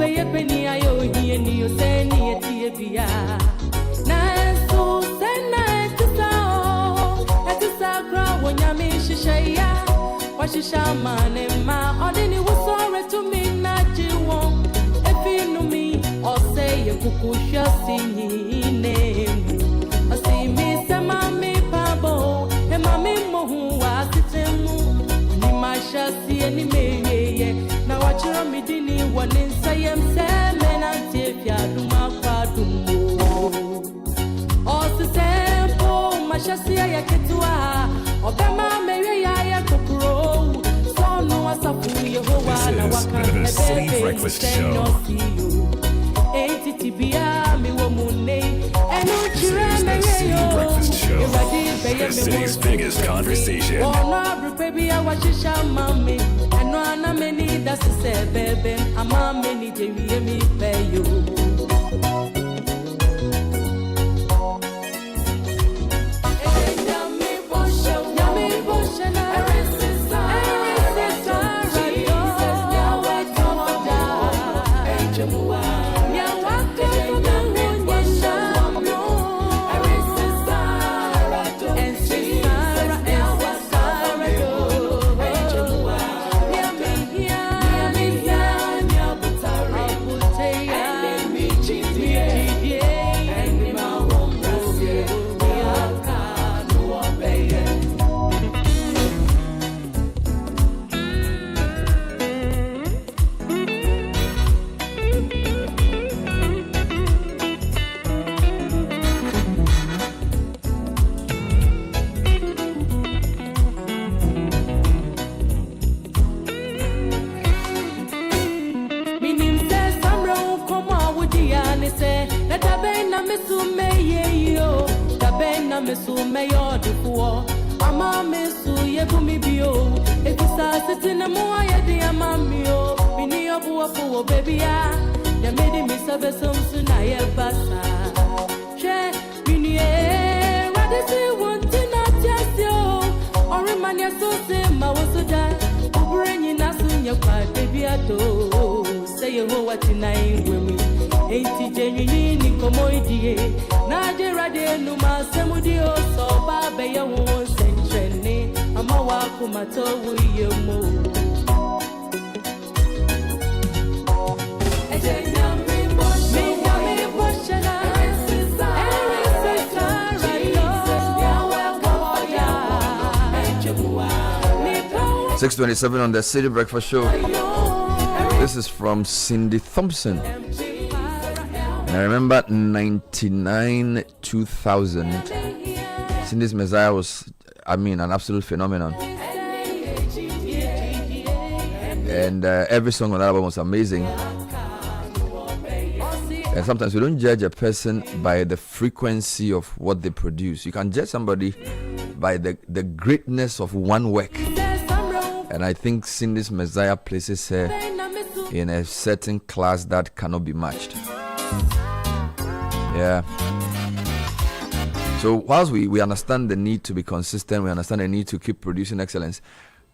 be penny ayo here ni yo say ni eti bia. Na so say na etisa gra wonya me shisha ya. Wa shisha mane ma odini wo sorry to me na jiwon. If you know me or say you kukusha sinine. I see me say mami pabo e mami mohu wa sitemu. Ni masha si eni meye na wachira midini woni sayem se menante pia duma kwa dumo. O se sempo masha si ya ketua obema meye ya kokro so no asafu Yehovah na waka the Citi Breakfast Show. This is the Citi Breakfast Show, the city's biggest conversation. Baby, I watch you shout, mommy. I know I'm many that's to say, baby. I'm a many day, me pay you. .27 on the Citi Breakfast Show. This is from Cindy Thompson. And I remember 99, 2000. Cindy's Messiah was, an absolute phenomenon. And every song on that album was amazing. And sometimes we don't judge a person by the frequency of what they produce. You can judge somebody by the greatness of one work. And I think Cindy's Messiah places her in a certain class that cannot be matched. Yeah. So whilst we understand the need to be consistent, we understand the need to keep producing excellence.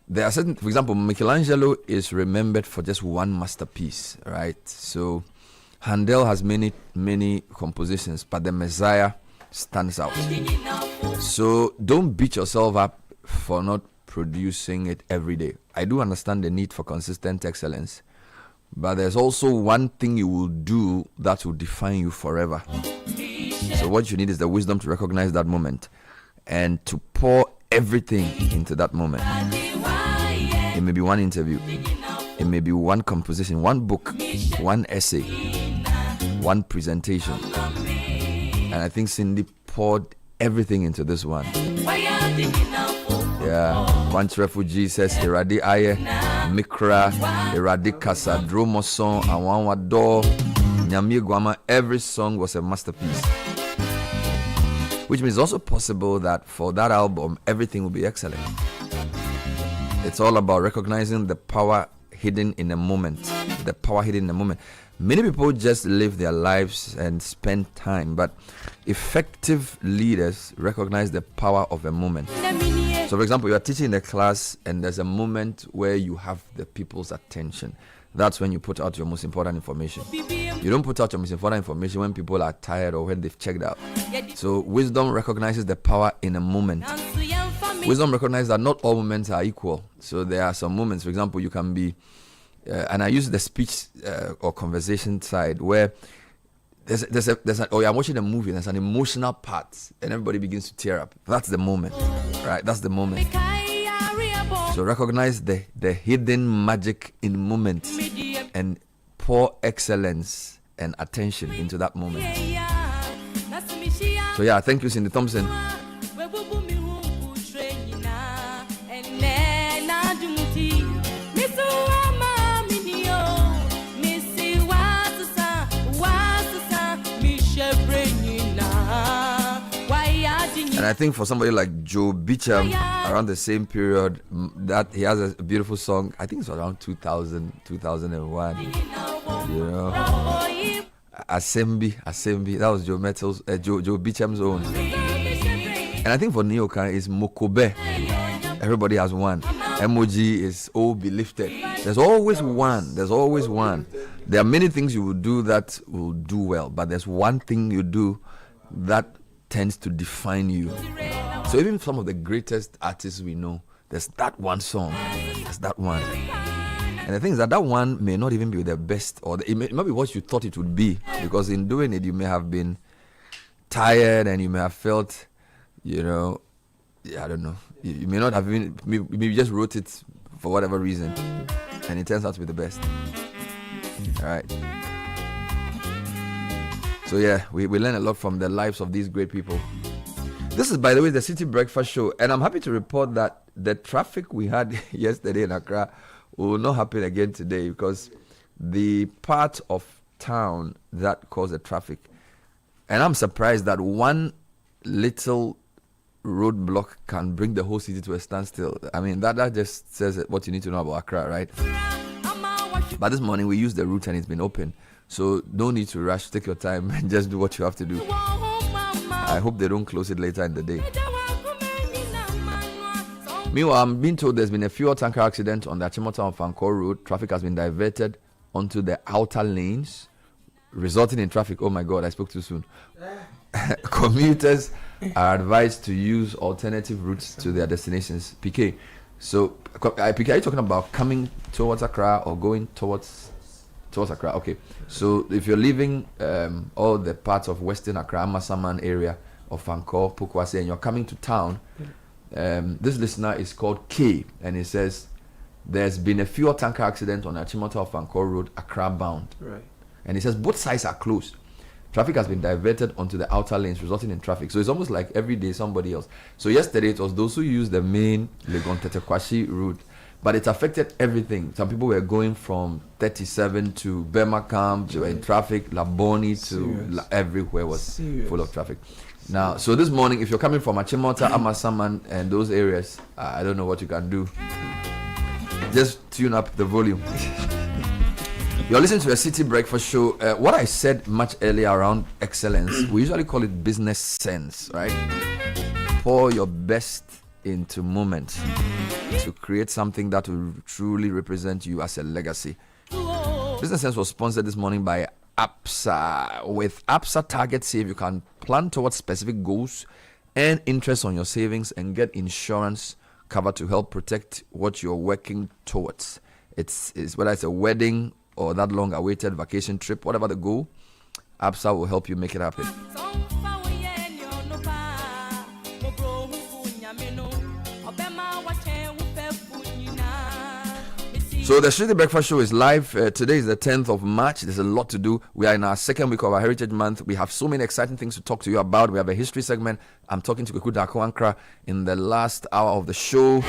There are certain, for example, Michelangelo is remembered for just one masterpiece, right? So Handel has many compositions, but the Messiah stands out. So don't beat yourself up for not producing it every day. I do understand the need for consistent excellence, but there's also one thing you will do that will define you forever. So what you need is the wisdom to recognize that moment and to pour everything into that moment. It may be one interview, it may be one composition, one book, one essay, one presentation. And I think Cindy poured everything into this one. Yeah, once refugee says Iradi Aye, Mikra, Iradi Kasa, Dromoson, Awanwado, Nyami Guama, every song was a masterpiece. Which means it's also possible that for that album, everything will be excellent. It's all about recognizing the power hidden in a moment. The power hidden in a moment. Many people just live their lives and spend time, but effective leaders recognize the power of a moment. So, for example, you are teaching in a class and there's a moment where you have the people's attention. that's when you put out your most important information. You don't put out your most important information when people are tired or when they've checked out. So wisdom recognizes the power in a moment. Wisdom recognizes that not all moments are equal. So there are some moments, for example, you can be, and I use the speech or conversation side where I'm watching a movie, there's an emotional part, and everybody begins to tear up. That's the moment, right? That's the moment. So recognize the hidden magic in moments and pour excellence and attention into that moment. So yeah, thank you, Cindy Thompson. And I think for somebody like Joe Beecham, around the same period, that he has a beautiful song. I think it's around 2000, 2001. You know, Asembi. That was Joe Beecham's own. And I think for Neoka is Mokobe. Everybody has one. Emoji is Oh Be Lifted. There's always one. There are many things you will do that will do well, but there's one thing you do that tends to define you. So even some of the greatest artists we know, there's that one song. There's that one. And the thing is that one may not even be the best, or it may not be what you thought it would be, because in doing it you may have been tired and you may have felt, I don't know. You may not have been, maybe you just wrote it for whatever reason, and it turns out to be the best. All right. So yeah, we learn a lot from the lives of these great people. This is, by the way, the Citi Breakfast Show, and I'm happy to report that the traffic we had yesterday in Accra will not happen again today, because the part of town that caused the traffic, and I'm surprised that one little roadblock can bring the whole city to a standstill. I mean, that just says what you need to know about Accra, right? But this morning we used the route and it's been open. So no need to rush, take your time and just do what you have to do. I hope they don't close it later in the day. Meanwhile, I'm being told there's been a fuel tanker accident on the Achimota and Fankor Road. Traffic has been diverted onto the outer lanes, resulting in traffic. Oh my God, I spoke too soon. Commuters are advised to use alternative routes to their destinations. PK. So, PK, are you talking about coming towards Accra or going towards Accra? Okay. So if you're leaving all the parts of Western Accra, Masaman area of Fankor, Pukwase, and you're coming to town, this listener is called K, and he says there's been a fuel tanker accident on Achimota of Fankor Road, Accra bound. Right. And he says both sides are closed. Traffic has been diverted onto the outer lanes, resulting in traffic. So it's almost like every day somebody else. So yesterday it was those who used the main Legon Tetekwashi route, but it affected everything. Some people were going from 37 to Burma Camp, they were in traffic, Laboni to everywhere was full of traffic. Now, so this morning, if you're coming from Achimota, Amasaman, and those areas, I don't know what you can do. Just tune up the volume. You're listening to a Citi Breakfast Show. What I said much earlier around excellence, we usually call it business sense, right? Pour your best into moments to create something that will truly represent you as a legacy. Business Sense was sponsored this morning by APSA. With APSA Target Save, you can plan towards specific goals, earn interest on your savings, and get insurance cover to help protect what you're working towards. It's whether it's a wedding or that long-awaited vacation trip, whatever the goal, APSA will help you make it happen. So the Citi Breakfast Show is live. Today is the 10th of March. There's a lot to do. We are in our second week of our Heritage Month. We have so many exciting things to talk to you about. We have a history segment. I'm talking to Kweku Dakoankra in the last hour of the show.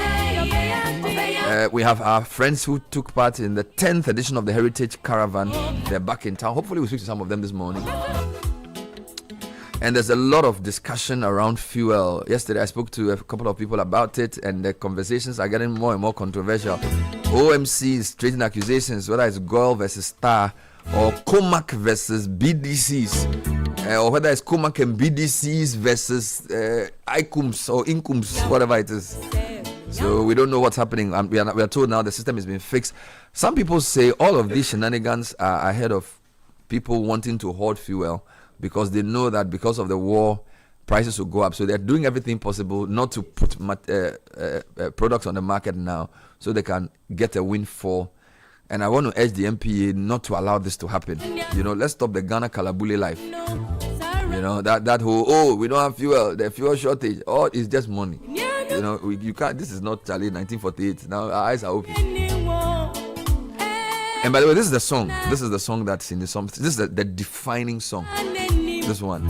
We have our friends who took part in the 10th edition of the Heritage Caravan. They're back in town. Hopefully we'll speak to some of them this morning. And there's a lot of discussion around fuel. Yesterday I spoke to a couple of people about it, and the conversations are getting more and more controversial. OMC is straighting accusations, whether it's Goil versus Star, or Comac versus BDCs, or whether it's Comac and BDCs versus ICUMS or INCUMS, whatever it is. So we don't know what's happening. And we are told now the system has been fixed. Some people say all of these shenanigans are ahead of people wanting to hoard fuel because they know that because of the war, prices will go up. So they're doing everything possible not to put products on the market now so they can get a windfall. And I want to urge the MPA not to allow this to happen. Let's stop the Ghana Kalabule life. That whole, we don't have fuel, the fuel shortage, all is just money. You can't, this is not Charlie 1948. Now our eyes are open. And by the way, this is the song. This is the song that's in the song. This is the defining song. This one.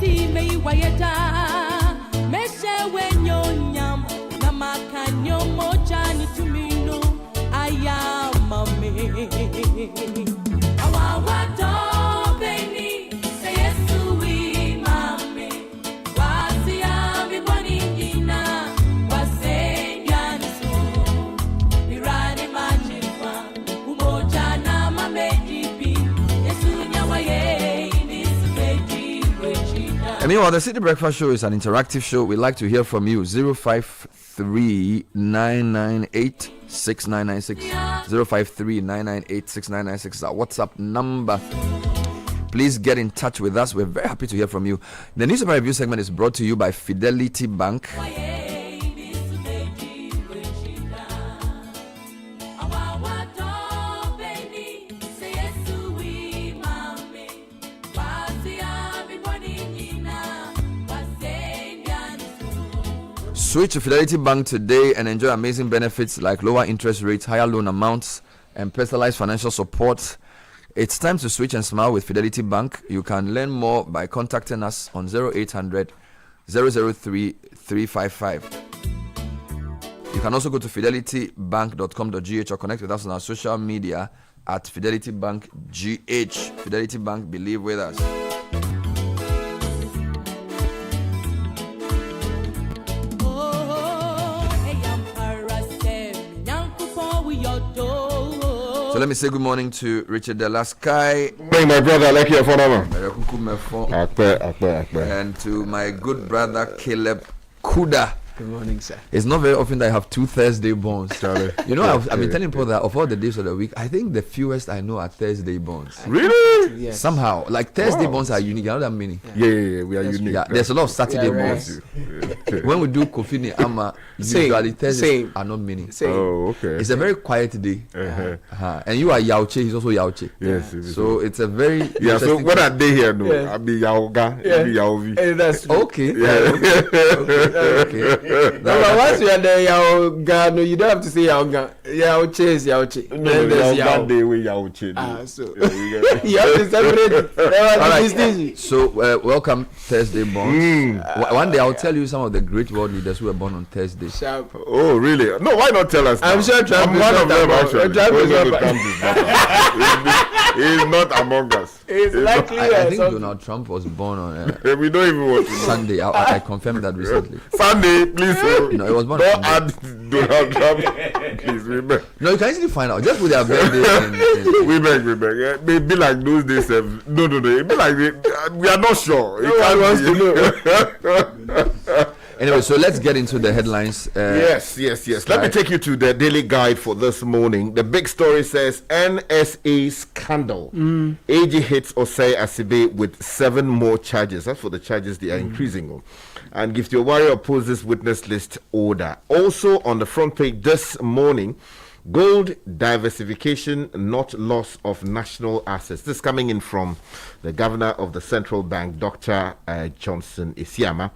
Meanwhile, the Citi Breakfast Show is an interactive show. We'd like to hear from you. 053-998-6996. 053-998-6996 is our WhatsApp number. Please get in touch with us. We're very happy to hear from you. The newspaper review segment is brought to you by Fidelity Bank. Switch to Fidelity Bank today and enjoy amazing benefits like lower interest rates, higher loan amounts, and personalized financial support. It's time to switch and smile with Fidelity Bank. You can learn more by contacting us on 0800 003 355. You can also go to fidelitybank.com.gh or connect with us on our social media at Fidelity Bank GH. Fidelity Bank, believe with us. So let me say good morning to Richard Delaskai. Morning, my brother. I like your phone. And to my good brother Caleb Kuda. Good morning, sir. It's not very often that I have two Thursday borns, Charlie. I've been telling people that of all the days of the week, I think the fewest I know are Thursday borns. Really? Yes. Somehow, like Thursday borns are unique. You know that meaning? Yeah, we are unique. Yeah, there's a lot of Saturday borns. When we do Kofini Ama, usually Thursdays are not meaning. Oh, okay. It's a very quiet day. And you are Yauche, he's also Yauche. Yes. So it's a very so when are they here? No, I'll be Yaoga, I'll be Yaovi. That's okay. Okay. Once you are there, Yaoga, no, you don't have to say Yaoga. Yaoche is Yaoche. No, Yaoga day with Yaoche. So you have to separate. Right. So welcome Thursday borns. One day I'll tell you some of the great world leaders who were born on Thursday. Sharp. Oh, really? No, why not tell us? I'm sure Trump is one of them actually. He's not among us. It's likely. I think Donald Trump was born on we don't even want to know. Sunday. I confirmed that recently. Sunday, please. No, it was born don't on add Donald Trump. Please, we beg. No, you can easily find out. Just put their birthday in. We beg. It be like those days. No. It be like we are not sure. No one wants to know. Anyway, so let's get into the headlines. Yes. Let me take you to the daily guide for this morning. The big story says NSA scandal. AG hits Osei Asibe with 7 more charges. That's for the charges they are increasing on. And Gift Your Warrior opposes witness list order. Also on the front page this morning, gold diversification, not loss of national assets. This is coming in from the governor of the central bank, Dr. Johnson Isiama.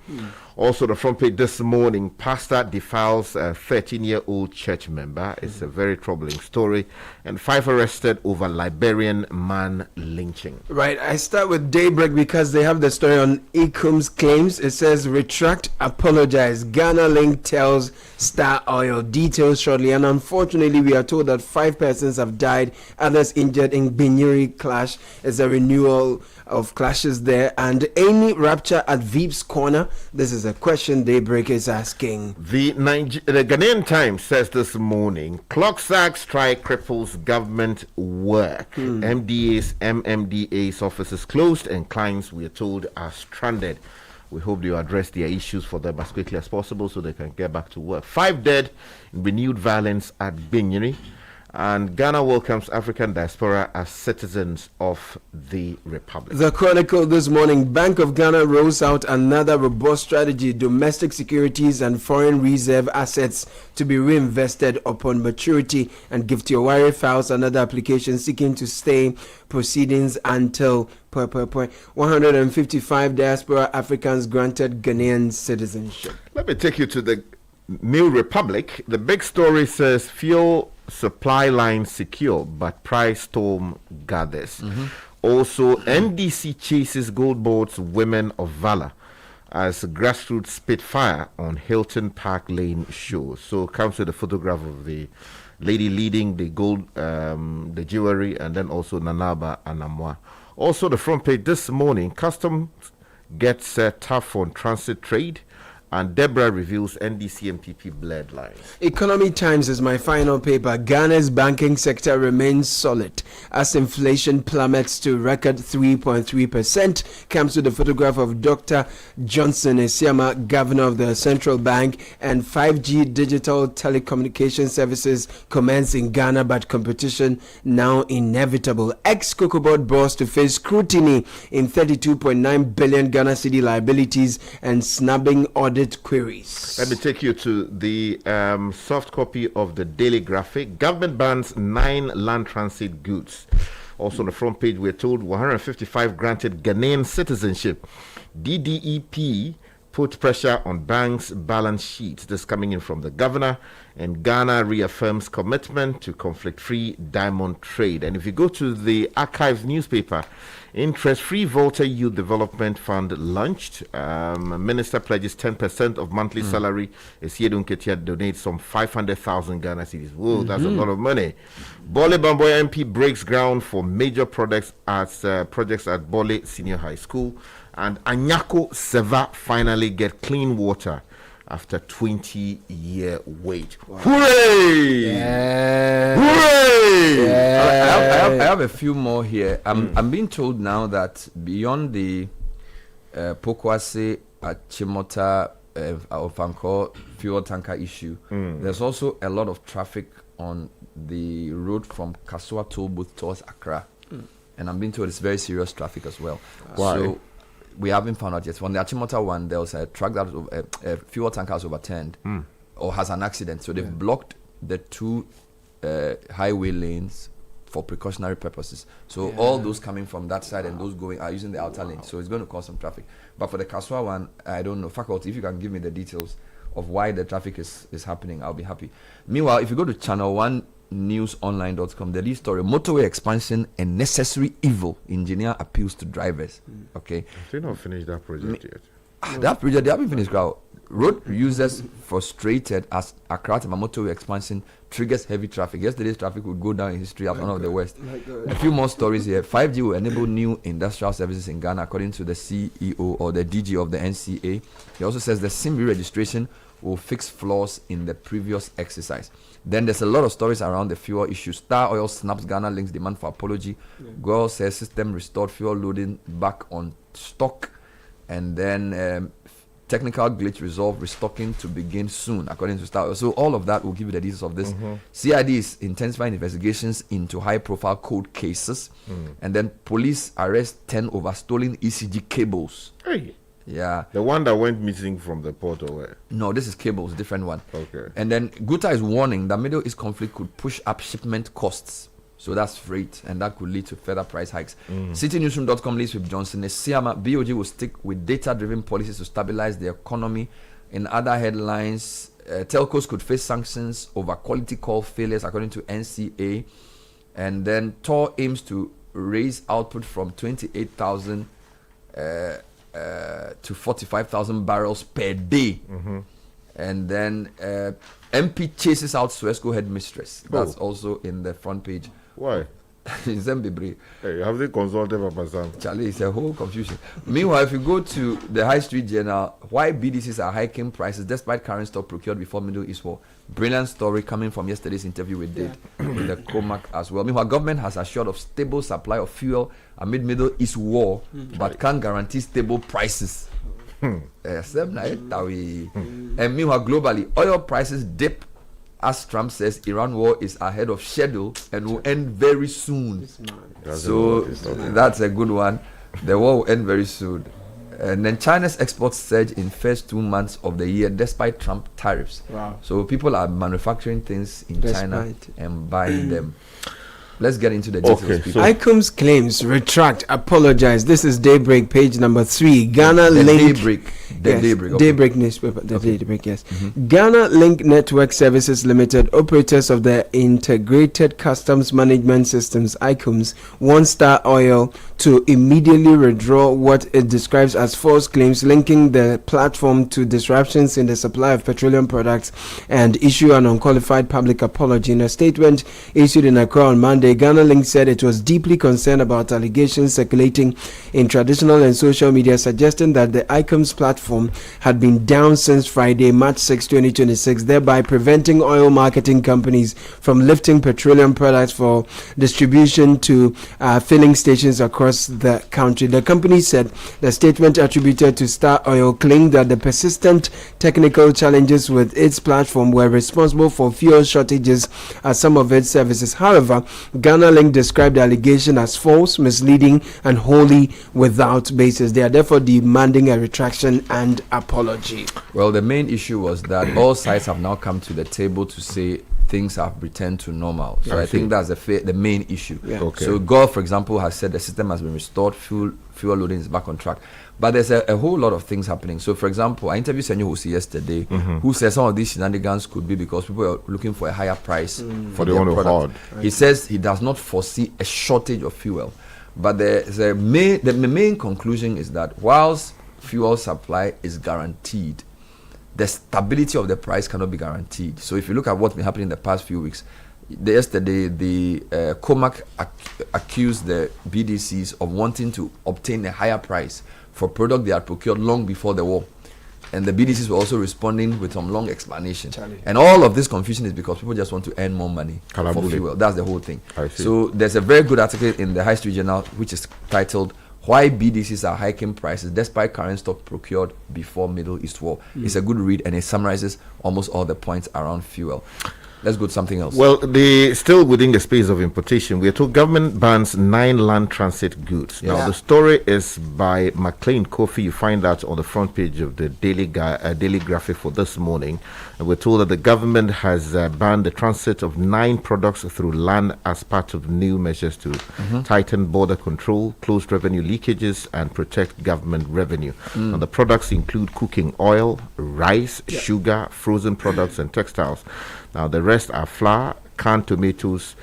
Also, the front page this morning, pastor defiles a 13-year-old church member. It's a very troubling story. And 5 arrested over Liberian man lynching. Right, I start with Daybreak because they have the story on Ekum's claims. It says, retract, apologize. Ghana Link tells Star Oil. Details shortly. And unfortunately, we are told that 5 persons have died, others injured in Binyuri clash. It's a renewal of clashes there. And any rapture at Veep's corner? This is a question Daybreak is asking. The Ghanaian Times says this morning, clock sack strike cripples government work. MMDA's offices closed and clients, we are told, are stranded. We hope they address their issues for them as quickly as possible so they can get back to work. 5 dead in renewed violence at Binyini. And Ghana welcomes African diaspora as citizens of the Republic. The Chronicle this morning, Bank of Ghana rolls out another robust strategy, domestic securities and foreign reserve assets to be reinvested upon maturity, and Giftiowari files another application seeking to stay proceedings until 155 diaspora Africans granted Ghanaian citizenship. Let me take you to the New Republic. The big story says fuel supply line secure, but price storm gathers. Also, NDC chases Gold Board's Women of Valor as grassroots spit fire on Hilton Park Lane show. So comes with a photograph of the lady leading the gold, the jewelry, and then also Nanaba and Amwa. Also, the front page this morning, customs gets tough on transit trade. And Deborah reveals NDC MPP blurred lines. Economy Times is my final paper. Ghana's banking sector remains solid as inflation plummets to record 3.3%. Comes with a photograph of Dr. Johnson Esiama, governor of the central bank, and 5G digital telecommunication services commence in Ghana, but competition now inevitable. Ex-Cocoa Board boss to face scrutiny in 32.9 billion Ghana cedi liabilities and snubbing audit queries. Let me take you to the soft copy of the Daily Graphic. Government bans 9 land transit goods. Also on the front page, we're told 155 granted Ghanaian citizenship. DDEP put pressure on banks' balance sheets. This coming in from the governor. And Ghana reaffirms commitment to conflict-free diamond trade. And if you go to the Archives newspaper, interest-free Volta Youth Development Fund launched. Minister pledges 10% of monthly salary. Esiedun Ketia donates some 500,000 Ghana cedis. Whoa, that's a lot of money. Bole Bamboy MP breaks ground for major projects at Bole Senior High School. And Anyako Seva finally get clean water after 20-year wait. Wow. Hooray! Yeah. Hooray! Yeah. I have a few more here. I'm being told now that beyond the Pokwase Achimota Ofanko fuel tanker issue, there's also a lot of traffic on the road from Kasua toll booth towards Accra. And I'm being told it's very serious traffic as well. Why? So we haven't found out yet. On the Achimota one, there was a truck that was a fuel tanker was overturned or has an accident. So they've blocked the 2 highway lanes for precautionary purposes. So all those coming from that side and those going are using the outer lane. So it's going to cause some traffic. But for the Kasua one, I don't know. Faculty, if you can give me the details of why the traffic is happening, I'll be happy. Meanwhile, if you go to channel 1 newsonline.com, the lead story: motorway expansion and necessary evil, engineer appeals to drivers. Okay, They not finished that project yet. that project they haven't finished. Road users frustrated as Accra to motorway expansion triggers heavy traffic. Yesterday's traffic would go down in history as one of the worst. A few more stories here. 5G will enable new industrial services in Ghana, according to the CEO or the DG of the NCA. He also says the SIM registration will fix flaws in the previous exercise. Then there's a lot of stories around the fuel issue. Star Oil snaps Ghana links demand for apology. Goyle says system restored fuel loading back on stock. And then technical glitch resolved, restocking to begin soon, according to Star Oil. So all of that will give you the details of this. CID is intensifying investigations into high-profile code cases. And then police arrest 10 over stolen ECG cables. Hey. Yeah. The one that went missing from the port or where? No, this is cables, different one. Okay. And then Guta is warning that Middle East conflict could push up shipment costs. So that's freight, and that could lead to further price hikes. CityNewsroom.com leads with Johnson Esiama. BOG will stick with data-driven policies to stabilize the economy. In other headlines, telcos could face sanctions over quality call failures, according to NCA. And then TOR aims to raise output from 28,000 to 45,000 barrels per day. And then MP chases out Suesco headmistress. That's also in the front page. Why? Zembibri. Hey, have they consulted Papa Sam? Charlie, it's a whole confusion. Meanwhile, if you go to the High Street Journal, why BDCs are hiking prices despite current stock procured before Middle East war. Brilliant story coming from yesterday's interview with Dade in the COMAC as well. Meanwhile, government has assured of stable supply of fuel amid Middle East war, but can't guarantee stable prices. And meanwhile, globally, oil prices dip as Trump says Iran war is ahead of schedule and will end very soon. So that's a good one. The war will end very soon. And then China's exports surge in first 2 months of the year despite Trump tariffs. Wow. So people are manufacturing things in China and buying them. Let's get into the details. Okay, So ICOM's claims retract, apologize. This is Daybreak, page number 3. Ghana the Link. Daybreak. The Yes, Daybreak. Okay. Daybreak newspaper. The Daybreak, yes. Ghana Link Network Services Limited, operators of the Integrated Customs Management Systems (ICOMS), want Star Oil to immediately withdraw what it describes as false claims linking the platform to disruptions in the supply of petroleum products and issue an unqualified public apology. In a statement issued in Accra on Monday, Ghana Link said it was deeply concerned about allegations circulating in traditional and social media suggesting that the ICOMS platform had been down since Friday, March 6, 2026, thereby preventing oil marketing companies from lifting petroleum products for distribution to filling stations across the country. The company said the statement attributed to Star Oil claimed that the persistent technical challenges with its platform were responsible for fuel shortages at some of its services. However, Ghana Link described the allegation as false, misleading, and wholly without basis. They are therefore demanding a retraction and apology. Well, the main issue was that all sides have now come to the table to say things have returned to normal. So I think that's the main issue. Yeah. Okay. So Gulf, for example, has said the system has been restored, fuel loading is back on track. But there's a whole lot of things happening. So, for example, I interviewed Senyo Husi yesterday, who said some of these shenanigans could be because people are looking for a higher price for their product. He says he does not foresee a shortage of fuel. But the main conclusion is that whilst fuel supply is guaranteed, the stability of the price cannot be guaranteed. So if you look at what's been happening in the past few weeks, yesterday the COMAC accused the BDCs of wanting to obtain a higher price for product they had procured long before the war. And the BDCs were also responding with some long explanation. And all of this confusion is because people just want to earn more money for fuel. That's the whole thing. So there's a very good article in the High Street Journal which is titled "Why BDCs are hiking prices despite current stock procured before Middle East war." It's a good read and it summarizes almost all the points around fuel. Let's go to something else. Well, still within the space of importation, we are told government bans 9 land transit goods. Yeah. Now, the story is by McLean Kofi. You find that on the front page of the Daily Graphic for this morning. And we're told that the government has banned the transit of 9 products through land as part of new measures to tighten border control, close revenue leakages, and protect government revenue. Now, the products include cooking oil, rice, sugar, frozen products, and textiles. Now, the rest are flour, canned tomatoes,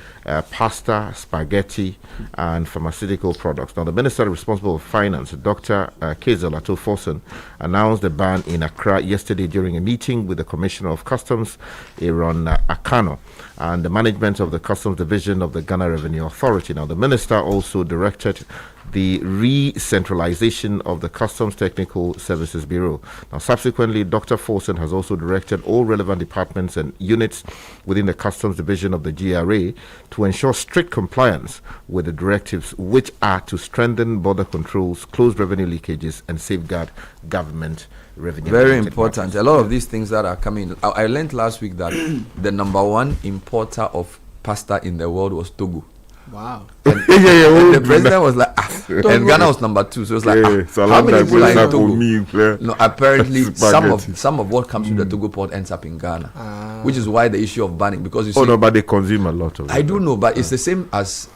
pasta, spaghetti, and pharmaceutical products. Now, the minister responsible for finance, Dr. Kezel Atoforson, announced the ban in Accra yesterday during a meeting with the Commissioner of Customs, Aaron Akano, and the management of the Customs Division of the Ghana Revenue Authority. Now, the minister also directed the re-centralization of the Customs Technical Services Bureau. Now, subsequently, Dr. Forson has also directed all relevant departments and units within the Customs Division of the GRA to ensure strict compliance with the directives, which are to strengthen border controls, close revenue leakages, and safeguard government revenue. Very important. A lot of these things that are coming. I learned last week that the number 1 importer of pasta in the world was Togo. Wow. And the president was like, and Ghana was number 2. So it was like, how many people are in Togo? No, apparently some of what comes to the Togo port ends up in Ghana, which is why the issue of banning, because you see, no, but they consume a lot of it. I do know, but it's the same as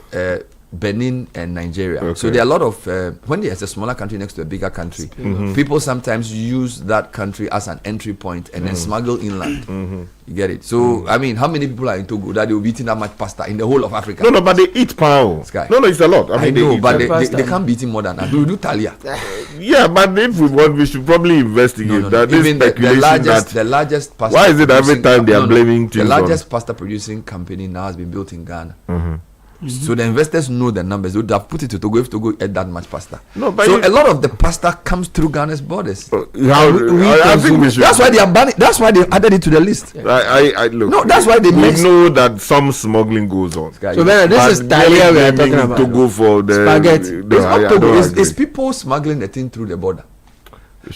Benin and Nigeria. Okay. So there are a lot of when there's a smaller country next to a bigger country, people sometimes use that country as an entry point and then smuggle inland. You get it? So I mean, how many people are in Togo that they will be eating that much pasta in the whole of Africa? No, but they eat pao. No, it's a lot. I know, but they can't be eating more than that. We do Talia. Yeah, but if we want, we should probably investigate that. Even the largest pasta. Why is it every time they are blaming the largest pasta producing company now has been built in Ghana? So the investors know the numbers. They would have put it to Togo if Togo ate that much pasta. No, but so a lot of the pasta comes through Ghana's borders. I think we should. That's why they are banning. That's why they added it to the list. I look. No, that's why they know that some smuggling goes on. So then this is Talia we are talking about. Togo for the spaghetti. It's people smuggling the thing through the border.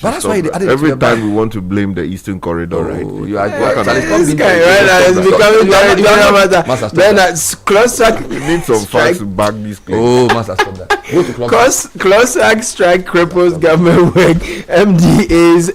But that's why they added every it to the time ban. we want to blame the Eastern Corridor, right? You are This guy right now is becoming very different. Master, stop Then that. Closac We need some facts to back these claims. Oh, Master, stop that. Go to club. Closac strike cripples government work. MMDA's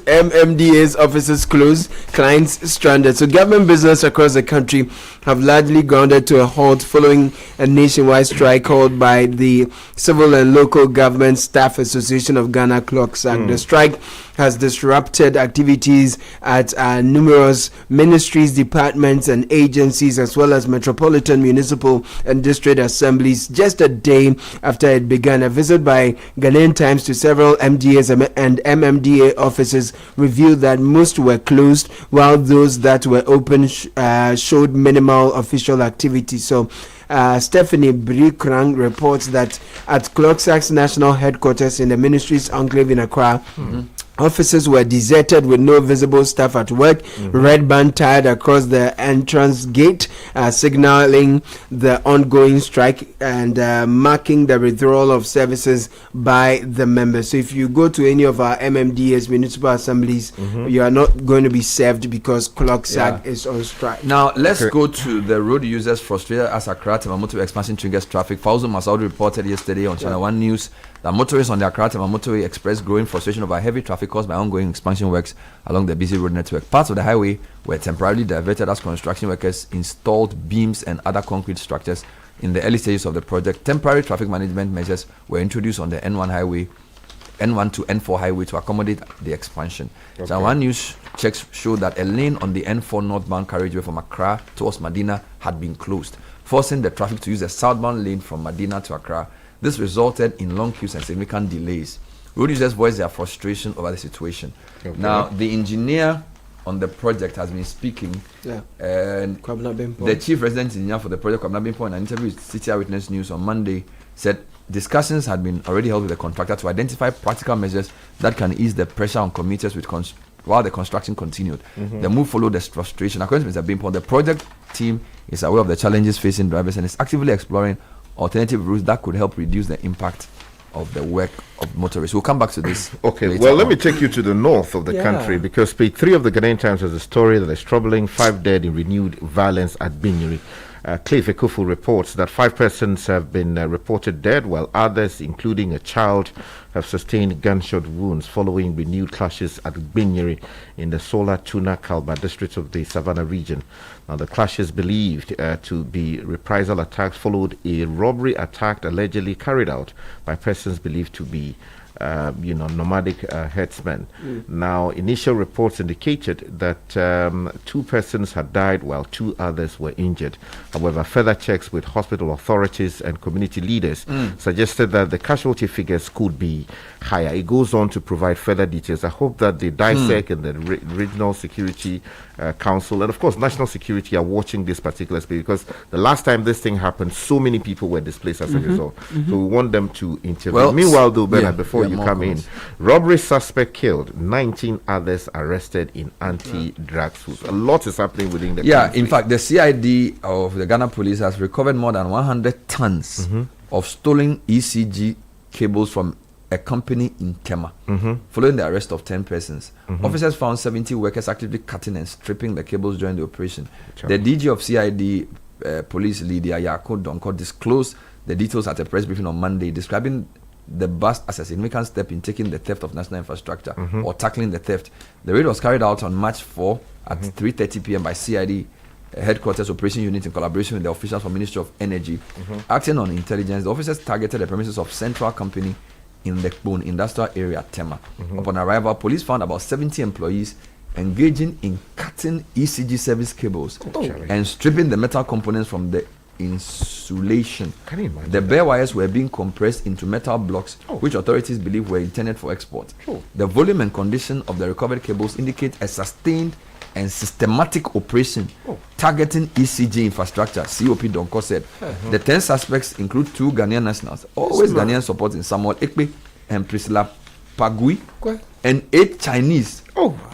offices closed, clients stranded. So government business across the country have largely grounded to a halt following a nationwide strike called by the Civil and Local Government Staff Association of Ghana, Closac. The strike has disrupted activities at numerous ministries, departments, and agencies, as well as metropolitan, municipal, and district assemblies. Just a day after it began, a visit by Ghanaian Times to several MDAs and MMDA offices revealed that most were closed, while those that were open showed minimal official activity. So, Stephanie Brikrang reports that at Clogsac's national headquarters in the ministry's enclave in Accra, offices were deserted with no visible staff at work. Red band tied across the entrance gate, signaling the ongoing strike and marking the withdrawal of services by the members. So if you go to any of our MMDAs, municipal assemblies, you are not going to be served because Clogsac is on strike. Now, let's go to the road users frustrated as Accra Motorway expansion triggers traffic. Fauzo Masaudi reported yesterday on Channel 1 News that motorists on the Accra Motorway expressed growing frustration over heavy traffic caused by ongoing expansion works along the busy road network. Parts of the highway were temporarily diverted as construction workers installed beams and other concrete structures in the early stages of the project. Temporary traffic management measures were introduced on the N1 highway, N1 to N4 highway to accommodate the expansion. Channel 1 News checks showed that a lane on the N4 northbound carriageway from Accra towards Medina had been closed, forcing the traffic to use the southbound lane from Medina to Accra. This resulted in long queues and significant delays. Road users voiced their frustration over the situation. Now, the engineer on the project has been speaking, and the chief resident engineer for the project, Kwabena Bimpo, in an interview with Citi Eyewitness News on Monday, said discussions had been already held with the contractor to identify practical measures that can ease the pressure on commuters while the construction continued. The move followed the frustration. According to Mr. Bimpo, the project team is aware of the challenges facing drivers and is actively exploring alternative routes that could help reduce the impact of the work of motorists. We'll come back to this. Okay, well, let me take you to the north of the country, because page 3 of the Ghanaian Times has a story that is troubling: 5 dead in renewed violence at Binyuri. Cliff Ekufu reports that 5 persons have been reported dead, while others, including a child, have sustained gunshot wounds following renewed clashes at Binyuri in the Sola Tuna Kalba district of the Savannah region. Now, the clashes believed to be reprisal attacks followed a robbery attack allegedly carried out by persons believed to be nomadic herdsmen. Now, initial reports indicated that 2 persons had died while 2 others were injured. However, further checks with hospital authorities and community leaders suggested that the casualty figures could be higher. It goes on to provide further details. I hope that the DISEC and the Regional Security Council and, of course, National Security are watching this particular space, because the last time this thing happened, so many people were displaced as a result. So we want them to intervene. Well, meanwhile, though, Bernard, before you come comments. in, robbery suspect killed, 19 others arrested in anti-drug suits. A lot is happening within the country. In fact, the CID of the Ghana Police has recovered more than 100 tons of stolen ECG cables from a company in Tema, following the arrest of 10 persons. Officers found 70 workers actively cutting and stripping the cables during the operation. The DG of CID Police, Lydia Yako Donko, disclosed the details at a press briefing on Monday, describing the bust as a significant step in taking the theft of national infrastructure or tackling the theft. The raid was carried out on March 4 at 3:30 p.m. by CID Headquarters Operation Unit in collaboration with the officials from Ministry of Energy. Acting on intelligence, the officers targeted the premises of Central Company in the Bone Industrial Area, Tema. Upon arrival, police found about 70 employees engaging in cutting ECG service cables and stripping the metal components from the insulation. Can you imagine the bare wires were being compressed into metal blocks, which authorities believe were intended for export. The volume and condition of the recovered cables indicate a sustained and systematic operation targeting ECG infrastructure, COP Donko said. The 10 suspects include 2 Ghanaian nationals, always Ghanaian supporting Samuel Ekpe and Priscilla Pagui, and 8 Chinese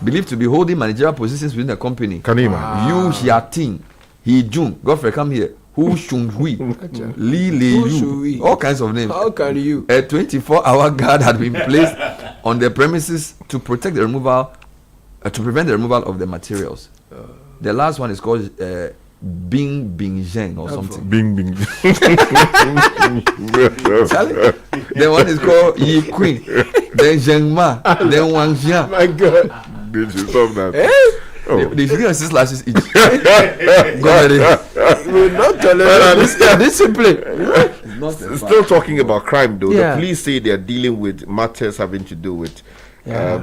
believed to be holding managerial positions within the company. Can you imagine? Yu Xiating, He Jun, Godfrey, come here. Hu Shun Hui, Li Li Yu, all kinds of names. How can you? A 24-hour guard had been placed on their premises to protect the removal, to prevent the removal of the materials. The last one is called Bing Bing Zheng or something. Bing Bing. The one is called Yi Queen. Then Zheng Ma. Then Wang Xian. My God. Did you stop that? They should give 6 lashes each. Go ahead. We're not tolerate this discipline. Still talking about crime, though. Yeah. The police say they are dealing with matters having to do with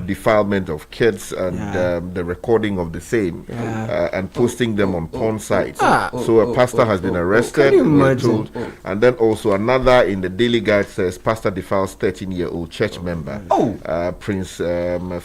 defilement of kids and the recording of the same and posting them on porn sites. So a pastor has been arrested, we're told. And then also another in the Daily Guide says pastor defiles 13-year-old church member. Prince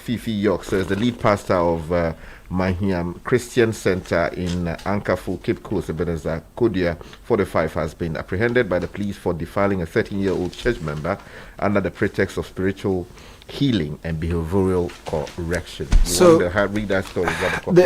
Fifi York says the lead pastor of Mahiam Christian Center in Ankafo, Cape Coast, Ebenezer Kodia, 45, has been apprehended by the police for defiling a 13-year-old church member under the pretext of spiritual healing and behavioral correction. So read that story.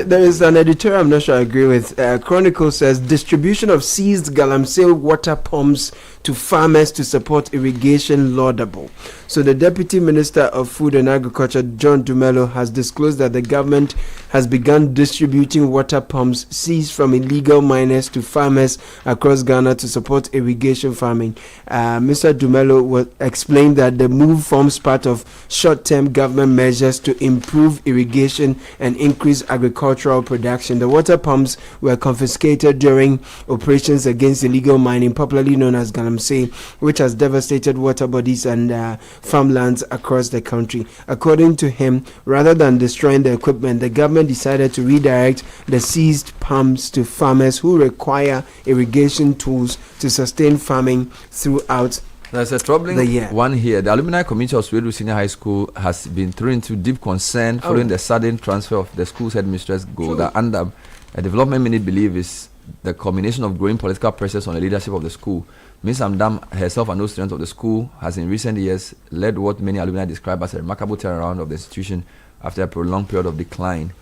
There is an editorial I'm not sure I agree with. Chronicle says distribution of seized galamsey water pumps to farmers to support irrigation laudable. So the Deputy Minister of Food and Agriculture, John Dumelo, has disclosed that the government has begun distributing water pumps seized from illegal miners to farmers across Ghana to support irrigation farming. Mr. Dumelo explained that the move forms part of short-term government measures to improve irrigation and increase agricultural production. The water pumps were confiscated during operations against illegal mining, popularly known as galamsey, which has devastated water bodies and farmlands across the country. According to him, rather than destroying the equipment, the government decided to redirect the seized pumps to farmers who require irrigation tools to sustain farming throughout. There's a troubling one here. The alumni committee of Swedu Senior High School has been thrown into deep concern following the sudden transfer of the school's headmistress, Golda Andam. A development many believe is the culmination of growing political pressures on the leadership of the school. Ms. Andam, herself an old student of the school, has in recent years led what many alumni describe as a remarkable turnaround of the institution after a prolonged period of decline,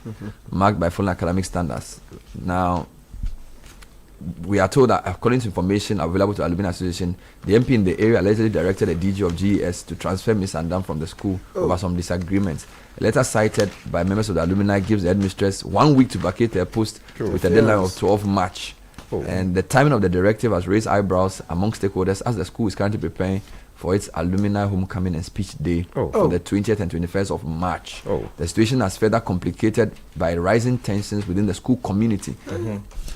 marked by falling academic standards. Now, we are told that according to information available to Alumni Association, the MP in the area allegedly directed a DG of GES to transfer Ms. Andam from the school over some disagreements. A letter cited by members of the alumni gives the headmistress 1 week to vacate her post with a deadline of 12 March. And the timing of the directive has raised eyebrows among stakeholders as the school is currently preparing for its alumni homecoming and speech day for the 20th and 21st of March. The situation has further complicated by rising tensions within the school community.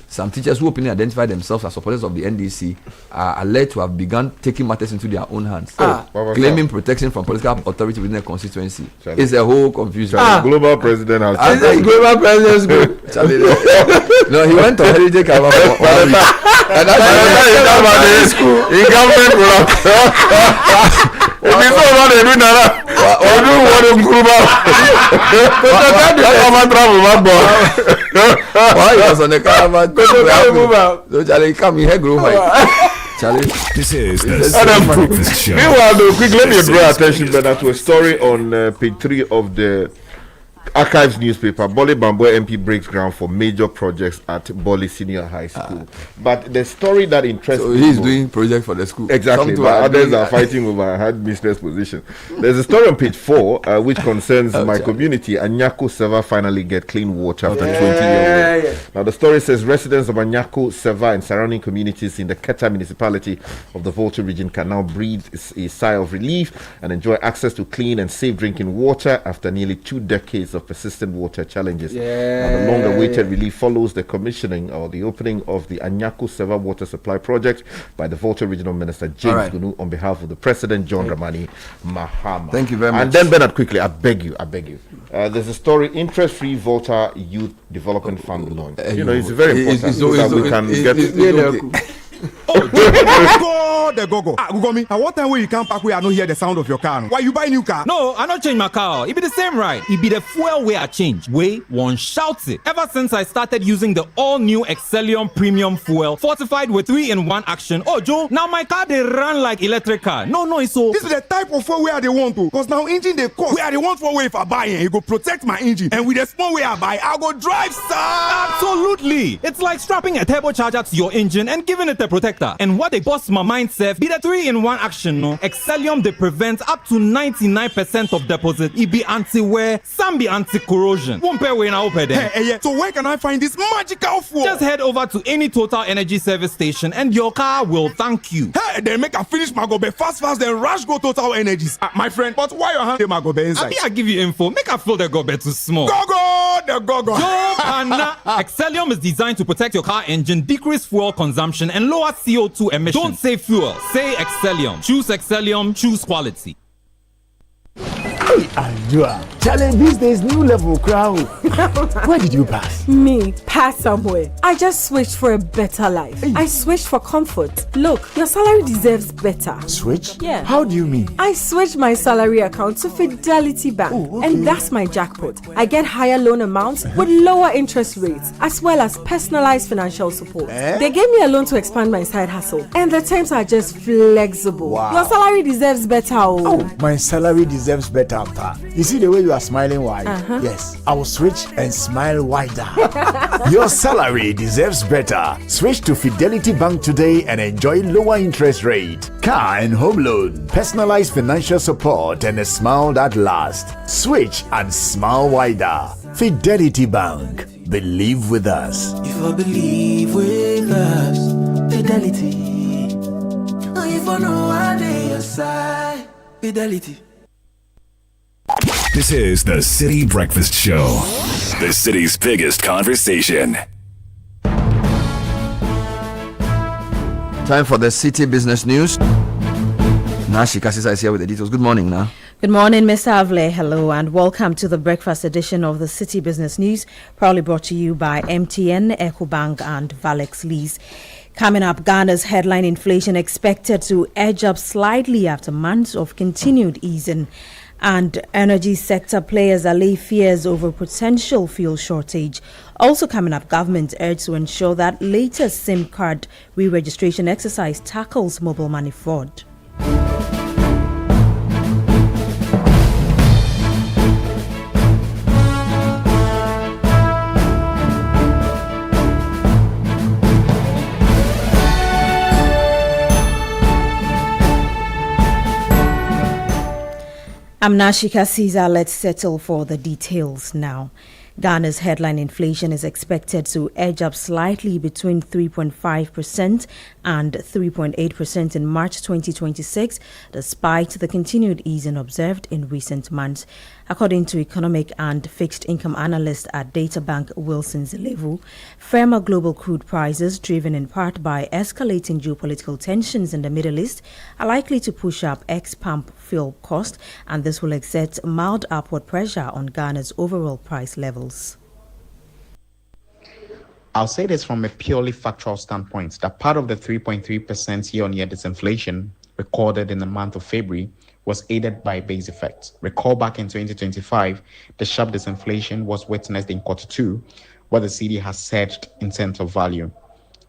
Some teachers who openly identify themselves as supporters of the NDC are alleged to have begun taking matters into their own hands, claiming protection from political authority within the constituency. It's a whole confusion. Global president has global president's group. No, he went to Heritage Cover for 1 week. And that's in government why he was on the caravan? So Charlie, come here, grow Charlie. This is the Breakfast Show. Meanwhile, though, quick, let me draw attention better to a story on page 3 of the Archives newspaper. Bole Bamboe MP breaks ground for major projects at Bole Senior High School. But the story that interests me, he's doing project for the school. Exactly, but others are fighting over headmistress position. There's a story on page 4 which concerns my community. Anyako Seva finally get clean water after 20 years. Now the story says residents of Anyako Seva and surrounding communities in the Keta municipality of the Volta region can now breathe a sigh of relief and enjoy access to clean and safe drinking water after nearly 2 decades of persistent water challenges. Now, the long-awaited relief follows the commissioning or the opening of the Anyako Seva water supply project by the Volta Regional Minister James Gunu on behalf of the President John Dramani Mahama. Thank you very much. And then Bernard, quickly, I beg you. There's a story: interest-free Volta Youth Development Fund launch. It's very important so that we can get. Go. Ugomi, at what time will you come back where I don't hear the sound of your car? Why you buy new car? No, I don't change my car. It be the same ride. It be the fuel way I change. Way one shouts it. Ever since I started using the all-new Excellium Premium Fuel, fortified with 3-in-1 action. Oh, Joe, now my car they run like electric car. No, it's so. This is the type of fuel where they want to. Because now engine they cost. Where they want for way if I buy it, it go protect my engine. And with the small way I buy, I'll go drive, sir. Absolutely. It's like strapping a turbocharger to your engine and giving it a protector. And what they boss my mind self be the 3-in-1 action, no? Excellium they prevent up to 99% of deposit. It be anti-wear, some be anti-corrosion. Won't pay when I open them. Hey, yeah. So where can I find this magical fuel? Just head over to any Total Energy service station and your car will thank you. Hey, then make a finish my gobe fast, then rush go Total Energies. My friend, but why your hand my gobe inside? I give you info. Make a feel the gobe too small. The go. Yo, Anna. Excellium is designed to protect your car engine, decrease fuel consumption, and lower CO2 emissions. Don't say fuel. Say Excellium. Choose Excellium. Choose quality. Hey, Andrea. Challenge these days, new level crowd. Where did you pass? Me, pass somewhere. I just switched for a better life. I switched for comfort. Look, your salary deserves better. Switch? Yeah. How do you mean? I switched my salary account to Fidelity Bank. Oh, okay. And that's my jackpot. I get higher loan amounts with lower interest rates, as well as personalized financial support. They gave me a loan to expand my side hustle. And the terms are just flexible. Wow. Your salary deserves better. Oh, my salary deserves better, Pa. You see the way you are smiling wide? Yes, I will switch and smile wider. Your salary deserves better. Switch to Fidelity Bank today and enjoy lower interest rate, car and home loan, personalized financial support, and a smile that lasts. Switch and smile wider. Fidelity Bank. Believe with us. If I believe with us, Fidelity. If I know I day aside, Fidelity. This is the Citi Breakfast Show, the city's biggest conversation. Time for the Citi Business News. Nashi Kasisa is here with the details. Good morning, now. Good morning, Mr. Avle. Hello, and welcome to the breakfast edition of the Citi Business News, proudly brought to you by MTN, EcoBank, and Valex Lease. Coming up, Ghana's headline inflation expected to edge up slightly after months of continued easing. And energy sector players allay fears over potential fuel shortage. Also coming up, government urged to ensure that latest SIM card re-registration exercise tackles mobile money fraud. I'm Nashika Caesar. Let's settle for the details now. Ghana's headline inflation is expected to edge up slightly between 3.5% and 3.8% in March 2026, despite the continued easing observed in recent months. According to economic and fixed income analyst at data bank Wilson Zelevu, firmer global crude prices, driven in part by escalating geopolitical tensions in the Middle East, are likely to push up ex-pump fuel cost, and this will exert mild upward pressure on Ghana's overall price levels. I'll say this from a purely factual standpoint, that part of the 3.3% year-on-year disinflation recorded in the month of February was aided by base effect. Recall back in 2025, the sharp disinflation was witnessed in quarter two, where the cedi has surged in terms of value.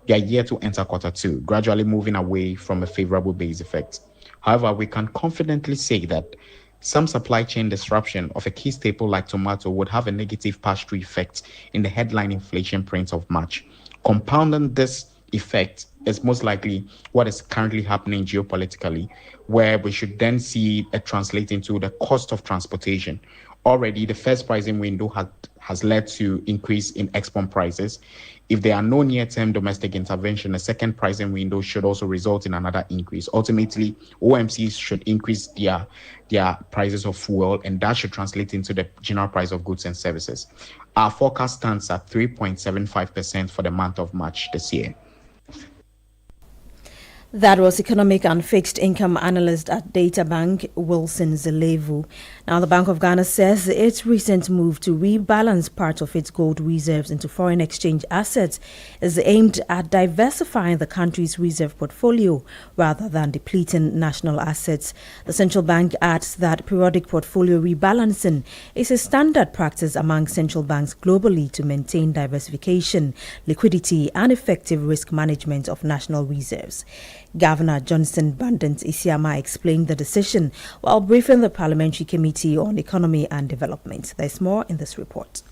We are yet to enter quarter two, gradually moving away from a favorable base effect. However, we can confidently say that some supply chain disruption of a key staple like tomato would have a negative pass-through effect in the headline inflation print of March. Compounding this effect is most likely what is currently happening geopolitically, where we should then see it translate into the cost of transportation. Already, the first pricing window has led to increase in export prices. If there are no near-term domestic intervention, a second pricing window should also result in another increase. Ultimately, OMCs should increase their prices of fuel, and that should translate into the general price of goods and services. Our forecast stands at 3.75% for the month of March this year. That was economic and fixed income analyst at Data Bank, Wilson Zelevu. Now, the Bank of Ghana says its recent move to rebalance part of its gold reserves into foreign exchange assets is aimed at diversifying the country's reserve portfolio rather than depleting national assets. The central bank adds that periodic portfolio rebalancing is a standard practice among central banks globally to maintain diversification, liquidity, and effective risk management of national reserves. Governor Johnson Bandant Isiama explained the decision while briefing the Parliamentary Committee on Economy and Development. There's more in this report.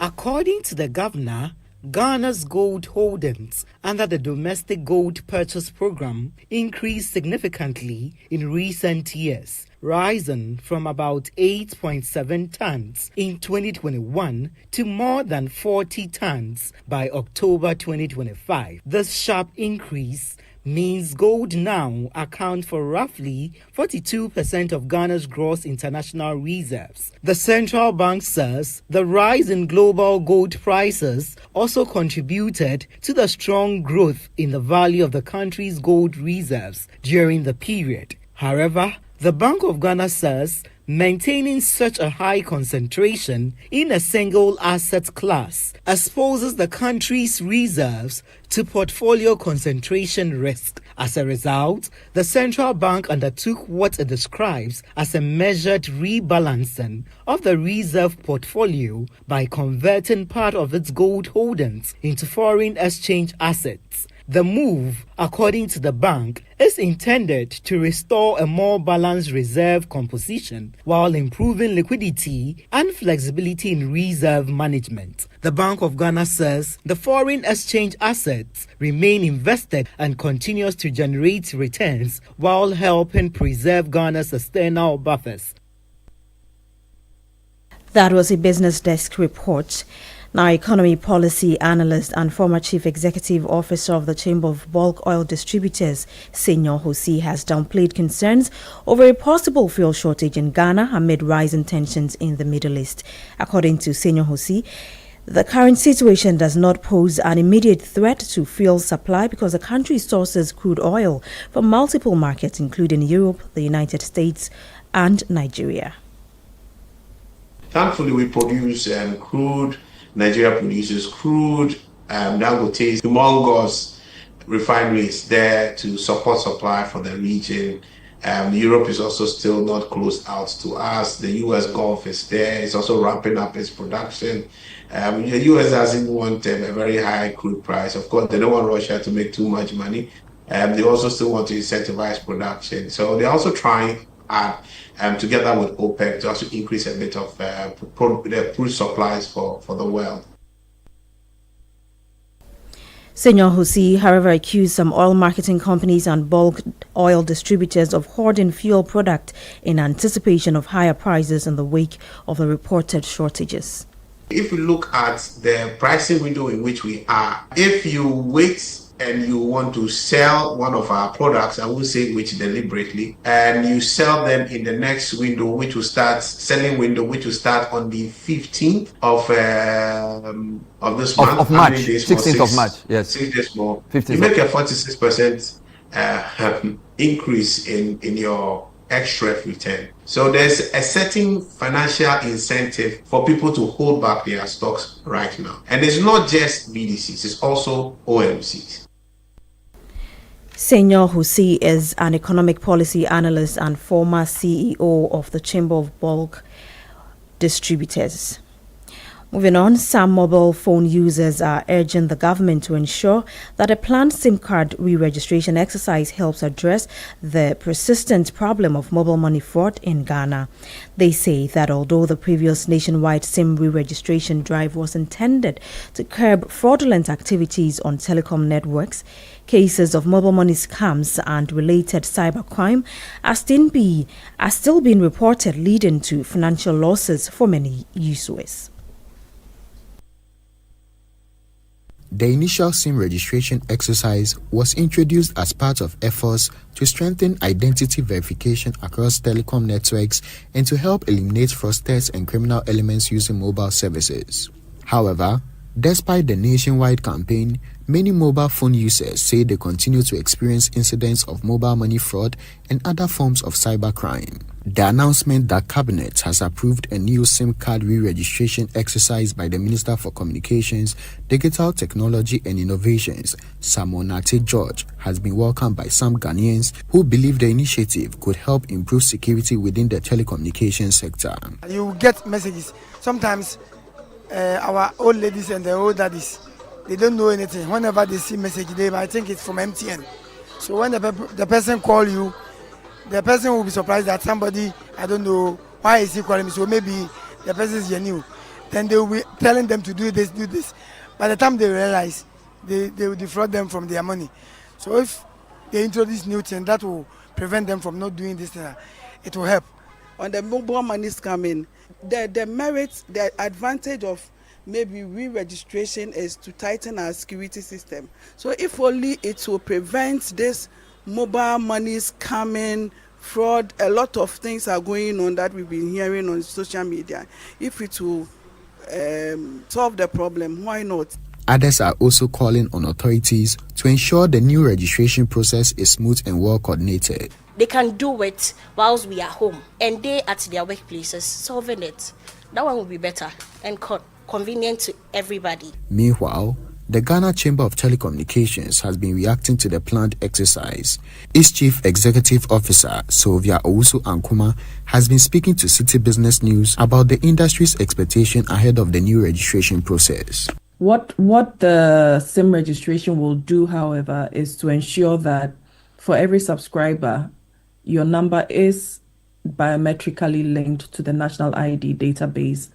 According to the governor, Ghana's gold holdings under the Domestic Gold Purchase Program increased significantly in recent years, rising from about 8.7 tons in 2021 to more than 40 tons by October 2025. This sharp increase means gold now accounts for roughly 42% of Ghana's gross international reserves. The central bank says the rise in global gold prices also contributed to the strong growth in the value of the country's gold reserves during the period. However, the Bank of Ghana says maintaining such a high concentration in a single asset class exposes the country's reserves to portfolio concentration risk. As a result, the central bank undertook what it describes as a measured rebalancing of the reserve portfolio by converting part of its gold holdings into foreign exchange assets. The move, according to the bank, is intended to restore a more balanced reserve composition while improving liquidity and flexibility in reserve management. The Bank of Ghana says the foreign exchange assets remain invested and continues to generate returns while helping preserve Ghana's external buffers. That was a Business Desk report. Now, economy policy analyst and former chief executive officer of the Chamber of Bulk Oil Distributors, Senyor Hosi, has downplayed concerns over a possible fuel shortage in Ghana amid rising tensions in the Middle East. According to Senyor Hosi, the current situation does not pose an immediate threat to fuel supply because the country sources crude oil from multiple markets, including Europe, the United States, and Nigeria. Thankfully, we produce crude. Nigeria produces crude, Dangote's humongous refineries there to support supply for the region. Europe is also still not closed out to us. The US Gulf is there. It's also ramping up its production. The US doesn't want a very high crude price. Of course, they don't want Russia to make too much money. They also still want to incentivize production. So they're also trying together with OPEC to also increase a bit of the crude supplies for the world. Senyor Hosi, however, accused some oil marketing companies and bulk oil distributors of hoarding fuel product in anticipation of higher prices in the wake of the reported shortages. If you look at the pricing window in which we are, if you wait and you want to sell one of our products, I will say which deliberately, and you sell them in the next window, which will start which will start on the 15th of this month. Of March, 16th of March, yes. 6 days more. 15th You make a 46% increase in your extra return. So there's a certain financial incentive for people to hold back their stocks right now. And it's not just BDCs, it's also OMCs. Senyor Hosi is an economic policy analyst and former CEO of the Chamber of Bulk Distributors. Moving on, some mobile phone users are urging the government to ensure that a planned SIM card re-registration exercise helps address the persistent problem of mobile money fraud in Ghana. They say that although the previous nationwide SIM re-registration drive was intended to curb fraudulent activities on telecom networks, cases of mobile money scams and related cybercrime are still being reported, leading to financial losses for many users. The initial SIM registration exercise was introduced as part of efforts to strengthen identity verification across telecom networks and to help eliminate fraudsters and criminal elements using mobile services. However, despite the nationwide campaign, many mobile phone users say they continue to experience incidents of mobile money fraud and other forms of cybercrime. The announcement that Cabinet has approved a new SIM card re-registration exercise by the Minister for Communications, Digital Technology and Innovations, Samonate George, has been welcomed by some Ghanaians who believe the initiative could help improve security within the telecommunications sector. You get messages. Sometimes our old ladies and the old daddies, they don't know anything. Whenever they see message, they might think it's from MTN. So when the person call you, the person will be surprised that somebody, I don't know, why is he calling me? So maybe the person is new. Then they will be telling them to do this. by the time they realize, they will defraud them from their money. So if they introduce new things that will prevent them from not doing this thing, it will help. On the mobile money scamming, the merits, the advantage of maybe re-registration is to tighten our security system. So if only it will prevent this mobile money scamming, fraud, a lot of things are going on that we've been hearing on social media. If it will solve the problem, why not? Others are also calling on authorities to ensure the new registration process is smooth and well coordinated. They can do it whilst we are home and they at their workplaces solving it. That one will be better and convenient to everybody. Meanwhile, the Ghana Chamber of Telecommunications has been reacting to the planned exercise. Its Chief Executive Officer, Sylvia Owusu-Ankuma, has been speaking to Citi Business News about the industry's expectation ahead of the new registration process. What the SIM registration will do, however, is to ensure that for every subscriber, your number is biometrically linked to the national ID database,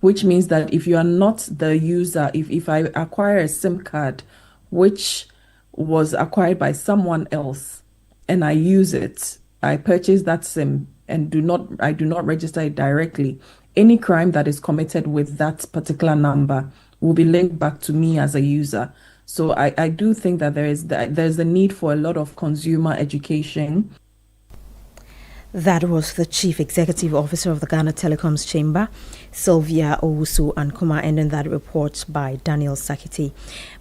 which means that if you are not the user, if I acquire a SIM card which was acquired by someone else and I use it, I purchase that SIM and I do not register it directly, any crime that is committed with that particular number will be linked back to me as a user. So I do think that there's a need for a lot of consumer education. That was the Chief Executive Officer of the Ghana Telecoms Chamber, Sylvia Owusu-Ankuma, ending that report by Daniel Sakiti.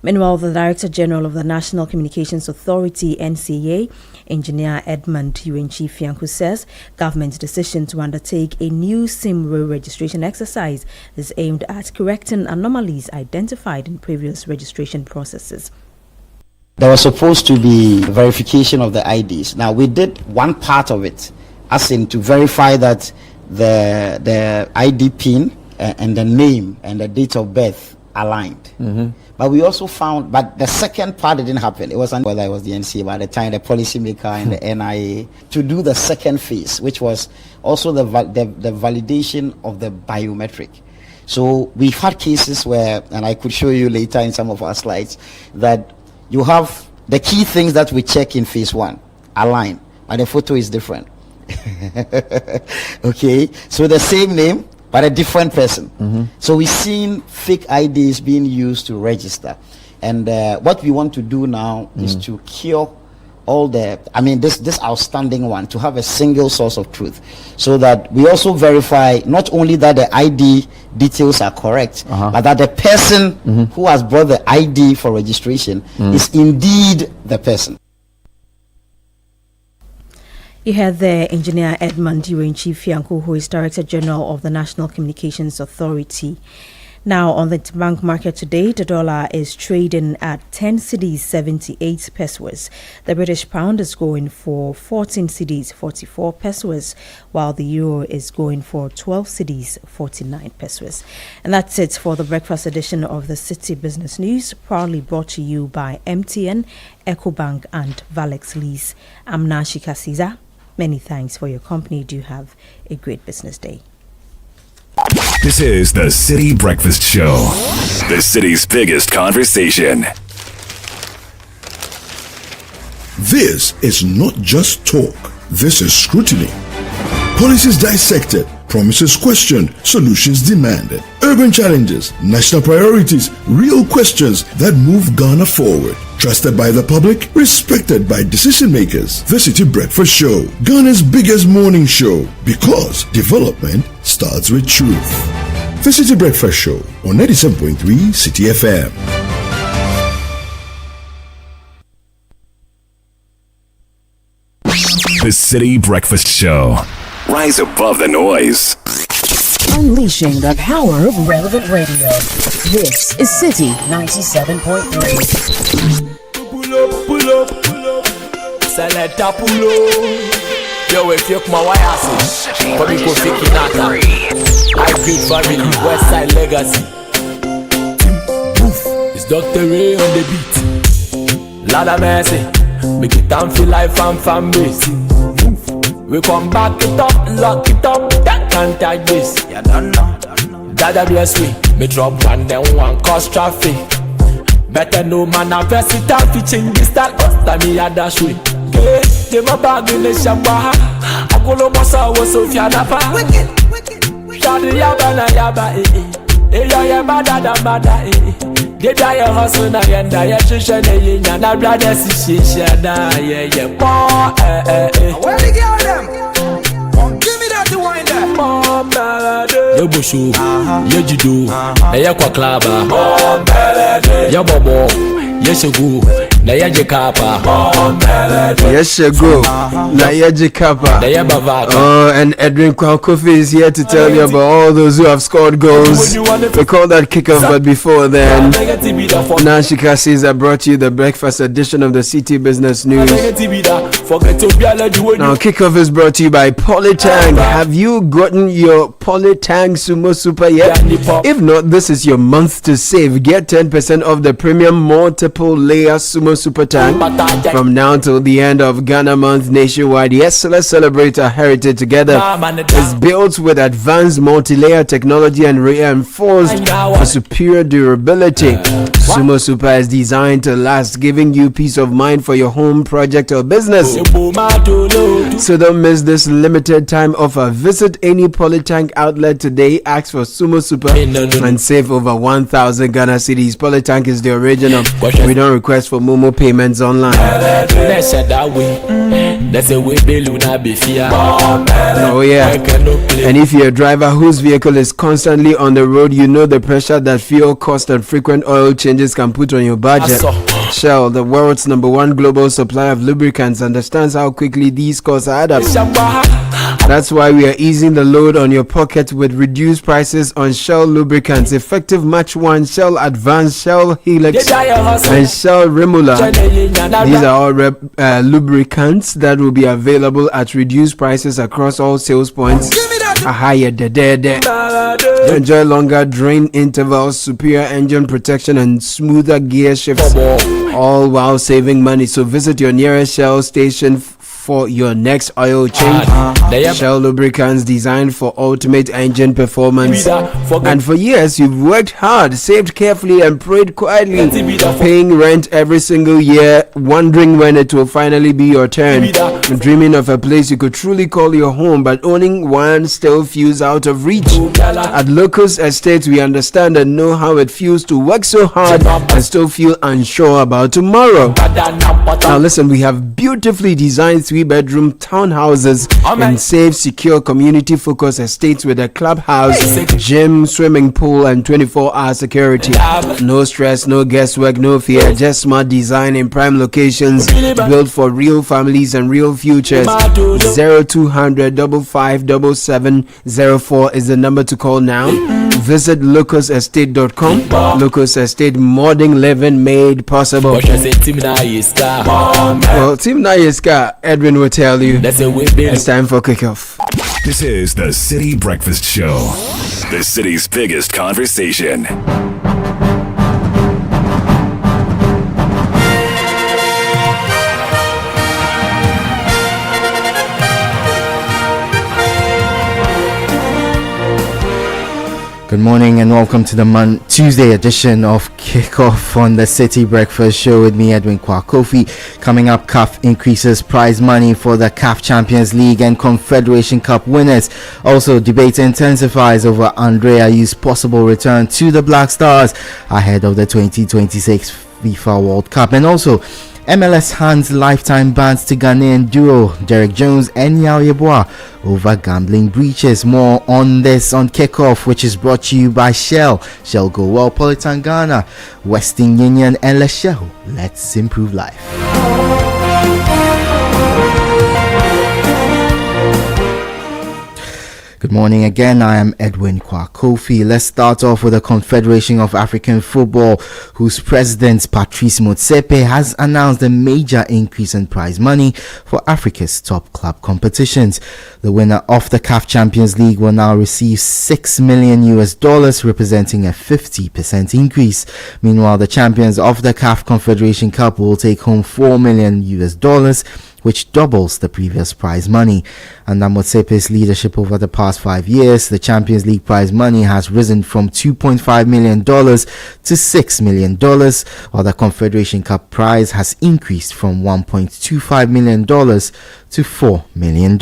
Meanwhile, the Director General of the National Communications Authority, NCA, Engineer Edmund Urenchi-Fianku, says government's decision to undertake a new SIM re-registration exercise is aimed at correcting anomalies identified in previous registration processes. There was supposed to be verification of the IDs. Now, we did one part of it, as in to verify that the ID pin and the name and the date of birth aligned. But we also found, but the second part didn't happen. It wasn't whether it was the NCA, but at the time the policymaker and the NIA to do the second phase, which was also the validation of the biometric. So we've had cases where, and I could show you later in some of our slides, that you have the key things that we check in phase one align, but the photo is different. Okay, so the same name but a different person. So we've seen fake IDs being used to register, and what we want to do now is to cure all this outstanding one, to have a single source of truth, so that we also verify not only that the ID details are correct, but that the person who has brought the ID for registration is indeed the person. You heard the Engineer Edmund Urenchi-Fianku, who is Director General of the National Communications Authority. Now, on the bank market today, the dollar is trading at 10 cedis 78 pesos. The British pound is going for 14 cedis 44 pesos, while the euro is going for 12 cedis 49 pesos. And that's it for the breakfast edition of the Citi Business News, proudly brought to you by MTN, EcoBank, and Valex Lease. I'm Nashika Caesar. Many thanks for your company. Do have a great business day. This is the Citi Breakfast Show, the city's biggest conversation. This is not just talk. This is scrutiny. Policies dissected, promises questioned, solutions demanded. Urban challenges, national priorities, real questions that move Ghana forward. Trusted by the public, respected by decision makers. The Citi Breakfast Show, Ghana's biggest morning show, because development starts with truth. The Citi Breakfast Show on 97.3 Citi FM. The Citi Breakfast Show. Rise above the noise. Unleashing the power of relevant radio. This is Citi 97.3. Pull up. Selecta pull up. Yo, if you come my ass, for me go fake it out. I greet family, Westside legacy. It's Dr. Ray on the beat. Lord of mercy, make it time for life and family. We come back it up, lock it up, that can't touch this. You don't know. Dada bless me drop one then one cause traffic. Better no man a versatile featuring this style. Ostami adashwe. Hey, they my bag in the shamba. Akolo mosa wo Sofia Napa. Shadi yaba na yaba ya yaba da bada Did I hustle na yenda ya shisha na yinya na brother si shisha na yeah po Where the girl them? Give me that wine there. Mom melody. Yo bushu, yo judo, ya kwa klaba. Mom melody. Yo bobo, yo shogu. Yes, you go. Oh, and Edwin Kwaukofi is here to tell you about all those who have scored goals. We call that kickoff, but before then, Nashika says I brought you the breakfast edition of the Citi Business News. Now, kickoff is brought to you by Polytang. Have you gotten your Polytang Sumo Super yet? If not, this is your month to save. Get 10% off the premium multiple layer Sumo Super Tank from now till the end of Ghana month nationwide. Yes, let's celebrate our heritage together. It's built with advanced multi-layer technology and reinforced for superior durability. Sumo Super is designed to last, giving you peace of mind for your home project or business. So don't miss this limited time offer. Visit any Polytank outlet today, ask for Sumo Super and save over 1,000 Ghana cedis. Polytank is the original. We don't request for Momo payments online. Oh yeah. And if you're a driver whose vehicle is constantly on the road, you know the pressure that fuel cost and frequent oil changes can put on your budget. Shell, the world's #1 global supplier of lubricants, understands how quickly these costs add up. That's why we are easing the load on your pocket with reduced prices on Shell lubricants, Effective Match 1, Shell Advanced, Shell Helix, and Shell Remula. These are all lubricants that will be available at reduced prices across all sales points. Enjoy longer drain intervals, superior engine protection, and smoother gear shifts, all while saving money. So visit your nearest Shell station for your next oil change. Shell lubricants designed for ultimate engine performance. And for years you've worked hard, saved carefully, and prayed quietly, paying rent every single year, wondering when it will finally be your turn, dreaming of a place you could truly call your home, but owning one still feels out of reach. At Locust Estates, we understand and know how it feels to work so hard and still feel unsure about tomorrow. Now listen, we have beautifully designed 3-bedroom townhouses and safe, secure, community-focused estates with a clubhouse, gym, swimming pool, and 24-hour security. No stress, no guesswork, no fear, just smart design in prime locations, built for real families and real futures. 0200 557704 is the number to call now. Visit locusestate.com. Locust Estate, modern living made possible. Well, Team Nayeska, Edwin will tell you. It's time for kickoff. This is the Citi Breakfast Show, the city's biggest conversation. Good morning and welcome to the Tuesday edition of Kickoff on the Citi Breakfast Show with me, Edwin Kwakofi. Coming up, CAF increases prize money for the CAF Champions League and Confederation Cup winners. Also, debate intensifies over Andre Ayew's possible return to the Black Stars ahead of the 2026 FIFA World Cup. And also, MLS hands lifetime bans to Ghanaian duo Derek Jones and Yao Yeboah over gambling breaches. More on this on Kickoff, which is brought to you by Shell, Shell Go Well, Polytang Ghana, Western Union, and Leshell. Let's improve life. Good morning again. I am Edwin Kwakofi. Let's start off with the Confederation of African Football, whose president Patrice Motsepe has announced a major increase in prize money for Africa's top club competitions. The winner of the CAF Champions League will now receive $6 million, representing a 50% increase. Meanwhile, the champions of the CAF Confederation Cup will take home $4 million, which doubles the previous prize money. Under Motsepe's leadership over the past 5 years, the Champions League prize money has risen from $2.5 million to $6 million, while the Confederation Cup prize has increased from $1.25 million to $4 million.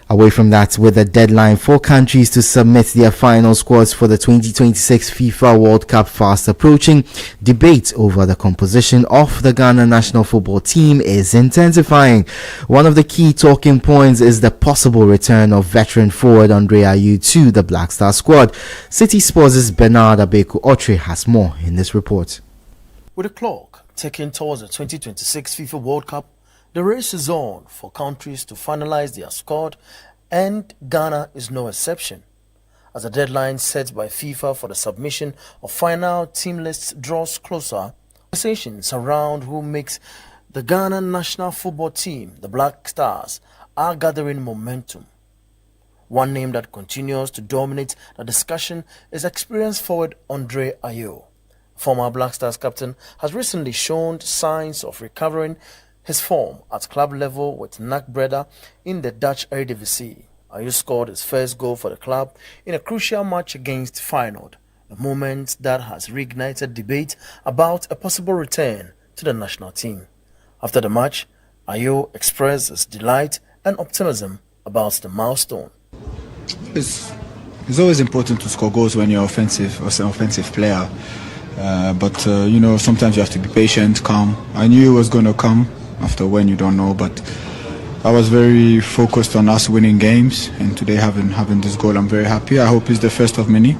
Away from that, with the deadline for countries to submit their final squads for the 2026 FIFA World Cup fast approaching, debate over the composition of the Ghana national football team is intensifying. One of the key talking points is the possible return of veteran forward Andre Ayew to the Black Star squad. Citi Sports' Bernard Abeku-Otre has more in this report. With the clock ticking towards the 2026 FIFA World Cup, the race is on for countries to finalize their squad, and Ghana is no exception. As the deadline set by FIFA for the submission of final team lists draws closer, conversations around who makes the Ghana national football team, the Black Stars, are gathering momentum. One name that continues to dominate the discussion is experienced forward Andre Ayew. Former Black Stars captain has recently shown signs of recovering his form at club level with NAC Breda in the Dutch Eredivisie. Ayew scored his first goal for the club in a crucial match against Feyenoord, a moment that has reignited debate about a possible return to the national team. After the match, Ayew expressed his delight and optimism about the milestone. It's always important to score goals when you're offensive or an offensive player. But sometimes you have to be patient, calm. I knew it was going to come after when you don't know, but I was very focused on us winning games, and today having this goal, I'm very happy. I hope it's the first of many.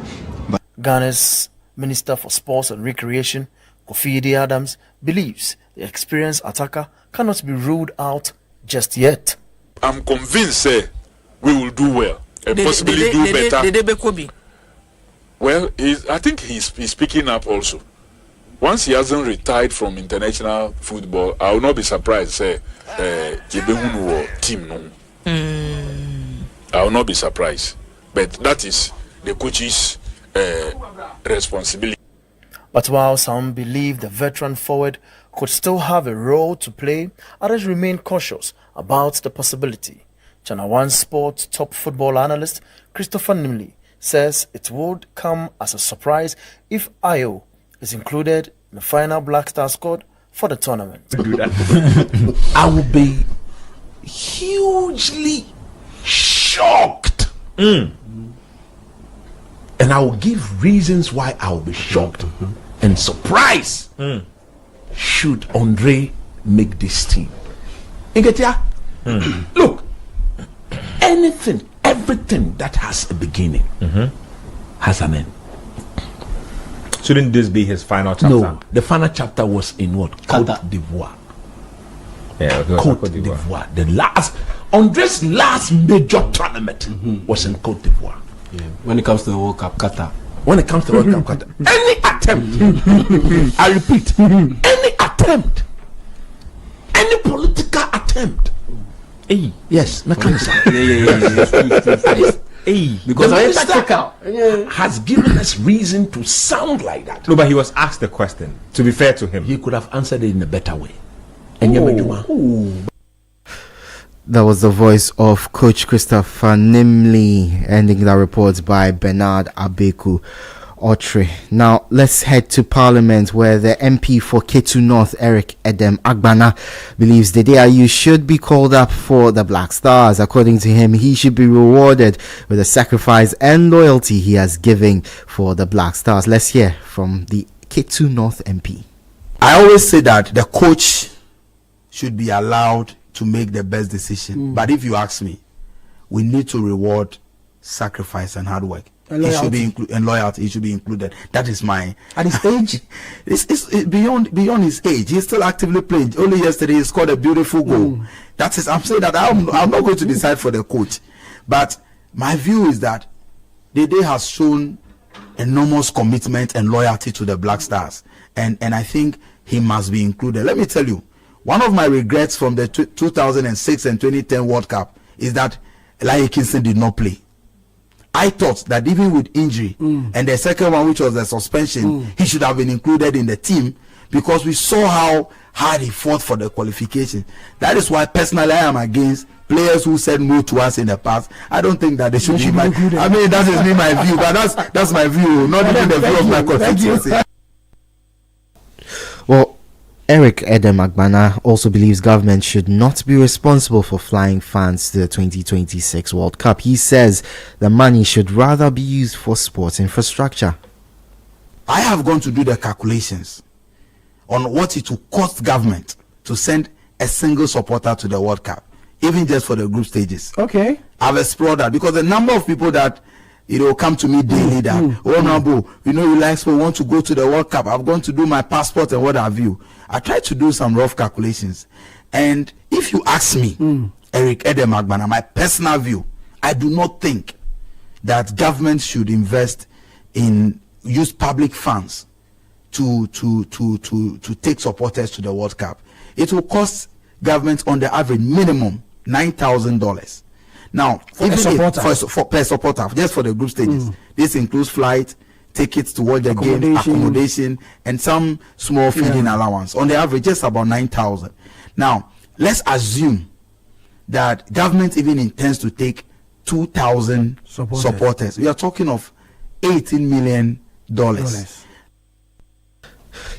But Ghana's Minister for Sports and Recreation, Kofi Adams, believes the experienced attacker cannot be ruled out just yet. I'm convinced we will do well and possibly do better. Well, I think he's picking up also. Once he hasn't retired from international football, I will not be surprised. Team no. I will not be surprised. But that is the coach's responsibility. But while some believe the veteran forward could still have a role to play, others remain cautious about the possibility. Channel One Sports top football analyst Christopher Nimley says it would come as a surprise if Ayew is included in the final Black Star squad for the tournament. I will be hugely shocked. And I will give reasons why I will be shocked and surprised should Andre make this team. Look, everything that has a beginning has an end. Shouldn't this be his final chapter? No, the final chapter was in what? Côte d'Ivoire. Yeah, Côte d'Ivoire. The last, Andre's last major tournament was in Côte d'Ivoire. Yeah. When it comes to the World Cup, Qatar. When it comes to the World Cup, Qatar. Any attempt, I repeat, any attempt, any political attempt. Yes, because the minister has given us reason to sound like that. No, but he was asked the question. To be fair to him, he could have answered it in a better way. That was the voice of Coach Christopher Nimley, ending the report by Bernard Abeku-Otre. Now, let's head to Parliament, where the MP for Ketu North, Eric Edem Agbana, believes Dede Ayew should be called up for the Black Stars. According to him, he should be rewarded with the sacrifice and loyalty he has given for the Black Stars. Let's hear from the Ketu North MP. I always say that the coach should be allowed to make the best decision. But if you ask me, we need to reward sacrifice and hard work. It should be and loyalty. It should be included. That is my. At his age, it's beyond his age. He's still actively playing. Only yesterday he scored a beautiful goal. That is. I'm saying that I'm not going to decide for the coach, but my view is that Dede has shown enormous commitment and loyalty to the Black Stars, and I think he must be included. Let me tell you, one of my regrets from the 2006 and 2010 World Cup is that Eli Kingston did not play. I thought that even with injury and the second one, which was the suspension, he should have been included in the team because we saw how hard he fought for the qualification. That is why personally I am against players who said no to us in the past. I don't think that they should be my, I mean, that is me, my view, but that's my view, not even the view of my constituency. Well, Eric Edem Agbana also believes government should not be responsible for flying fans to the 2026 World Cup. He says the money should rather be used for sports infrastructure. I have gone to do the calculations on what it will cost government to send a single supporter to the World Cup, even just for the group stages. Okay. I've explored that because the number of people that come to me daily that Nabo, you like sport, want to go to the World Cup. I've gone to do my passport and what have you. I tried to do some rough calculations, and if you ask me, Eric Edem Agbana, my personal view, I do not think that government should invest in use public funds to take supporters to the World Cup. It will cost government on the average minimum $9,000. Now, for a supporter, for per supporter, just for the group stages. This includes flight, tickets to watch the game, accommodation, and some small feeding allowance. On the average, just about 9,000. Now, let's assume that government even intends to take 2,000 supporters. We are talking of $18 million.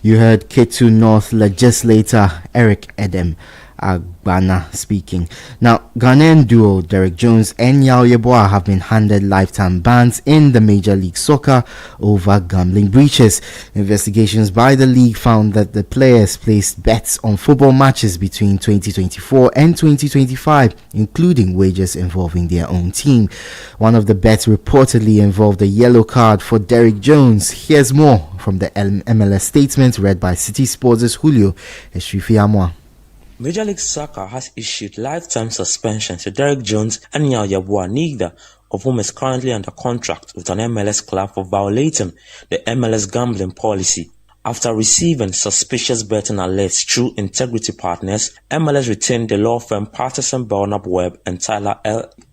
You heard Ketu North legislator Eric Edem Agbana speaking. Now, Ghanaian duo Derek Jones and Yao Yeboah have been handed lifetime bans in the Major League Soccer over gambling breaches. Investigations by the league found that the players placed bets on football matches between 2024 and 2025, including wagers involving their own team. One of the bets reportedly involved a yellow card for Derek Jones. Here's more from the MLS statement read by Citi Sports' Julio Esrifiamwa. Major League Soccer has issued lifetime suspension to Derek Jones and Yao Yeboah, neither of whom is currently under contract with an MLS club for violating the MLS gambling policy. After receiving suspicious betting alerts through Integrity Partners, MLS retained the law firm Patterson Belknap Webb and Tyler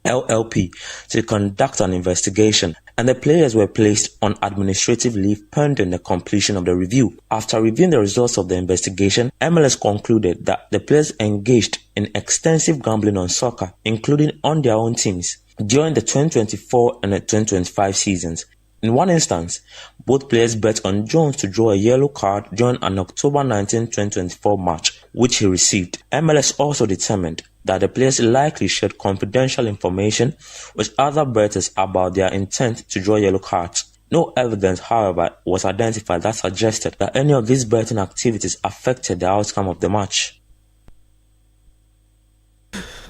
LLP to conduct an investigation, and the players were placed on administrative leave pending the completion of the review. After reviewing the results of the investigation, MLS concluded that the players engaged in extensive gambling on soccer, including on their own teams, during the 2024 and the 2025 seasons. In one instance, both players bet on Jones to draw a yellow card during an October 19, 2024 match, which he received. MLS also determined that the players likely shared confidential information with other bettors about their intent to draw yellow cards. No evidence, however, was identified that suggested that any of these betting activities affected the outcome of the match.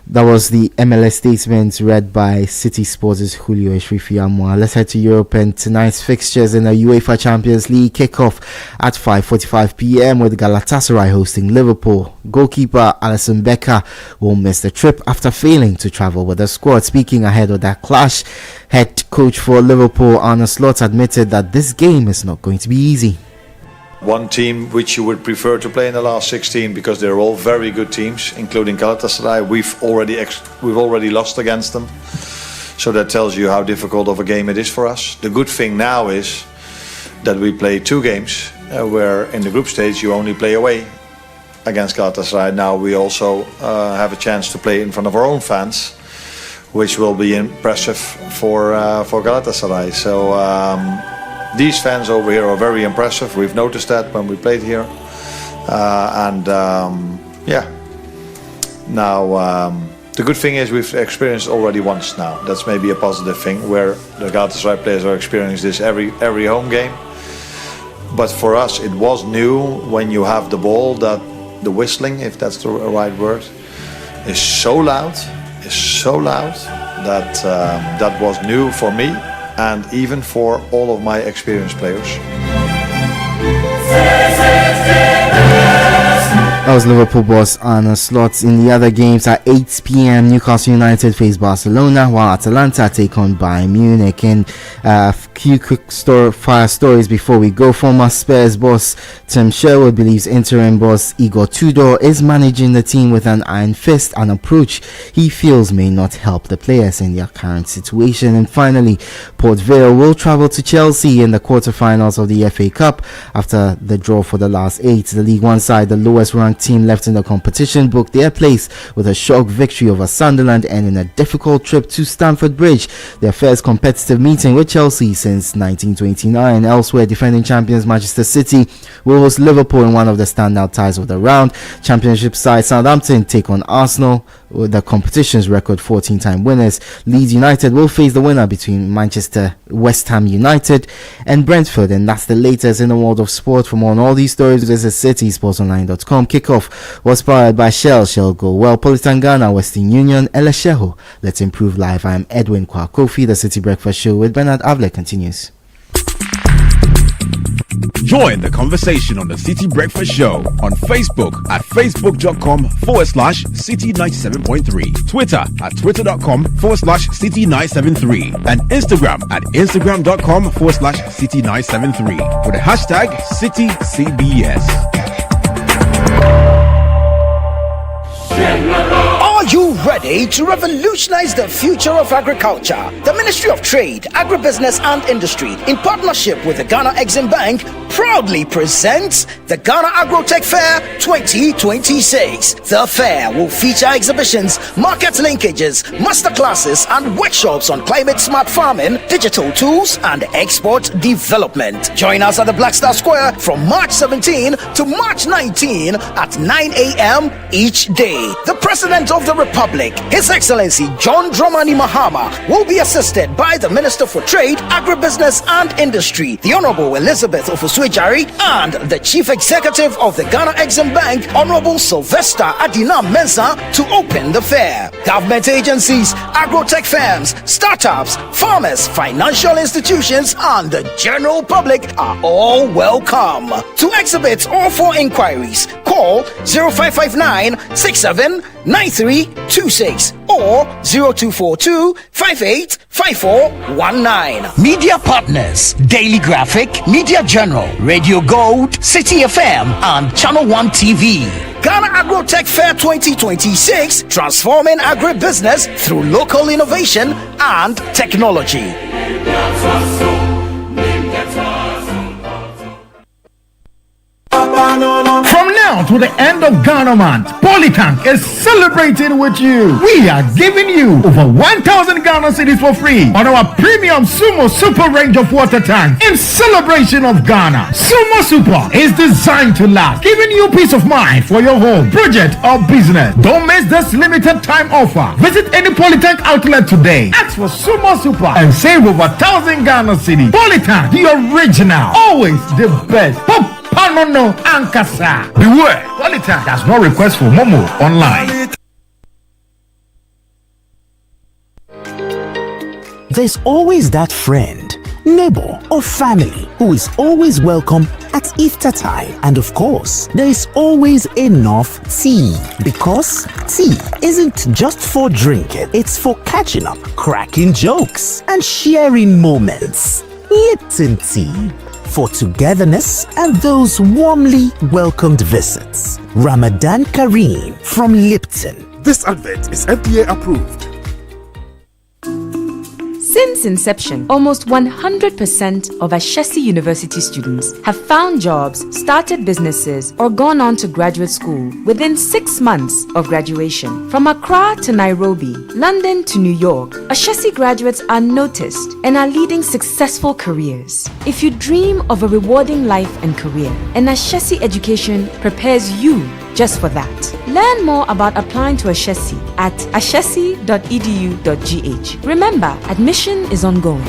That was the MLS statement read by Citi Sports' Julio Esrifiamwa. Let's head to Europe, and tonight's fixtures in the UEFA Champions League kick off at 5:45 p.m. with Galatasaray hosting Liverpool. Goalkeeper Alisson Becker will miss the trip after failing to travel with the squad. Speaking ahead of that clash, head coach for Liverpool Arne Slot admitted that this game is not going to be easy. One team which you would prefer to play in the last 16 because they're all very good teams, including Galatasaray. We've already lost against them, so that tells you how difficult of a game it is for us. The good thing now is that we play two games where in the group stage you only play away against Galatasaray. Now we also have a chance to play in front of our own fans, which will be impressive for Galatasaray. So. These fans over here are very impressive. We've noticed that when we played here. Now the good thing is we've experienced already once now. That's maybe a positive thing, where the Galatasaray players are experiencing this every home game. But for us it was new when you have the ball, that the whistling, if that's the right word, is so loud that that was new for me. And even for all of my experienced players. That was Liverpool boss Arne Slot. In the other games at 8 p.m, Newcastle United face Barcelona, while Atalanta take on Bayern Munich. And a few quick fire stories before we go. Former Spurs boss Tim Sherwood believes interim boss Igor Tudor is managing the team with an iron fist, an approach he feels may not help the players in their current situation. And finally, Port Vale will travel to Chelsea in the quarterfinals of the FA Cup after the draw for the last 8. The League One side, the lowest ranked team left in the competition, booked their place with a shock victory over Sunderland and in a difficult trip to Stamford Bridge, their first competitive meeting with Chelsea since 1929. Elsewhere, defending champions Manchester City will host Liverpool in one of the standout ties of the round. Championship side Southampton take on Arsenal, with the competition's record 14-time winners. Leeds United will face the winner between West Ham United and Brentford. And that's the latest in the world of sport. For more on all these stories, visit citysportsonline.com. Kickoff was powered by Shell Go Well, Politan Ghana, Western Union, Elesheho. Let's improve life. I'm Edwin Kwakofi. The City Breakfast Show with Bernard Avle continues. Join the conversation on the City Breakfast Show on Facebook at facebook.com/City97.3, Twitter at twitter.com/City973, and Instagram at instagram.com/City973 with the hashtag CityCBS. Are you ready to revolutionize the future of agriculture? The Ministry of Trade, Agribusiness and Industry, in partnership with the Ghana Exim Bank, proudly presents the Ghana Agrotech Fair 2026. The fair will feature exhibitions, market linkages, masterclasses, and workshops on climate-smart farming, digital tools, and export development. Join us at the Black Star Square from March 17 to March 19 at 9 a.m. each day. The President of the Republic, His Excellency John Dramani Mahama, will be assisted by the Minister for Trade, Agribusiness and Industry, the Honorable Elizabeth Ofuswejari, and the Chief Executive of the Ghana Exim Bank, Honorable Sylvester Adina Mensah, to open the fair. Government agencies, agrotech firms, startups, farmers, financial institutions, and the general public are all welcome. To exhibit or for inquiries, call 0559 679326 or 0242 585419. Media partners: Daily Graphic, Media General, Radio Gold, City FM, and Channel 1 TV. Ghana Agrotech Fair 2026, transforming agribusiness through local innovation and technology. From now to the end of Ghana month, Polytank is celebrating with you. We are giving you over 1,000 Ghana cedis for free on our premium Sumo Super range of water tank in celebration of Ghana. Sumo Super is designed to last, giving you peace of mind for your home, project, or business. Don't miss this limited time offer. Visit any Polytank outlet today. Ask for Sumo Super and save over 1,000 Ghana cedis. Polytank, the original, always the best. Panono Ankasa. Beware, Polytank does not request for Momo online. There's always that friend, neighbor, or family who is always welcome at Iftar time. And of course, there is always enough tea, because tea isn't just for drinking, it's for catching up, cracking jokes, and sharing moments. Lipton tea, for togetherness and those warmly welcomed visits. Ramadan Kareem from Lipton. This advert is FDA approved. Since inception, almost 100% of Ashesi University students have found jobs, started businesses, or gone on to graduate school within 6 months of graduation. From Accra to Nairobi, London to New York, Ashesi graduates are noticed and are leading successful careers. If you dream of a rewarding life and career, an Ashesi education prepares you just for that. Learn more about applying to Ashesi at ashesi.edu.gh. Remember, admission is ongoing.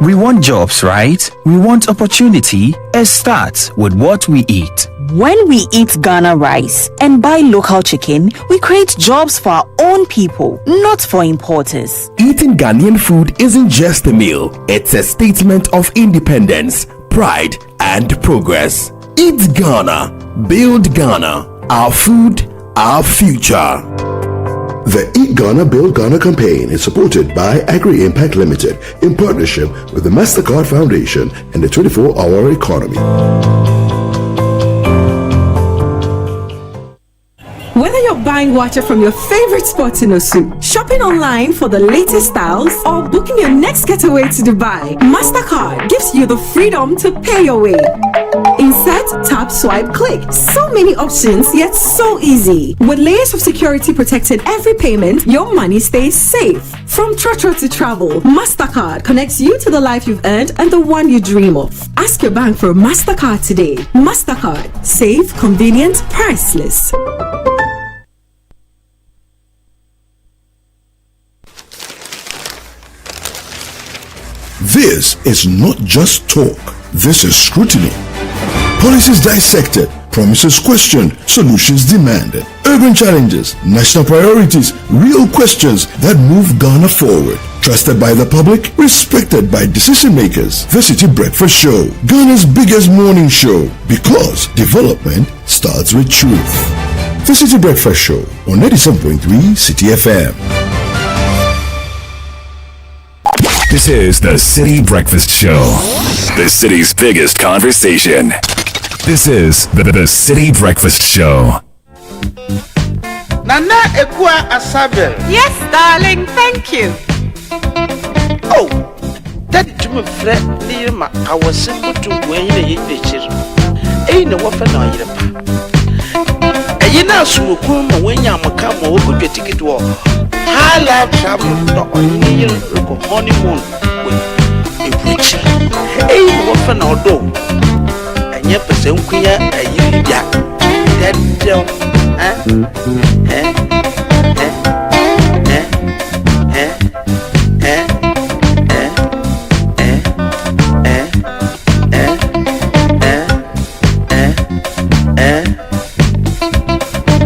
We want jobs, right? We want opportunity. It starts with what we eat. When we eat Ghana rice and buy local chicken, we create jobs for our own people, not for importers. Eating Ghanaian food isn't just a meal, it's a statement of independence, pride, and and progress. Eat Ghana, build Ghana, our food, our future. The Eat Ghana, Build Ghana campaign is supported by Agri Impact Limited in partnership with the MasterCard Foundation and the 24-Hour Economy. Whether you're buying water from your favorite spot in Osu, shopping online for the latest styles, or booking your next getaway to Dubai, MasterCard gives you the freedom to pay your way. Insert, tap, swipe, click. So many options, yet so easy. With layers of security protecting every payment, your money stays safe. From Trotro to travel, MasterCard connects you to the life you've earned and the one you dream of. Ask your bank for a MasterCard today. MasterCard. Safe, convenient, priceless. This is not just talk. This is scrutiny. Policies dissected, promises questioned, solutions demanded. Urban challenges, national priorities, real questions that move Ghana forward. Trusted by the public, respected by decision makers. The City Breakfast Show, Ghana's biggest morning show, because development starts with truth. The City Breakfast Show on 97.3 City FM. This is the City Breakfast Show, the city's biggest conversation. This is the City Breakfast Show. Nana Ekua Asabel. Yes, darling, thank you. Oh, that to me friend near my I was simple to when you eat the children. Ain't no waffle on your pa. And you know, so come when you come over your ticket to high life travel, not only your honeymoon with a preacher. Ain't no waffle or door. And yet, the same queer, and you yak. That don't,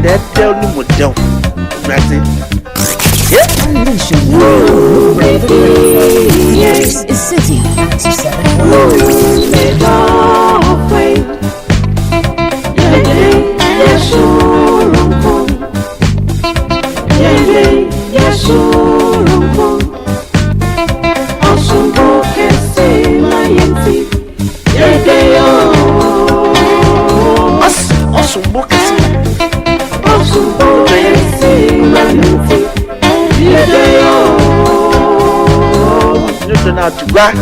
that tell me what don't. That's it. Yes, it's City 97. Now to back.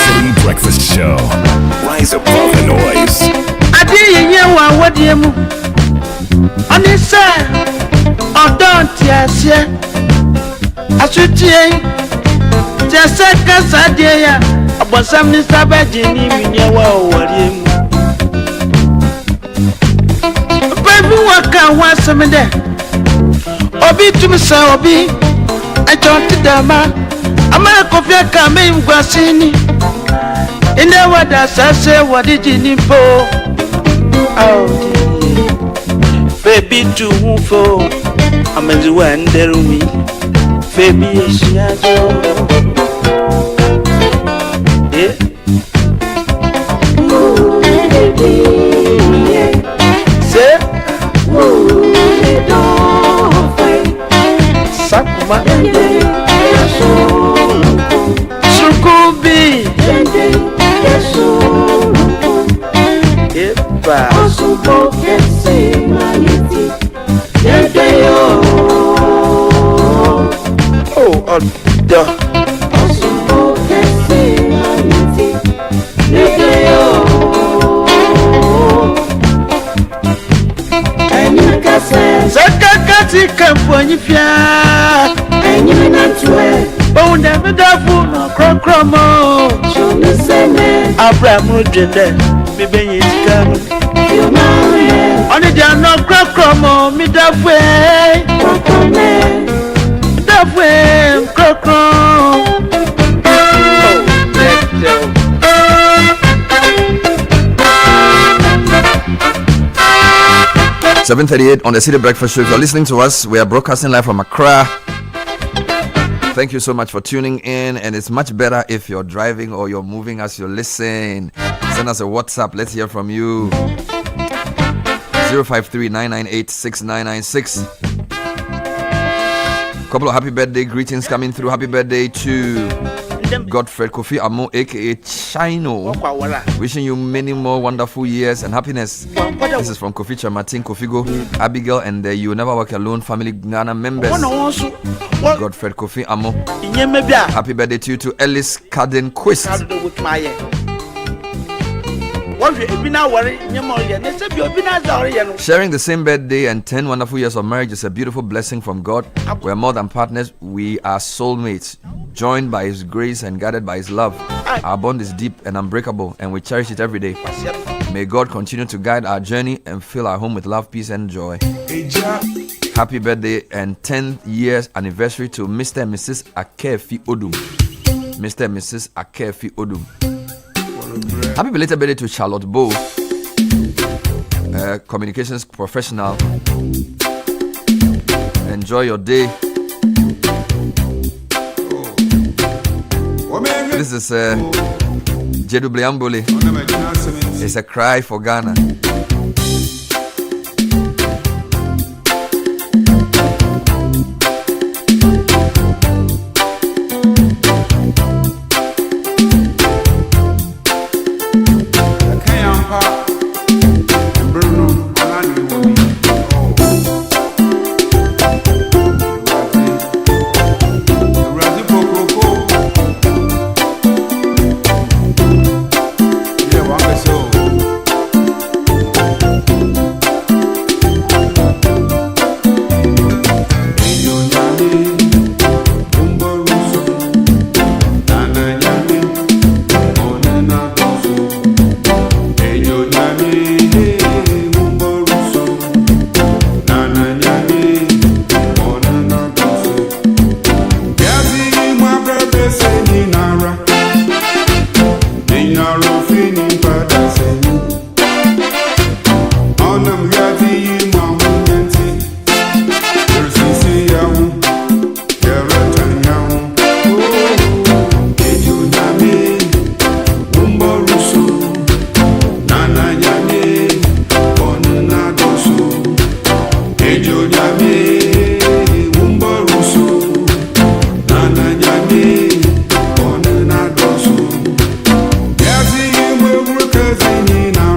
City Breakfast Show. Rise above the noise. I didn't hear what you move. And he said, oh, don't yes, yeah. I should say, just seconds I dare. About some Mr. Virginia in your what you baby, what can want some of that? Obi to me, so Obi, I don't think that man. I'm a coffee coming, Guasini. In the word as I say, what did you need for? Oh, baby, to move for. I'm a wonder me. Baby, she has all. Yeah. Say, Sakuma. Sukubi. Epa. Sakakati kamponi fia enyi na tue bonda medafu no krokromo shomi sene abramu dwende mebenye tikano oni dia no krokromo medafu medafu krokrom 7:38 on the City Breakfast Show. If you're listening to us, we are broadcasting live from Accra. Thank you so much for tuning in, and it's much better if you're driving or you're moving as you listen. Send us a WhatsApp. Let's hear from you. 053-998-6996. Couple of happy birthday greetings coming through. Happy birthday to Godfred Kofi Amo, aka Chino. Wishing you many more wonderful years and happiness. This is from Kofi Chamatin, Kofigo, Abigail, and the You Never Walk Alone family Ghana members. Godfred Kofi Amo. Happy birthday to you, to Ellis Caden Quist. Sharing the same birthday and 10 wonderful years of marriage is a beautiful blessing from God. We are more than partners, we are soulmates, joined by His grace and guided by His love. Our bond is deep and unbreakable, and we cherish it every day. May God continue to guide our journey and fill our home with love, peace, and joy. Happy birthday and 10th years anniversary to Mr. and Mrs. Akefi Odum. Mr. and Mrs. Akefi Odum. Happy belated birthday to Charlotte Bow, communications professional. Enjoy your day. This is Jedu Bliambole. It's a cry for Ghana.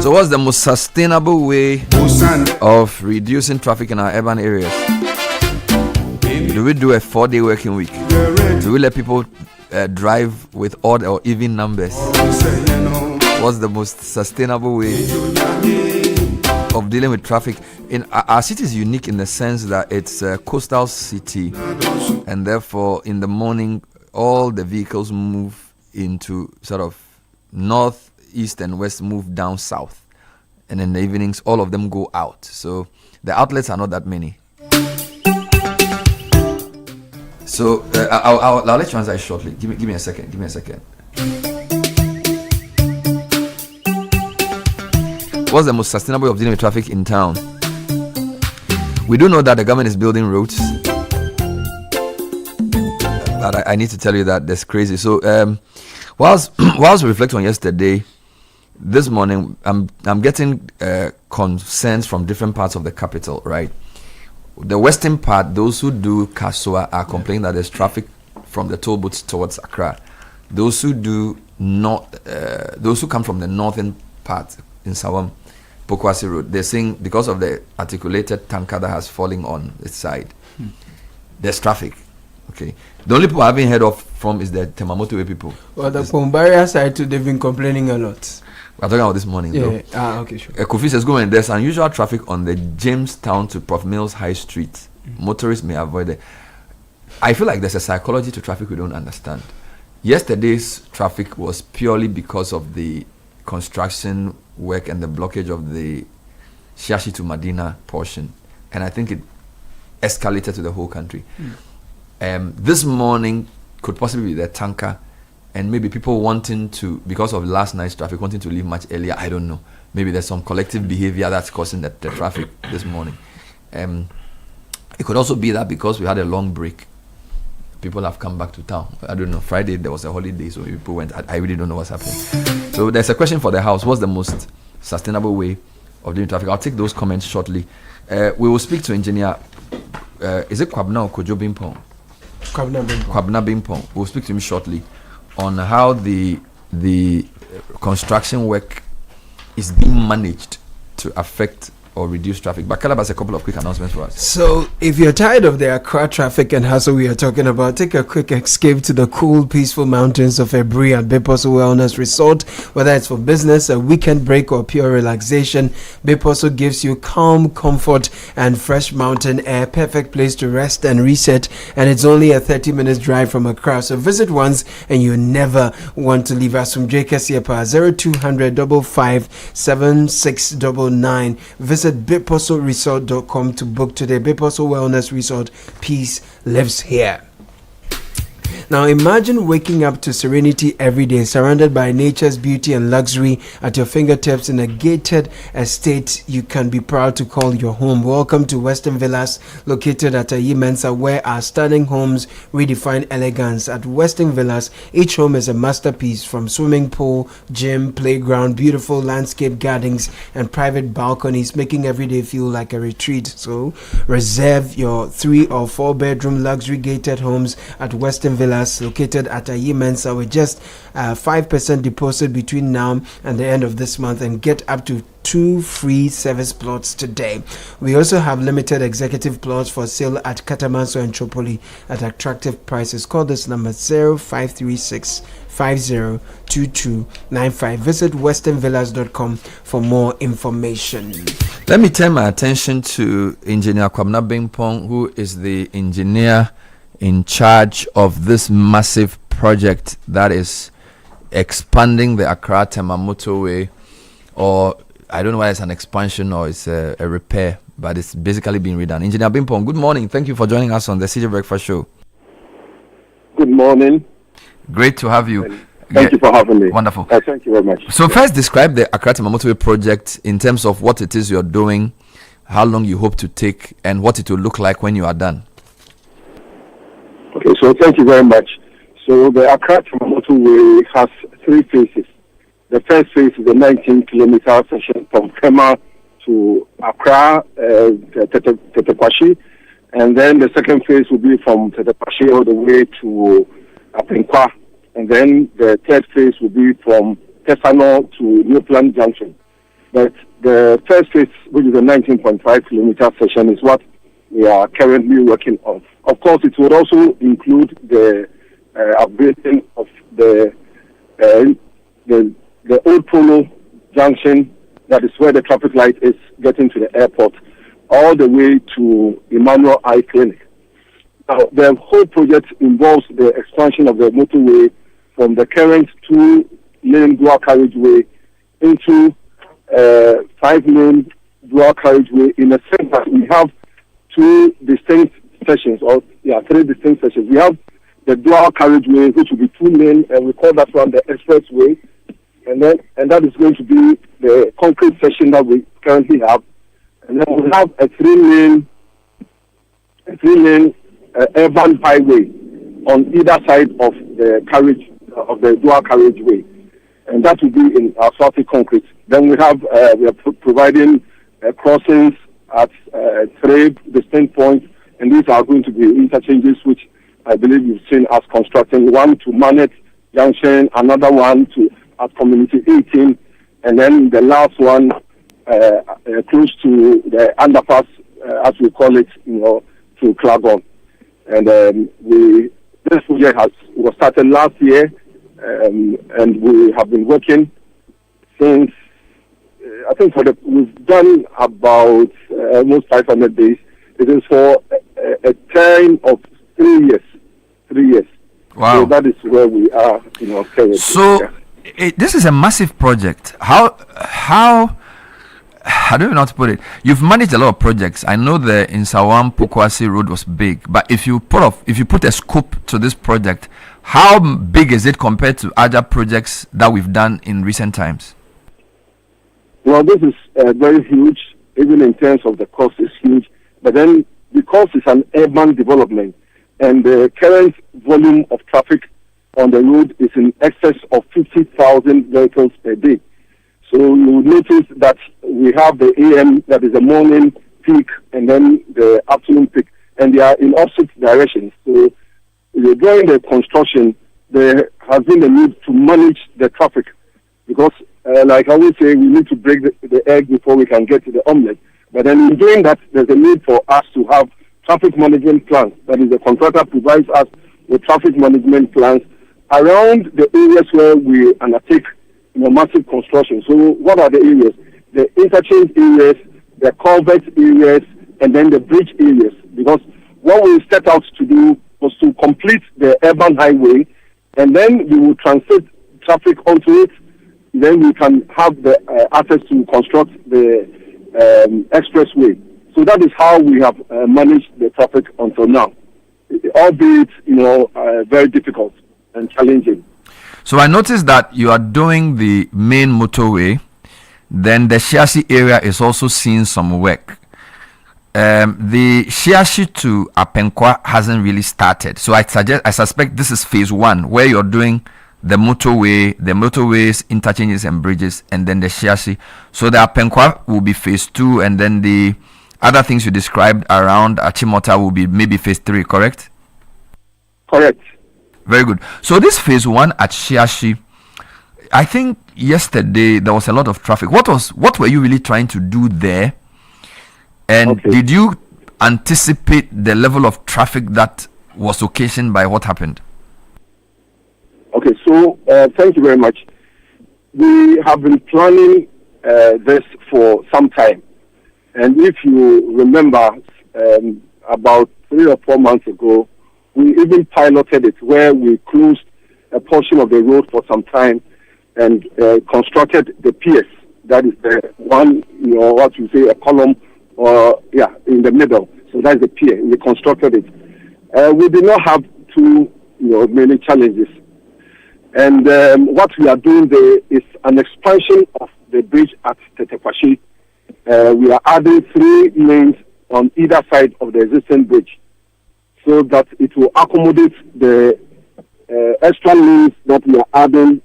What's the most sustainable way of reducing traffic in our urban areas? Do we do a 4-day working week? Do we let people drive with odd or even numbers? What's the most sustainable way of dealing with traffic? In our city is unique in the sense that it's a coastal city, and therefore in the morning all the vehicles move into sort of north, east, and west, move down south. And in the evenings, all of them go out. So the outlets are not that many. So I'll let you answer shortly. Give me a second. What's the most sustainable way of dealing with traffic in town? We do know that the government is building roads. But I need to tell you that that's crazy. So whilst we reflect on yesterday, this morning, I'm getting concerns from different parts of the capital, right? The western part, those who do Kasua are complaining that there's traffic from the toll booths towards Accra. Those who do not, those who come from the northern part in Sawam, Pokwasi Road, they're saying because of the articulated tanker that has fallen on its side, there's traffic. Okay. The only people I haven't heard of from is the Temamoto Way people. Well, the Pombaria side too, they've been complaining a lot. We're talking about this morning, though. Okay, sure. Kofi says, go and there's unusual traffic on the Jamestown to Prof Mills High Street. Motorists may avoid it. I feel like there's a psychology to traffic we don't understand. Yesterday's traffic was purely because of the construction work and the blockage of the Shashi to Medina portion. And I think it escalated to the whole country. This morning could possibly be the tanker and maybe people wanting to, because of last night's traffic, wanting to leave much earlier. I don't know. Maybe there's some collective behavior that's causing the traffic this morning. It could also be that because we had a long break, people have come back to town. I don't know. Friday there was a holiday, so people went. I really don't know what's happening. So there's a question for the house. What's the most sustainable way of doing traffic? I'll take those comments shortly. We will speak to engineer. Is it Kwabna or Kojo Bimpong? Kwabna Bimpong. We'll speak to him shortly on how the construction work is being managed to affect or reduce traffic. But Caleb has a couple of quick announcements for us. So, if you're tired of the Accra traffic and hustle we are talking about, take a quick escape to the cool, peaceful mountains of Ebri at Beposo Wellness Resort. Whether it's for business, a weekend break, or pure relaxation, Beposo gives you calm, comfort, and fresh mountain air. Perfect place to rest and reset. And it's only a 30 minutes drive from Accra. So, visit once and you never want to leave us. From JKCPA 0200 55 7699. Visit BitPostleResort.com to book today. Bitpostle Wellness Resort. Peace lives here. Now imagine waking up to serenity every day, surrounded by nature's beauty and luxury at your fingertips in a gated estate you can be proud to call your home. Welcome to Western Villas, located at Ayi Mensa, where our stunning homes redefine elegance. At Western Villas, each home is a masterpiece, from swimming pool, gym, playground, beautiful landscape gardens, and private balconies, making every day feel like a retreat. So reserve your 3 or 4 bedroom luxury gated homes at Western Villas, located at Ayi Mensa, with just 5% deposit between now and the end of this month, and get up to 2 free service plots today. We also have limited executive plots for sale at Katamanso and Chopoli at attractive prices. Call this number 0536 502295. Visit westernvillas.com for more information. Let me turn my attention to Engineer Kwabna Bimpong, who is the engineer in charge of this massive project that is expanding the Accra Temamoto Way, or I don't know whether it's an expansion or it's a repair, but it's basically being redone. Engineer Bimpong, good morning. Thank you for joining us on the Citi Breakfast Show. Good morning. Great to have you. Thank you for having me. Wonderful. Thank you very much. So first, describe the Accra Temamoto Way project in terms of what it is you're doing, how long you hope to take, and what it will look like when you are done. Okay, so thank you very much. So the Accra Temamoto Way has 3 phases. The first phase is the 19-kilometer section from Kema to Accra, Tetekwashi, and then the second phase will be from Tetekwashi all the way to Apenkwa, and then the third phase will be from Tesano to Newplant Junction. But the first phase, which is the 19.5-kilometer section, is what we are currently working on. Of course, it would also include the upgrading of the old Polo Junction, that is where the traffic light is getting to the airport, all the way to Emmanuel Eye Clinic. Now, the whole project involves the expansion of the motorway from the current 2-lane dual carriageway into 5-lane dual carriageway, in a sense that we have 2 distinct sections, or 3 distinct sections. We have the dual carriageway, which will be 2-lane, and we call that one the expressway, and that is going to be the concrete section that we currently have, and then we have a 3-lane urban highway on either side of the dual carriageway, and that will be in asphaltic concrete. Then we are providing crossings at 3 distinct points, and these are going to be interchanges which I believe you've seen us constructing. One to Manet Junction, another one at Community 18, and then the last one close to the underpass, as we call it, to Klagon. And this project was started last year, and we have been working since. I think we've done about almost 500 days. It is for a term of 3 years. 3 years. Wow. So that is where we are, currently. So this is a massive project. How I don't know how to put it. You've managed a lot of projects. I know the Insawam Pokwasi Road was big, but if you put a scope to this project, how big is it compared to other projects that we've done in recent times? Well, this is very huge, even in terms of the cost is huge. But then because it's an urban development and the current volume of traffic on the road is in excess of 50,000 vehicles per day. So you will notice that we have the AM, that is the morning peak, and then the afternoon peak, and they are in opposite directions. So during the construction, there has been a need to manage the traffic because, like I always say, we need to break the egg before we can get to the omelette. But then in doing that, there's a need for us to have traffic management plans. That is, the contractor provides us with traffic management plans around the areas where we undertake massive construction. So what are the areas? The interchange areas, the culvert areas, and then the bridge areas. Because what we set out to do was to complete the urban highway, and then we will transit traffic onto it. Then we can have the access to construct the expressway. So that is how we have managed the traffic until now, albeit very difficult and challenging. So I noticed that you are doing the main motorway, then the Shiashi area is also seeing some work. The Shiashi to Apenkwa hasn't really started, so I suspect this is phase 1, where you're doing the motorways, interchanges and bridges, and then the Shiashi. So the Apenkwa will be phase 2, and then the other things you described around Achimota will be maybe phase 3, correct? Correct. Very good. So this phase 1 at Shiashi, I think yesterday there was a lot of traffic. What were you really trying to do there? And did you anticipate the level of traffic that was occasioned by what happened? Okay, so thank you very much. We have been planning this for some time. And if you remember, about 3 or 4 months ago, we even piloted it where we closed a portion of the road for some time and constructed the piers. That is the one, what you say, a column, in the middle. So that's the pier. We constructed it. We did not have too many challenges. And what we are doing there is an expansion of the bridge at Tetekwashi. We are adding 3 lanes on either side of the existing bridge, so that it will accommodate the extra lanes that we are adding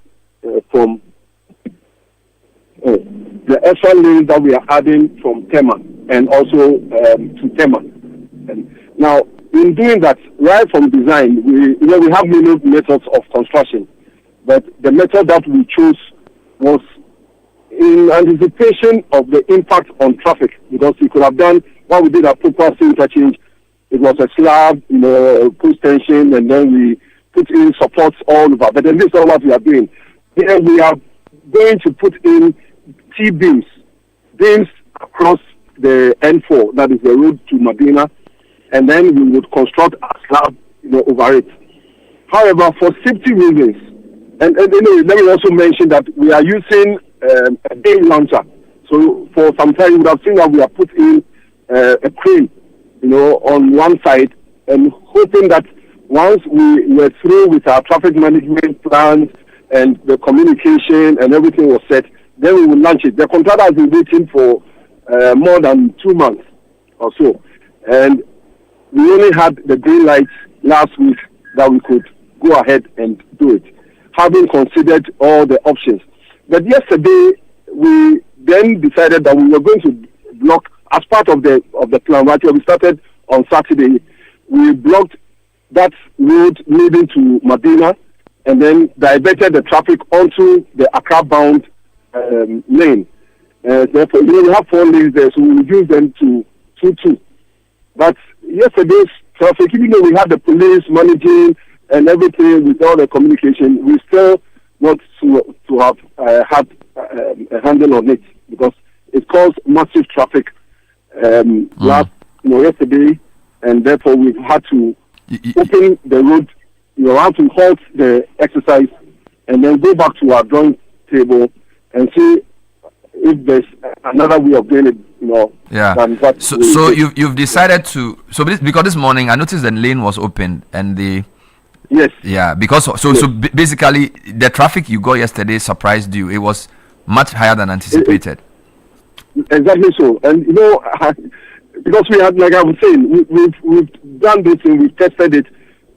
from Tema and also to Tema. And now, in doing that, right from design, we have many methods of construction, but the method that we chose was in anticipation of the impact on traffic, because we could have done what we did at Pokwasi Interchange. It was a slab, post tension, and then we put in supports all over. But then this is all what we are doing. Here we are going to put in T-beams across the N4, that is the road to Medina, and then we would construct a slab, over it. However, for safety reasons, and let me also mention that we are using a beam launcher. So for some time, you would have seen that we have put in a crane, on one side, and hoping that once we were through with our traffic management plans and the communication and everything was set, then we will launch it. The contractor has been waiting for more than 2 months or so, and we only had the green light last week that we could go ahead and do it, having considered all the options. But yesterday, we then decided that we were going to block, as part of the plan, right? We started on Saturday. We blocked that road leading to Medina and then diverted the traffic onto the Accra-bound lane. Therefore, we have 4 lanes there, so we reduced them to 2. But yesterday's traffic, even though we have the police managing and everything with all the communication, we still want to have had a handle on it because it caused massive traffic yesterday, and therefore we've had to open the road. We have to halt the exercise and then go back to our drawing table and see if there's another way of doing it. Than what so you've decided to because this morning I noticed the lane was open and the yes because basically the traffic you got yesterday surprised you. It was much higher than anticipated. Exactly so, and because we had, like I was saying, we've done this and we've tested it,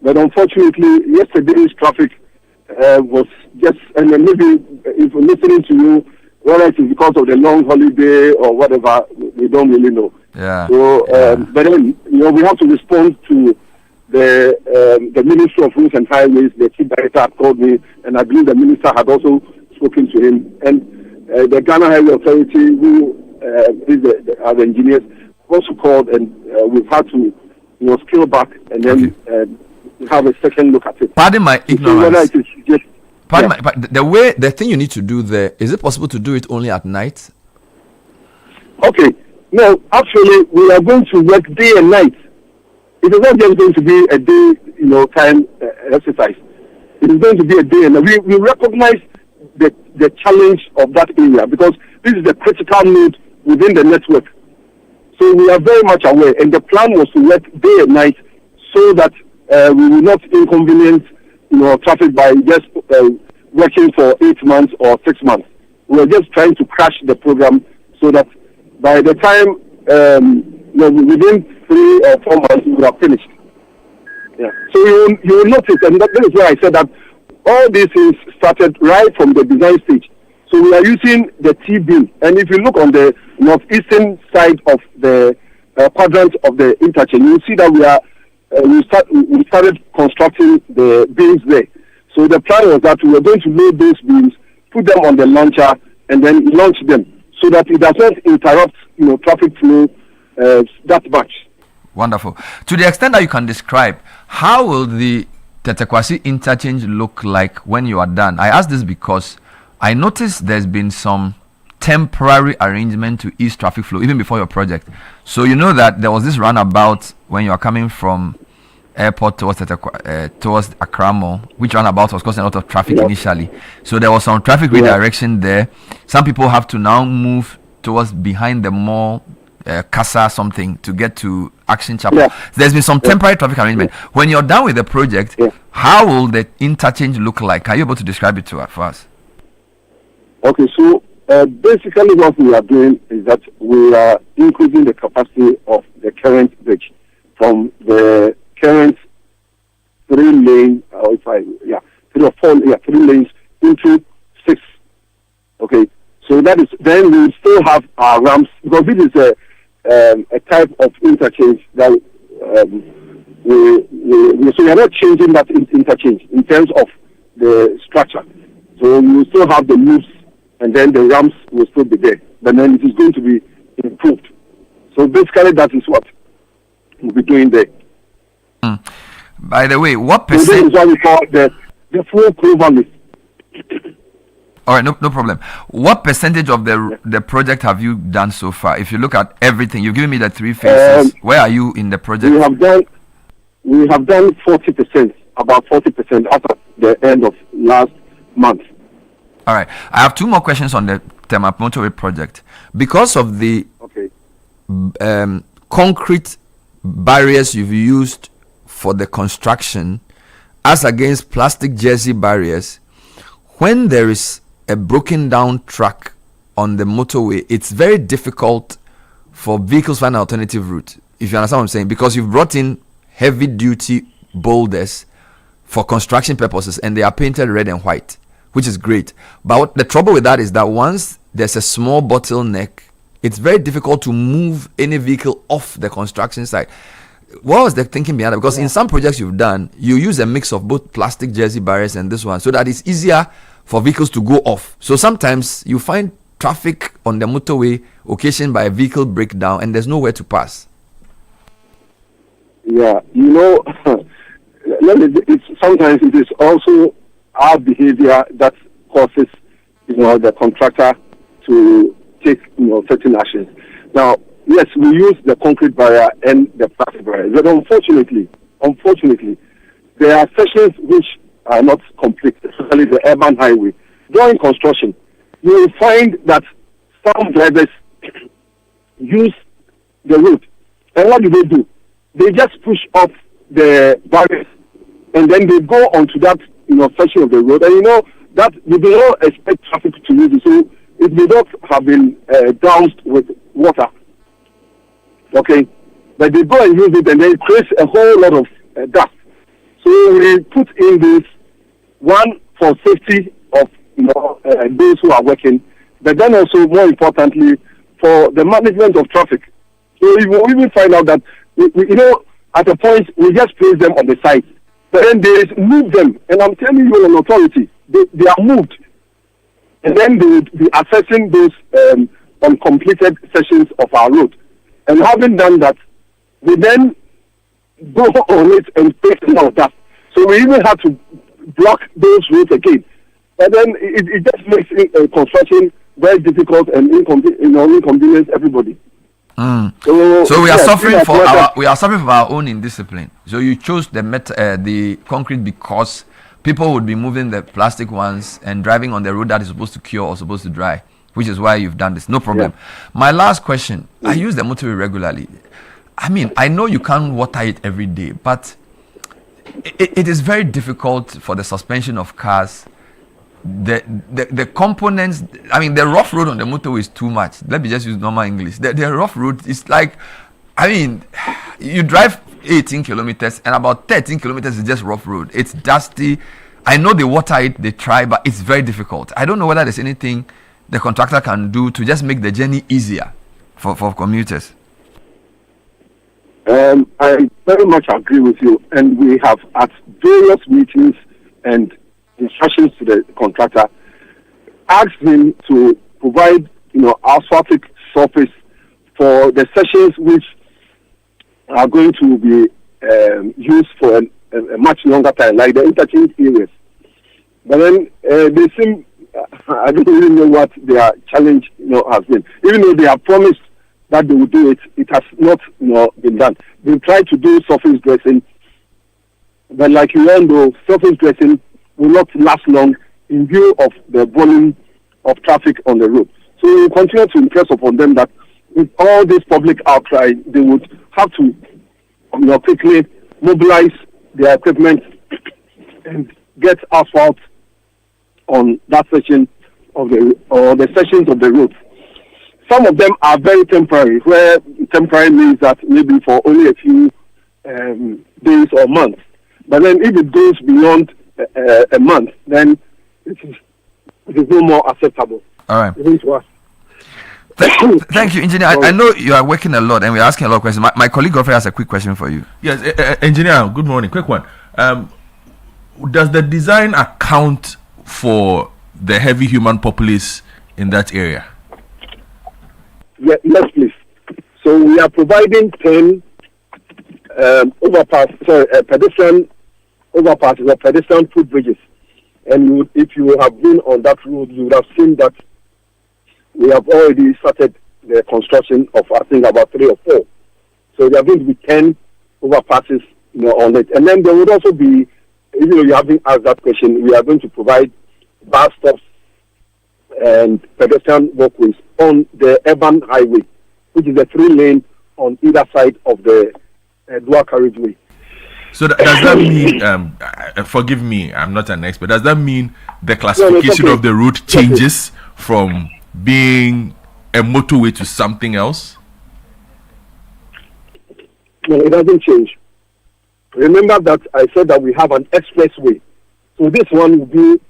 but unfortunately yesterday's traffic was just, and then maybe if we're listening to you, whether it is because of the long holiday or whatever, we don't really know. So, but then we have to respond to the Ministry of Roads and Highways. The chief director had called me, and I believe the minister had also spoken to him. And the Ghana Highway Authority, who is the engineers, also called, and we've had to scale back and then have a second look at it. Pardon my ignorance. Whether it is just but the thing you need to do there, is it possible to do it only at night? Okay. No, actually, we are going to work day and night. It is not just going to be a day, time exercise. It is going to be a day, and we recognize the challenge of that area because this is a critical node within the network. So we are very much aware, and the plan was to work day and night so that we will not inconvenience traffic by just working for 8 months or 6 months. We are just trying to crash the program so that by the time within 3 or 4 months we will have finished. Yeah. So you will notice, and that is why I said that all this is started right from the design stage. So we are using the T-beam, and if you look on the northeastern side of the quadrant of the interchange, you will see that we started constructing the beams there. So the plan was that we were going to load those beams, put them on the launcher, and then launch them so that it does not interrupt traffic flow that much. Wonderful. To the extent that you can describe, how will the Tetekwasi interchange look like when you are done? I ask this because I noticed there's been some temporary arrangement to ease traffic flow even before your project. So you know that there was this roundabout when you are coming from airport towards Akramo, which roundabout was causing a lot of traffic initially. So there was some traffic redirection there. Some people have to now move towards behind the mall, Casa something, to get to Action Chapel. There's been some temporary traffic arrangement. When you're done with the project, how will the interchange look like? Are you able to describe it for us? Okay, so basically what we are doing is that we are increasing the capacity of the current bridge from the current 3 lanes into 6. Okay, so that is, then we still have our ramps, because this is a type of interchange that so we are not changing that interchange in terms of the structure. So we will still have the loops, and then the ramps will still be there, but then it is going to be improved. So basically that is what we'll be doing there. By the way, what percent? So this is what we call the full clover list. All right, no problem. What percentage of the project have you done so far? If you look at everything, you've given me the 3 phases. Where are you in the project? We have done 40%, about 40% after the end of last month. All right. I have 2 more questions on the Tema Motorway project. Because of the concrete barriers you've used for the construction, as against plastic jersey barriers, when there is a broken down track on the motorway, it's very difficult for vehicles to find an alternative route, if you understand what I'm saying, because you've brought in heavy duty boulders for construction purposes and they are painted red and white, which is great. But the trouble with that is that once there's a small bottleneck, it's very difficult to move any vehicle off the construction site. What was the thinking behind it? Because in some projects you've done, you use a mix of both plastic jersey barriers and this one, so that it's easier for vehicles to go off. So sometimes you find traffic on the motorway occasioned by a vehicle breakdown and there's nowhere to pass. Yeah, sometimes it is also our behavior that causes, the contractor to take, certain actions. Now, yes, we use the concrete barrier and the plastic barrier, but unfortunately, there are sections which are not complete, especially the urban highway. During construction, you will find that some drivers use the road. And what do? They just push off the barriers, and then they go onto that, section of the road. And that we do not expect traffic to use it, so it may not have been doused with water. Okay, but they go and use it, and then it creates a whole lot of dust. So we put in this one for safety of those who are working, but then also more importantly for the management of traffic. So we will even find out that at a point we just place them on the side, but then they move them, and I'm telling you on authority, they are moved, and then they will be assessing those uncompleted sections of our road. And having done that, we then go on it and take some of that. So we even have to block those roads again. And then it just makes construction very difficult and inconvenience everybody. So we are suffering from our own indiscipline. So you chose the concrete because people would be moving the plastic ones and driving on the road that is supposed to cure or supposed to dry, which is why you've done this. No problem. Yeah. My last question, I use the motorway regularly. I mean, I know you can't water it every day, but it is very difficult for the suspension of cars. The components, I mean, the rough road on the motorway is too much. Let me just use normal English. The rough road is like, I mean, you drive 18 kilometers and about 13 kilometers is just rough road. It's dusty. I know they water it, they try, but it's very difficult. I don't know whether there's anything the contractor can do to just make the journey easier for commuters. I very much agree with you, and we have at various meetings and instructions to the contractor asked him to provide asphaltic surface for the sections which are going to be used for a much longer time, like the interchange areas. But then they seem, I don't really know what their challenge has been. Even though they have promised that they will do it, it has not been done. They tried to do surface dressing, but like you all know, surface dressing will not last long in view of the volume of traffic on the road. So we will continue to impress upon them that with all this public outcry, they would have to quickly mobilize their equipment and get asphalt on that section of the sections of the road. Some of them are very temporary, where temporary means that maybe for only a few days or months. But then if it goes beyond a month, then it is no more acceptable. All right. Even to us. Thank you, Engineer. I know you are working a lot and we're asking a lot of questions. My colleague Godfrey has a quick question for you. Yes, Engineer, good morning. Quick one. Does the design account for the heavy human populace in that area? Yes, please. So we are providing 10 pedestrian overpasses or pedestrian footbridges. And if you have been on that road, you would have seen that we have already started the construction of, I think, about 3 or 4. So there are going to be 10 overpasses on it. And then there would also be, even though you haven't asked that question, we are going to provide bus stops and pedestrian walkways on the urban highway, which is a 3-lane on either side of the dual carriageway. So does that mean, forgive me, I'm not an expert, does that mean the classification of the route changes from being a motorway to something else? No, it doesn't change. Remember that I said that we have an expressway. So this one will be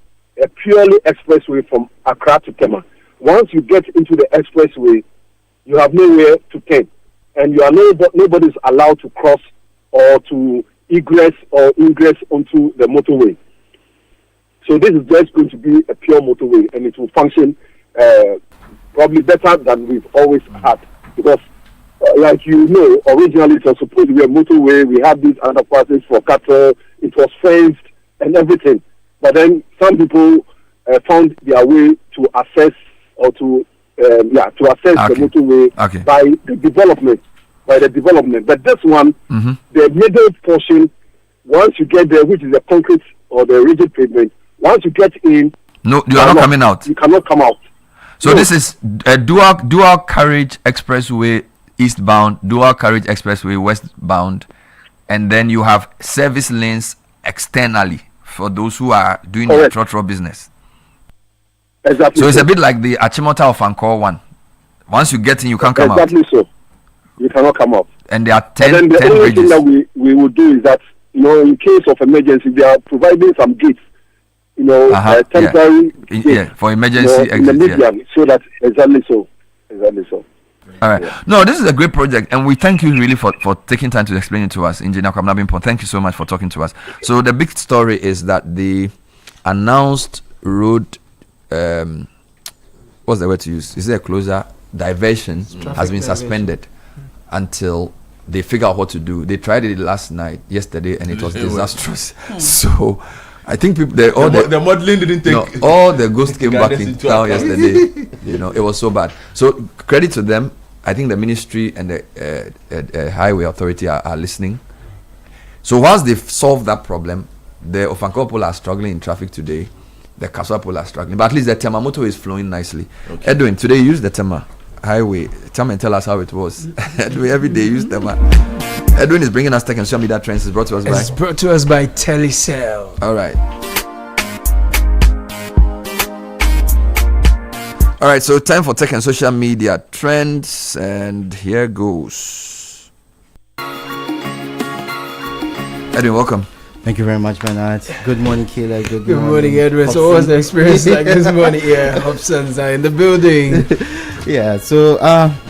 a purely expressway from Accra to Tema. Once you get into the expressway, you have nowhere to turn. And you are nobody's allowed to cross or to egress or ingress onto the motorway. So this is just going to be a pure motorway, and it will function probably better than we've always had, because like originally it was supposed to be a motorway. We had these underpasses for cattle. It was fenced and everything. But then some people found their way to access or to access the motorway by the development. But this one, the middle portion, once you get there, which is the concrete or the rigid pavement, once you get in, no, you are not coming out. You cannot come out. So this is a dual carriage expressway eastbound, dual carriage expressway westbound, and then you have service lanes externally for those who are doing their trotro business. Exactly. So it's a bit like the Achimota of Angkor one. Once you get in, you can't come out. Exactly so. You cannot come out. And there are 10 and then the only bridges. thing that we will do is that, in case of emergency, they are providing some gates, temporary gates, for emergency in the median, so that exactly so. All right. Yeah. No, this is a great project, and we thank you really for taking time to explain it to us, Engineer Kwabena Bimpon. Thank you so much for talking to us. So the big story is that the announced road, what's the word to use? Is there a closer? Diversion has been suspended until they figure out what to do. They tried it yesterday, and it was disastrous. So I think people, the modeling didn't take. No, all the ghosts came back in town yesterday. It was so bad. So credit to them. I think the ministry and the highway authority are listening. So once they've solved that problem, the Ofankor people are struggling in traffic today. The Kaswa people are struggling, but at least the Tema motor is flowing nicely. Okay. Edwin, today you use the Tema highway. Come and tell us how it was. Edwin, every day use Tema. Edwin is bringing us tech and social media trends. It's brought to us by Telecel. All right. All right, so time for tech and social media trends, and here goes. Edwin, welcome. Thank you very much, Bernard. Good morning, Kayla. Good morning, Edwin. So, what was the experience like this morning? Yeah, Hobsons are in the building. Yeah, so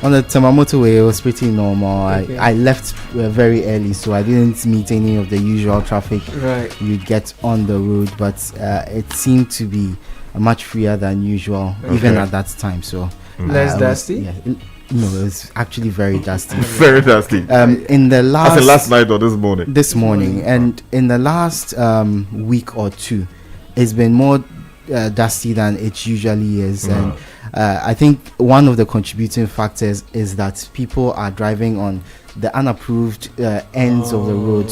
on the Tema motorway, it was pretty normal. Okay. I left very early, so I didn't meet any of the usual traffic you get on the road, but it seemed to be much freer than usual, even at that time. So less dusty. No, it's actually very dusty. Very dusty. In the last night or this morning. This morning, and in the last week or two, it's been more dusty than it usually is, and I think one of the contributing factors is that people are driving on the unapproved ends of the road,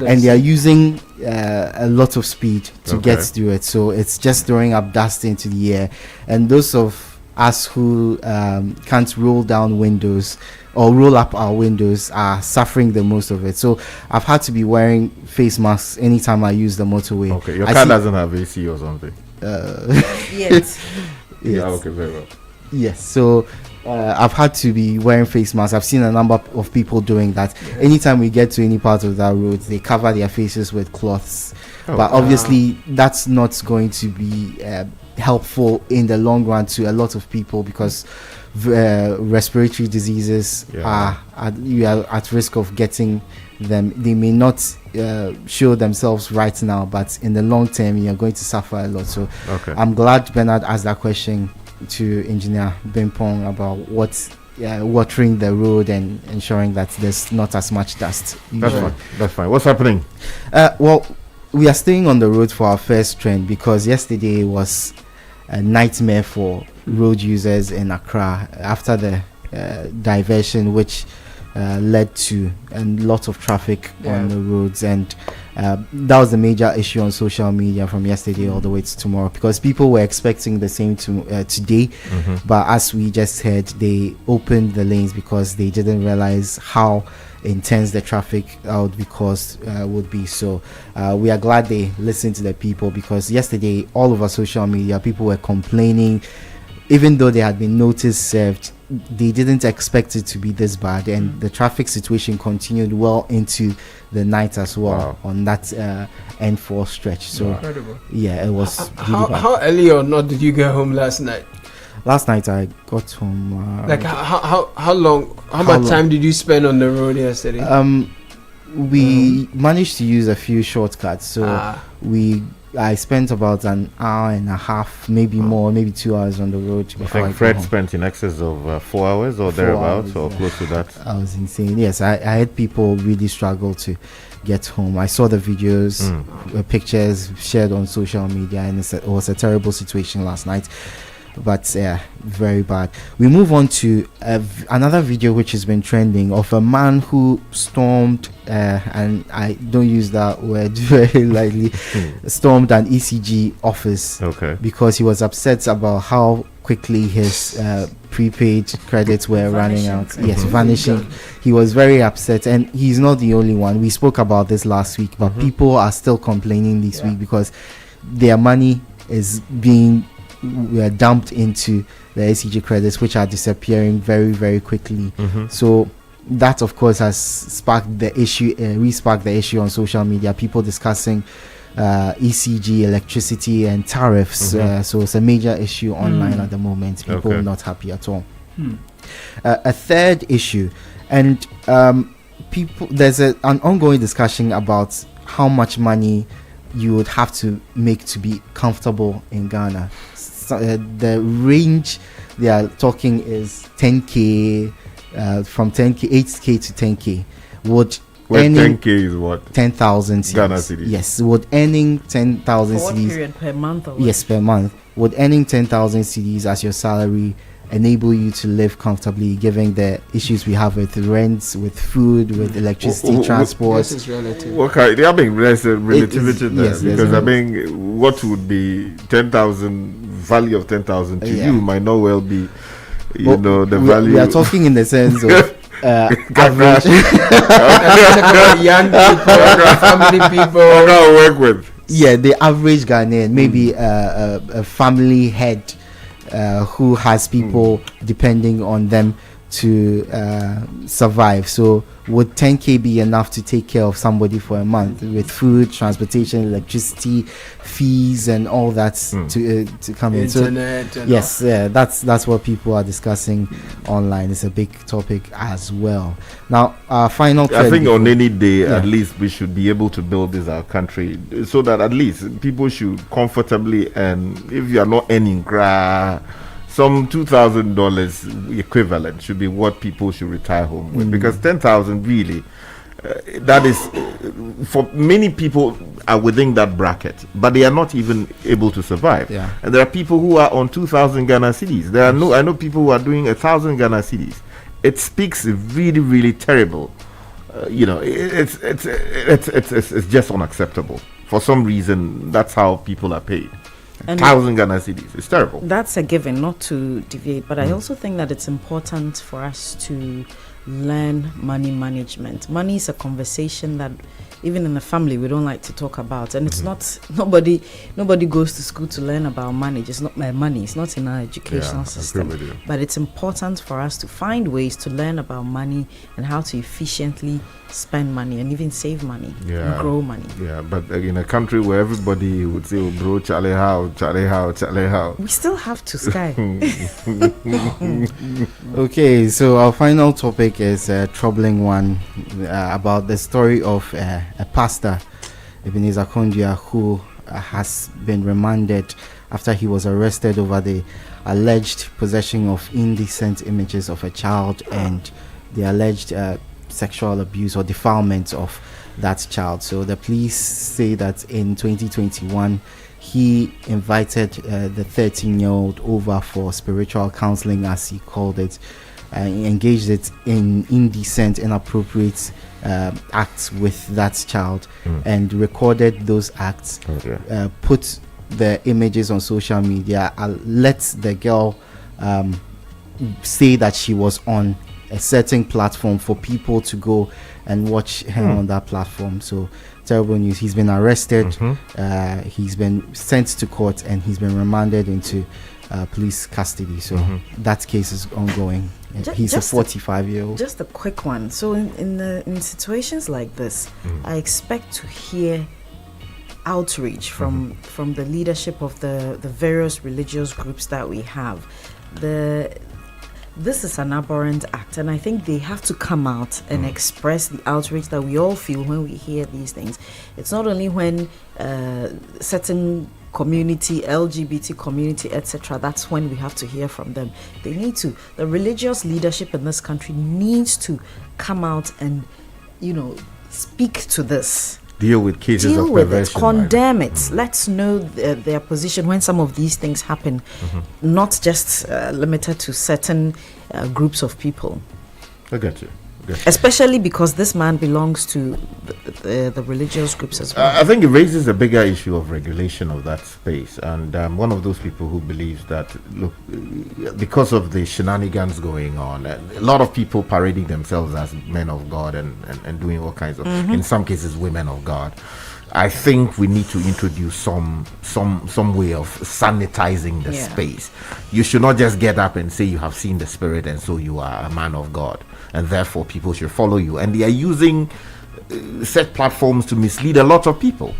and they are using a lot of speed to get through it, so it's just throwing up dust into the air, and those of us who can't roll down windows or roll up our windows are suffering the most of it. So I've had to be wearing face masks anytime I use the motorway. Okay, your car doesn't have AC or something? Yes. Yeah, okay, very well. Yes, so I've had to be wearing face masks. I've seen a number of people doing that. Anytime we get to any part of that road, they cover their faces with cloths. But obviously, that's not going to be helpful in the long run to a lot of people, because respiratory diseases you are at risk of getting them. They may not show themselves right now, but in the long term you're going to suffer a lot. So I'm glad Bernard asked that question to Engineer Bimpong about watering the road and ensuring that there's not as much dust. That's fine. What's happening? Well, we are staying on the road for our first trend, because yesterday was a nightmare for road users in Accra after the diversion, which led to a lot of traffic on the roads, and that was the major issue on social media from yesterday all the way to tomorrow, because people were expecting the same today, but as we just heard, they opened the lanes because they didn't realize how intense the traffic would be caused would be. So we are glad they listened to the people, because yesterday all over social media people were complaining, even though they had been notice served, they didn't expect it to be this bad, and the traffic situation continued well into the night as well on that N4 stretch. So it was really bad. How early or not did you get home last night? Last night I got home. Like how long? How much time did you spend on the road yesterday? We managed to use a few shortcuts. So we I spent about an hour and a half, maybe more, maybe 2 hours on the road. I think Fred spent in excess of 4 hours or thereabouts, or close to that. I was insane. Yes, I had people really struggle to get home. I saw the videos, pictures shared on social media, and it was a terrible situation last night. But yeah, very bad. We move on to another video which has been trending of a man who stormed, and I don't use that word very lightly, stormed an ECG office because he was upset about how quickly his prepaid credits were running out. Yes, vanishing. He was very upset, and he's not the only one. We spoke about this last week, but people are still complaining this week because their money is being dumped into the ECG credits, which are disappearing very, very quickly. So that, of course, has sparked the issue, re-sparked the issue on social media. People discussing ECG, electricity, and tariffs. So it's a major issue online at the moment. People are not happy at all. A third issue, and there's an ongoing discussion about how much money you would have to make to be comfortable in Ghana. So, the range they are talking is 10k, from 10k, 8k to 10k. Would 10k is what? 10,000 Ghana cedis. cedis. Yes, would earning 10,000 For what cedis period? Per month? Or yes, per month. Would earning 10,000 cedis as your salary enable you to live comfortably, given the issues we have with rents, with food, with electricity, transport? This is relative. Okay, there being relativity there, yes, because I mean, what would be 10,000 value of 10,000 to you might not well be, you know, the value. We are talking in the sense of average young people, family people. I work with. Yeah, the average Ghanaian, maybe a family head who has people depending on them to survive. So would 10k be enough to take care of somebody for a month with food, transportation, electricity, fees, and all that to come in? So yes, that's what people are discussing online. It's a big topic as well. Now, our final. I think on any day, at least we should be able to build this our country, so that at least people should comfortably, and if you are not earning some $2,000 equivalent should be what people should retire home with, because 10,000 really, that is for many people are within that bracket, but they are not even able to survive. And there are people who are on 2,000 Ghana cedis. I know people who are doing 1,000 Ghana cedis. It speaks really, really terrible. You know, it's just unacceptable. For some reason, that's how people are paid. 1,000 Ghana cedis. It's terrible. That's a given, not to deviate, but I also think that it's important for us to learn money management. Money is a conversation that even in the family we don't like to talk about, and it's not nobody goes to school to learn about money. It's not my money. It's not in our educational system. But it's important for us to find ways to learn about money and how to efficiently spend money and even save money and grow money. Yeah, but in a country where everybody would say, oh, bro, Charlie how. We still have to sky. Okay, so our final topic is a troubling one about the story of a pastor, Ebenezer Kondia, who has been remanded after he was arrested over the alleged possession of indecent images of a child and the alleged sexual abuse or defilement of that child. So the police say that in 2021 he invited the 13-year-old over for spiritual counseling, as he called it, engaged it in indecent, inappropriate acts with that child, and recorded those acts, put the images on social media, let the girl say that she was on a certain platform for people to go and watch her on that platform. So terrible news. He's been arrested, he's been sent to court, and he's been remanded into police custody. So that case is ongoing. He's a 45-year-old. Just a quick one. So in situations like this, I expect to hear outreach from the leadership of the various religious groups that we have. this is an abhorrent act, and I think they have to come out and express the outrage that we all feel when we hear these things. It's not only when certain community, LGBT community, etc., that's when we have to hear from them. They need to. The religious leadership in this country needs to come out and, speak to this. Deal with cases Deal of with perversion. it, condemn it. Let's know their position when some of these things happen, not just limited to certain groups of people. I get you. Especially because this man belongs to the religious groups as well. I think it raises a bigger issue of regulation of that space, and I'm one of those people who believes that, look, because of the shenanigans going on, a lot of people parading themselves as men of God and doing all kinds of, in some cases, women of God. I think we need to introduce some way of sanitizing the space. You should not just get up and say you have seen the Spirit and so you are a man of God, and therefore people should follow you. And they are using set platforms to mislead a lot of people.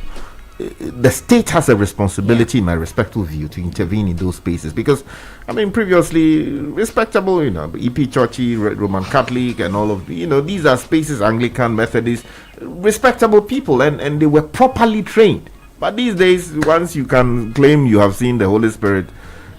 The state has a responsibility, in my respectful view, to intervene in those spaces, because previously respectable, EP Churchy, Roman Catholic, and all of these are spaces, Anglican, Methodist, respectable people, and they were properly trained. But these days, once you can claim you have seen the Holy Spirit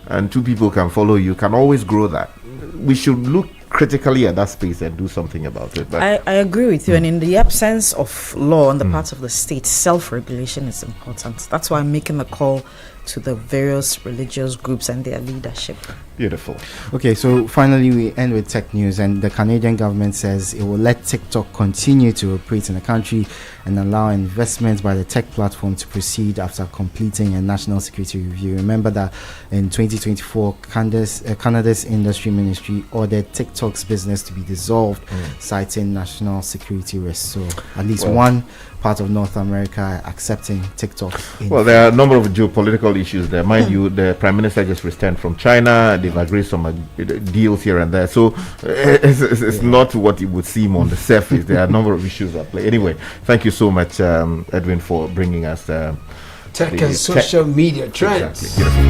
and two people can follow you, can always grow that. We should look critically at that space and do something about it. But I agree with you, and in the absence of law on the part of the state, self-regulation is important. That's why I'm making the call to the various religious groups and their leadership. Beautiful. Okay, so finally we end with tech news, and the Canadian government says it will let TikTok continue to operate in the country and allow investments by the tech platform to proceed after completing a national security review. Remember that in 2024, Canada's industry ministry ordered TikTok's business to be dissolved, citing national security risks. So at least one part of North America accepting TikTok. There are a number of geopolitical issues there. Mind you, the Prime Minister just returned from China. They've agreed some deals here and there. So it's not what it would seem on the surface. There are a number of issues at play. Anyway, thank you so much, Edwin, for bringing us tech and social media trends. Exactly.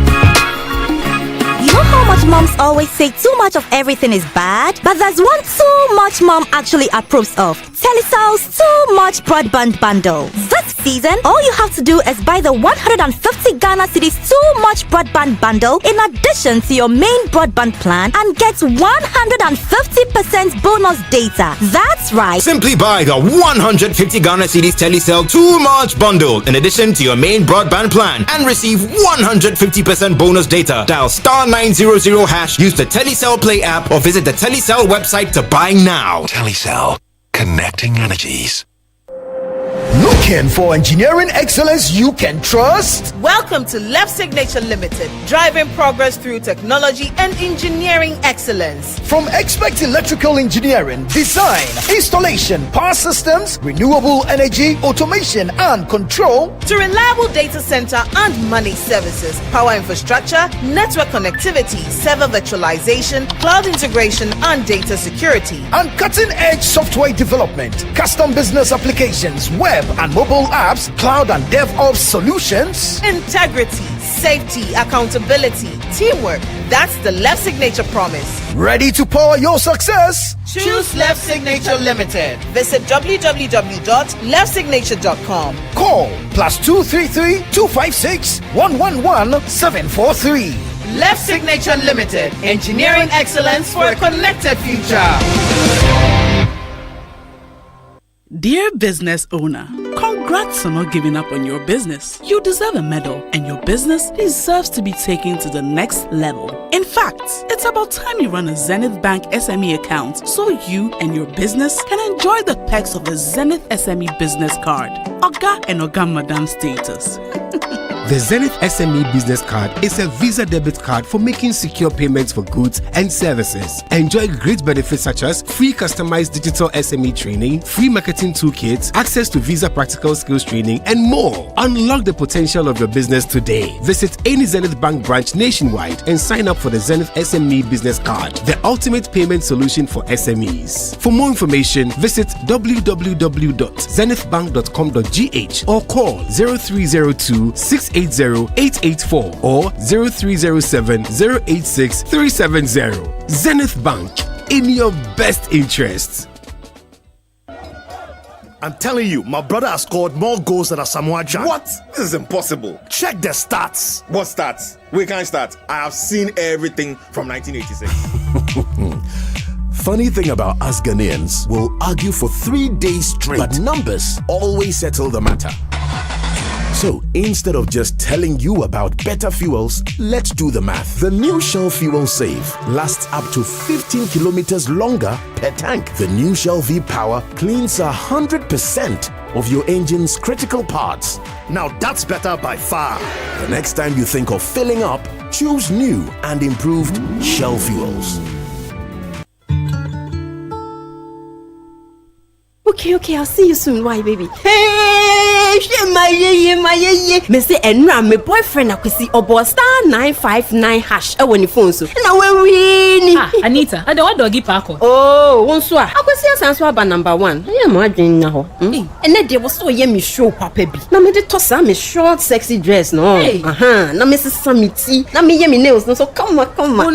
You know how much moms always say too much of everything is bad? But there's one too much mom actually approves of. Telecell's too much broadband bundle. This season, all you have to do is buy the 150 Ghana Cedis too much broadband bundle in addition to your main broadband plan and get 150% bonus data. That's right. Simply buy the 150 Ghana Cedis Telecell too much bundle in addition to your main broadband plan and receive 150% bonus data. Dial *900#, use the Telecell Play app or visit the Telecell website to buy now. Telecell, connecting energies. Looking for engineering excellence you can trust? Welcome to Left Signature Limited, driving progress through technology and engineering excellence. From expert electrical engineering, design, installation, power systems, renewable energy, automation and control, to reliable data center and managed services, power infrastructure, network connectivity, server virtualization, cloud integration and data security, and cutting-edge software development, custom business applications, web and mobile apps, cloud and DevOps solutions. Integrity, safety, accountability, teamwork. That's the Left Signature promise. Ready to power your success? Choose Left Signature Limited. Visit www.leftsignature.com. Call +233 256 111 743. Left Signature Limited. Engineering excellence for a connected future. Dear business owner, congrats on not giving up on your business. You deserve a medal, and your business deserves to be taken to the next level. In fact, it's about time you run a Zenith Bank SME account so you and your business can enjoy the perks of the Zenith SME Business Card. Oga and Oga Madam status. The Zenith SME Business Card is a Visa debit card for making secure payments for goods and services. Enjoy great benefits such as free customized digital SME training, free marketing toolkits, access to Visa practical skills training, and more. Unlock the potential of your business today. Visit any Zenith Bank branch nationwide and sign up for the Zenith SME Business Card, the ultimate payment solution for SMEs. For more information, visit www.zenithbank.com.gh or call 0302 68 0880-884 or 0307-086-370. Zenith Bank, in your best interests. I'm telling you, my brother has scored more goals than Asamoah Gyan. What? This is impossible. Check the stats. What stats? We can't start. I have seen everything from 1986. Funny thing about us Ghanaians, we'll argue for 3 days straight, but numbers always settle the matter. So instead of just telling you about better fuels, let's do the math. The new Shell Fuel Save lasts up to 15 kilometers longer per tank. The new Shell V-Power cleans 100% of your engine's critical parts. Now that's better by far. The next time you think of filling up, choose new and improved Shell Fuels. Okay, I'll see you soon. Why, baby? Hey, my me say enra my boyfriend akwesi obo *959# when the phone so. Na we win. Anita, I don't doggy parko. Oh, one so. Akwesi asanso aba number 1. Yeah, ma adwen na ho. And they was so ye me show papa bi. Na me de tossa me short sexy dress no. Na me se samiti. Na me ye me nails no so come on. Oh, no.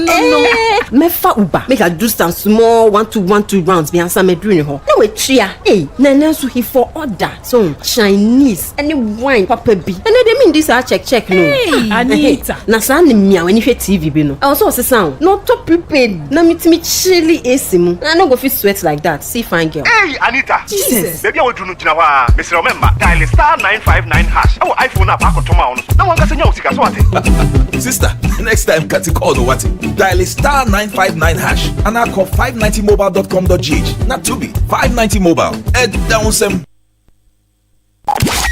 Me fa uba. Make a do some small 1-2 rounds bi ansa me dru ni ho. Na we tria. Hey, Nana so he for order. So Chinese any wine papa bi. And they mean this check no. Hey, Anita. Na sa ni mia when you TV bi no. I also say sound. No to prepared. Na me chilly AC mu. I no go fit sweat like that. See fine girl. Hey, Anita. Jesus. Baby, I will do no jina wa. Mr. Remember, dial *959#. Our iPhone na back to my. Na wanga senya usika so ate. Sister, next time kati call no what? Dial *959# and I call 590mobile.com.gh. Not to be 590 mobile. Ed down some.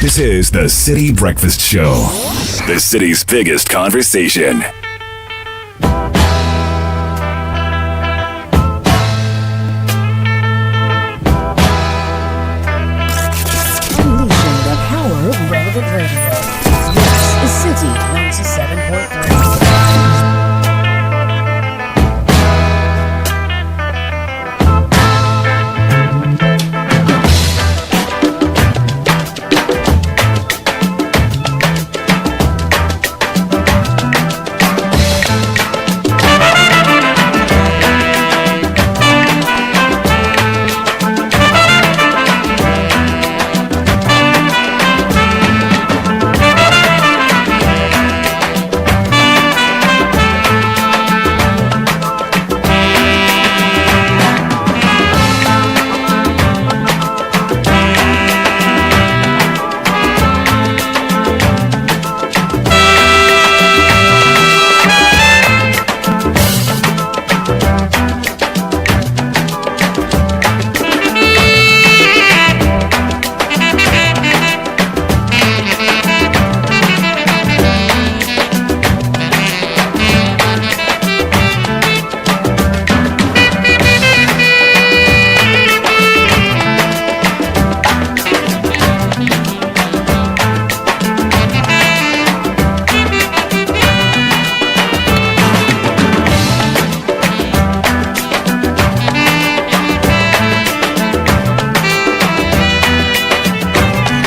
This is the City Breakfast Show, the city's biggest conversation. Unleashing the power of relevant radio. This is City 97.3.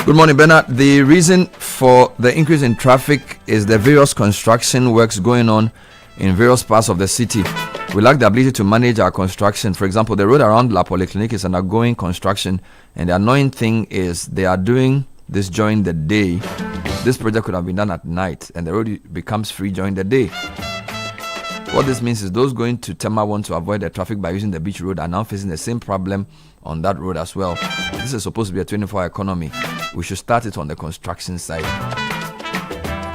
Good morning, Bernard. The reason for the increase in traffic is the various construction works going on in various parts of the city. We lack the ability to manage our construction. For example, the road around La Polyclinic is undergoing construction, and the annoying thing is they are doing this during the day. This project could have been done at night, and the road becomes free during the day. What this means is those going to Tema want to avoid the traffic by using the beach road are now facing the same problem on that road as well. This is supposed to be a 24-hour economy. We should start it on the construction side.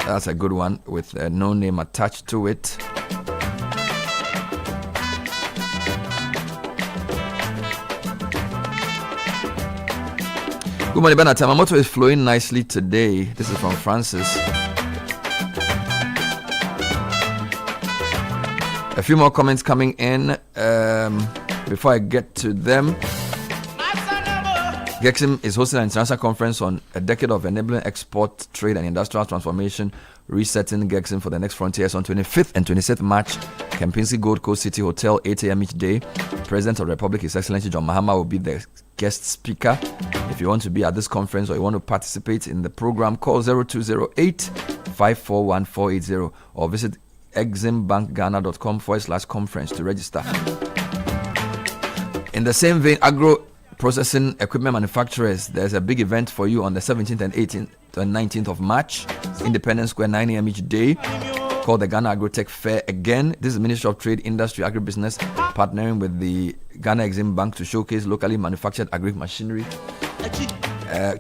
That's a good one with no name attached to it. Good morning, Bernard. My motor is flowing nicely today. This is from Francis. A few more comments coming in before I get to them. GEXIM is hosting an international conference on a decade of enabling export, trade, and industrial transformation, resetting GEXIM for the next frontiers on 25th and 26th March. Kempinski Gold Coast City Hotel, 8 a.m. each day. President of the Republic, His Excellency John Mahama, will be the guest speaker. If you want to be at this conference or you want to participate in the program, call 0208 541-480 or visit eximbankghana.com/conference to register. In the same vein, agro processing equipment manufacturers, there's a big event for you on the 17th and 18th and 19th of March, Independence Square, 9 a.m. each day, called the Ghana Agrotech Fair again. This is the Ministry of Trade, Industry, Agribusiness, partnering with the Ghana Exim Bank to showcase locally manufactured agri machinery.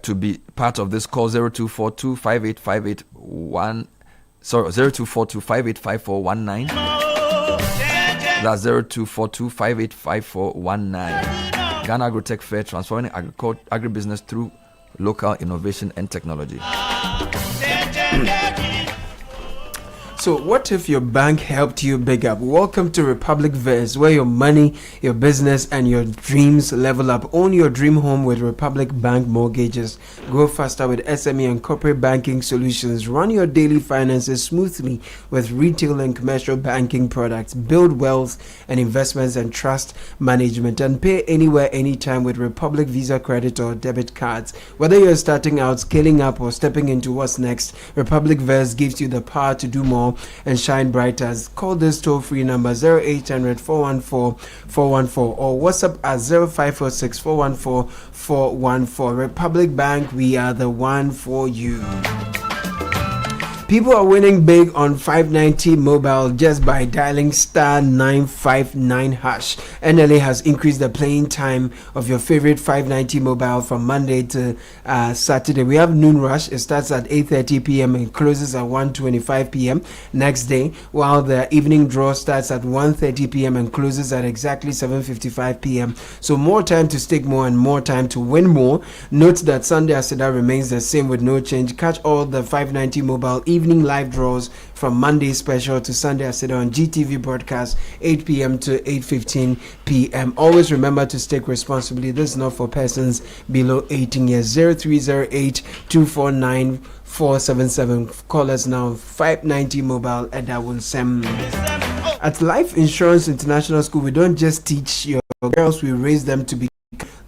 To be part of this, call 0242-585419. That's 0242-585419. Ghana Agrotech Fair, transforming agribusiness through local innovation and technology. So what if your bank helped you big up? Welcome to Republic Verse, where your money, your business, and your dreams level up. Own your dream home with Republic Bank Mortgages. Grow faster with SME and corporate banking solutions. Run your daily finances smoothly with retail and commercial banking products. Build wealth and investments and trust management. And pay anywhere, anytime with Republic Visa credit or debit cards. Whether you're starting out, scaling up, or stepping into what's next, Republic Verse gives you the power to do more and shine brighter. Call this toll-free number 0800-414-414 or WhatsApp at 0546-414-414. Republic Bank, we are the one for you. People are winning big on 590 mobile just by dialing *959#. NLA has increased the playing time of your favorite 590 mobile from Monday to Saturday. We have Noon Rush. It starts at 8:30 p.m. and closes at 1:25 p.m. next day, while the evening draw starts at 1:30 p.m. and closes at exactly 7:55 p.m. So more time to stake more and more time to win more. Note that Sunday Aseda remains the same with no change. Catch all the 590 mobile evening live draws from Monday special to Sunday Aseda on GTV broadcast 8 p.m. to 8:15 p.m. Always remember to stake responsibly. This is not for persons below 18 years. 0308-249-477. Call us now. 590 mobile at Awunsem. At Life Insurance International School, we don't just teach your girls, we raise them to be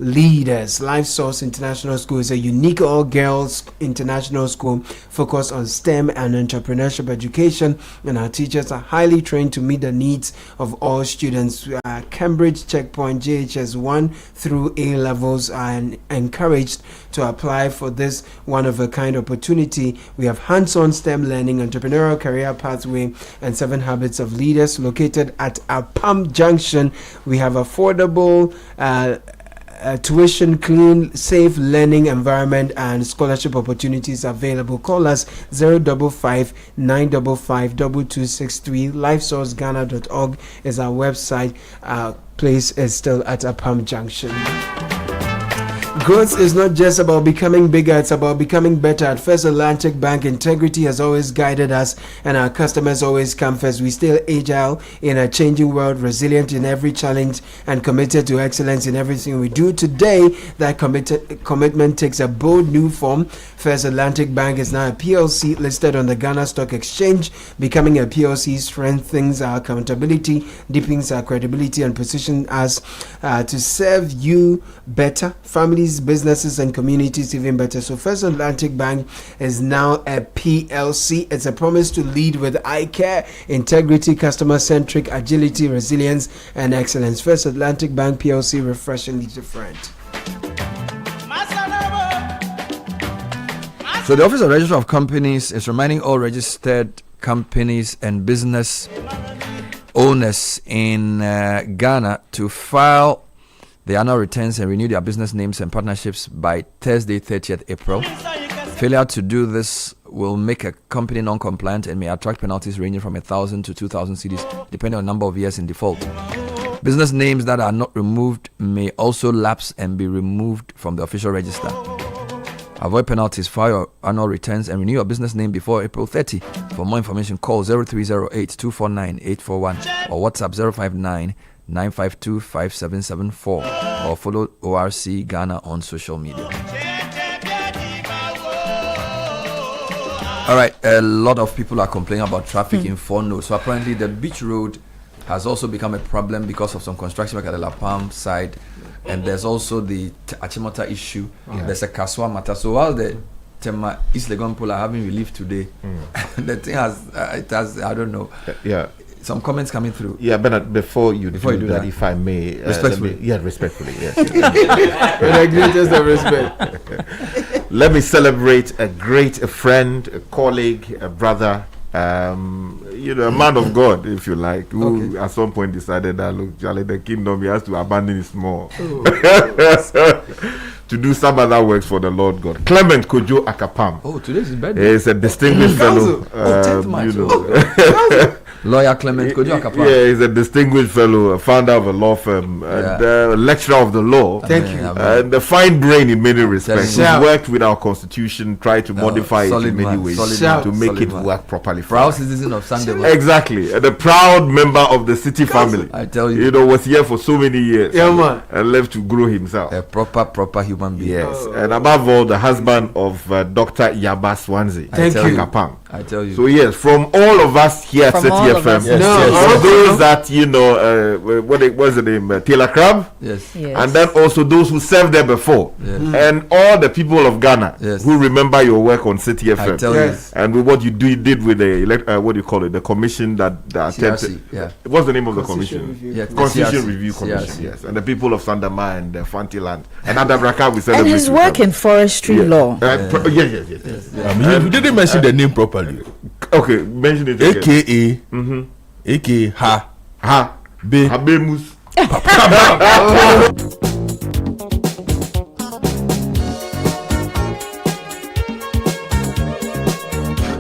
leaders. Life Source International School is a unique all-girls international school focused on STEM and entrepreneurship education, and our teachers are highly trained to meet the needs of all students. Cambridge Checkpoint JHS 1 through A levels are encouraged to apply for this one-of-a-kind opportunity. We have hands-on STEM learning, entrepreneurial career pathway, and 7 habits of leaders located at Apam Junction. We have affordable tuition, clean, safe learning environment, and scholarship opportunities available. Call us 055-955-2263. LifeSourceGhana.org is our website. Place is still at Apam Junction. Growth is not just about becoming bigger, it's about becoming better. At First Atlantic Bank, integrity has always guided us, and our customers always come first. We stay agile in a changing world, resilient in every challenge, and committed to excellence in everything we do. Today, that commitment takes a bold new form. First Atlantic Bank is now a PLC listed on the Ghana Stock Exchange. Becoming a PLC strengthens our accountability, deepens our credibility, and positions us to serve you better, families, businesses, and communities even better. So First Atlantic Bank is now a PLC. It's a promise to lead with eye care, integrity, customer-centric, agility, resilience, and excellence. First Atlantic Bank PLC, refreshingly different. So the Office of Registrar of Companies is reminding all registered companies and business owners in Ghana to file the annual returns and renew their business names and partnerships by Thursday, 30th April. Failure to do this will make a company non-compliant and may attract penalties ranging from 1,000 to 2,000 cedis, depending on the number of years in default. Business names that are not removed may also lapse and be removed from the official register. Avoid penalties, file your annual returns, and renew your business name before April 30. For more information, call 0308-249-841 or WhatsApp 059-952-5774 or follow ORC Ghana on social media. All right, a lot of people are complaining about traffic in Fono. So apparently the beach road has also become a problem because of some construction work at the La Palm side. And there's also the Achimota issue. There's a Kaswa matter. So while the Tema East Legon Pool are having relief today. The thing has I don't know. Some comments coming through. Yeah, Bernard, before you do that, if I may, respectfully. Respectfully, yes. With the greatest of respect. Let me celebrate a great friend, a colleague, a brother, a man of God, if you like, who at some point decided that, look, Charlie, the kingdom, he has to abandon it small to do some other works for the Lord God. Clement Kojo Akapam. Oh, today's his birthday. He's a distinguished fellow. 10th March. Lawyer Clement Kojo Akapam. Yeah, he's a distinguished fellow, a founder of a law firm, and a lecturer of the law. Thank you. And a fine brain in many respects. He's worked with our constitution, tried to modify it in many ways to make it work properly. Proud citizen of Sunday. Exactly. And a proud member of the Citi family. I tell you. Was here for so many years. Yeah, man. And left to grow himself. A proper human being. Yes. And above all, the husband of Dr. Yaba Swansea. Thank you. Kapang. I tell you. So yes, from all of us here at Citi FM, those that what's the name, Taylor Crab, yes, and then also those who served there before, and all the people of Ghana who remember your work on Citi FM, I tell you. And with what you did with the what do you call it, the commission that attempted. What's the name of the commission? Constitution Review Commission. Yes, and the people of Sandama and Fantiland and Adabraka we celebrate. And his work in forestry law. Yes. You didn't mention the name properly. Okay, mention it again. AKA Ha Be Habemus.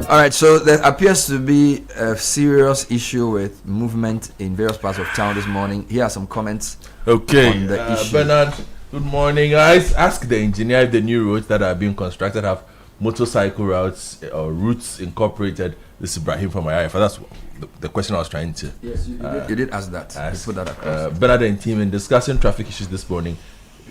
All right, so there appears to be a serious issue with movement in various parts of town this morning. Here are some comments on the issue. Bernard, good morning. Ask the engineer if the new roads that are being constructed have motorcycle routes or routes incorporated. This is Ibrahim from IIF. That's the question I was trying to. Yes, you did ask that. You put that across. Bernard and team, in discussing traffic issues this morning,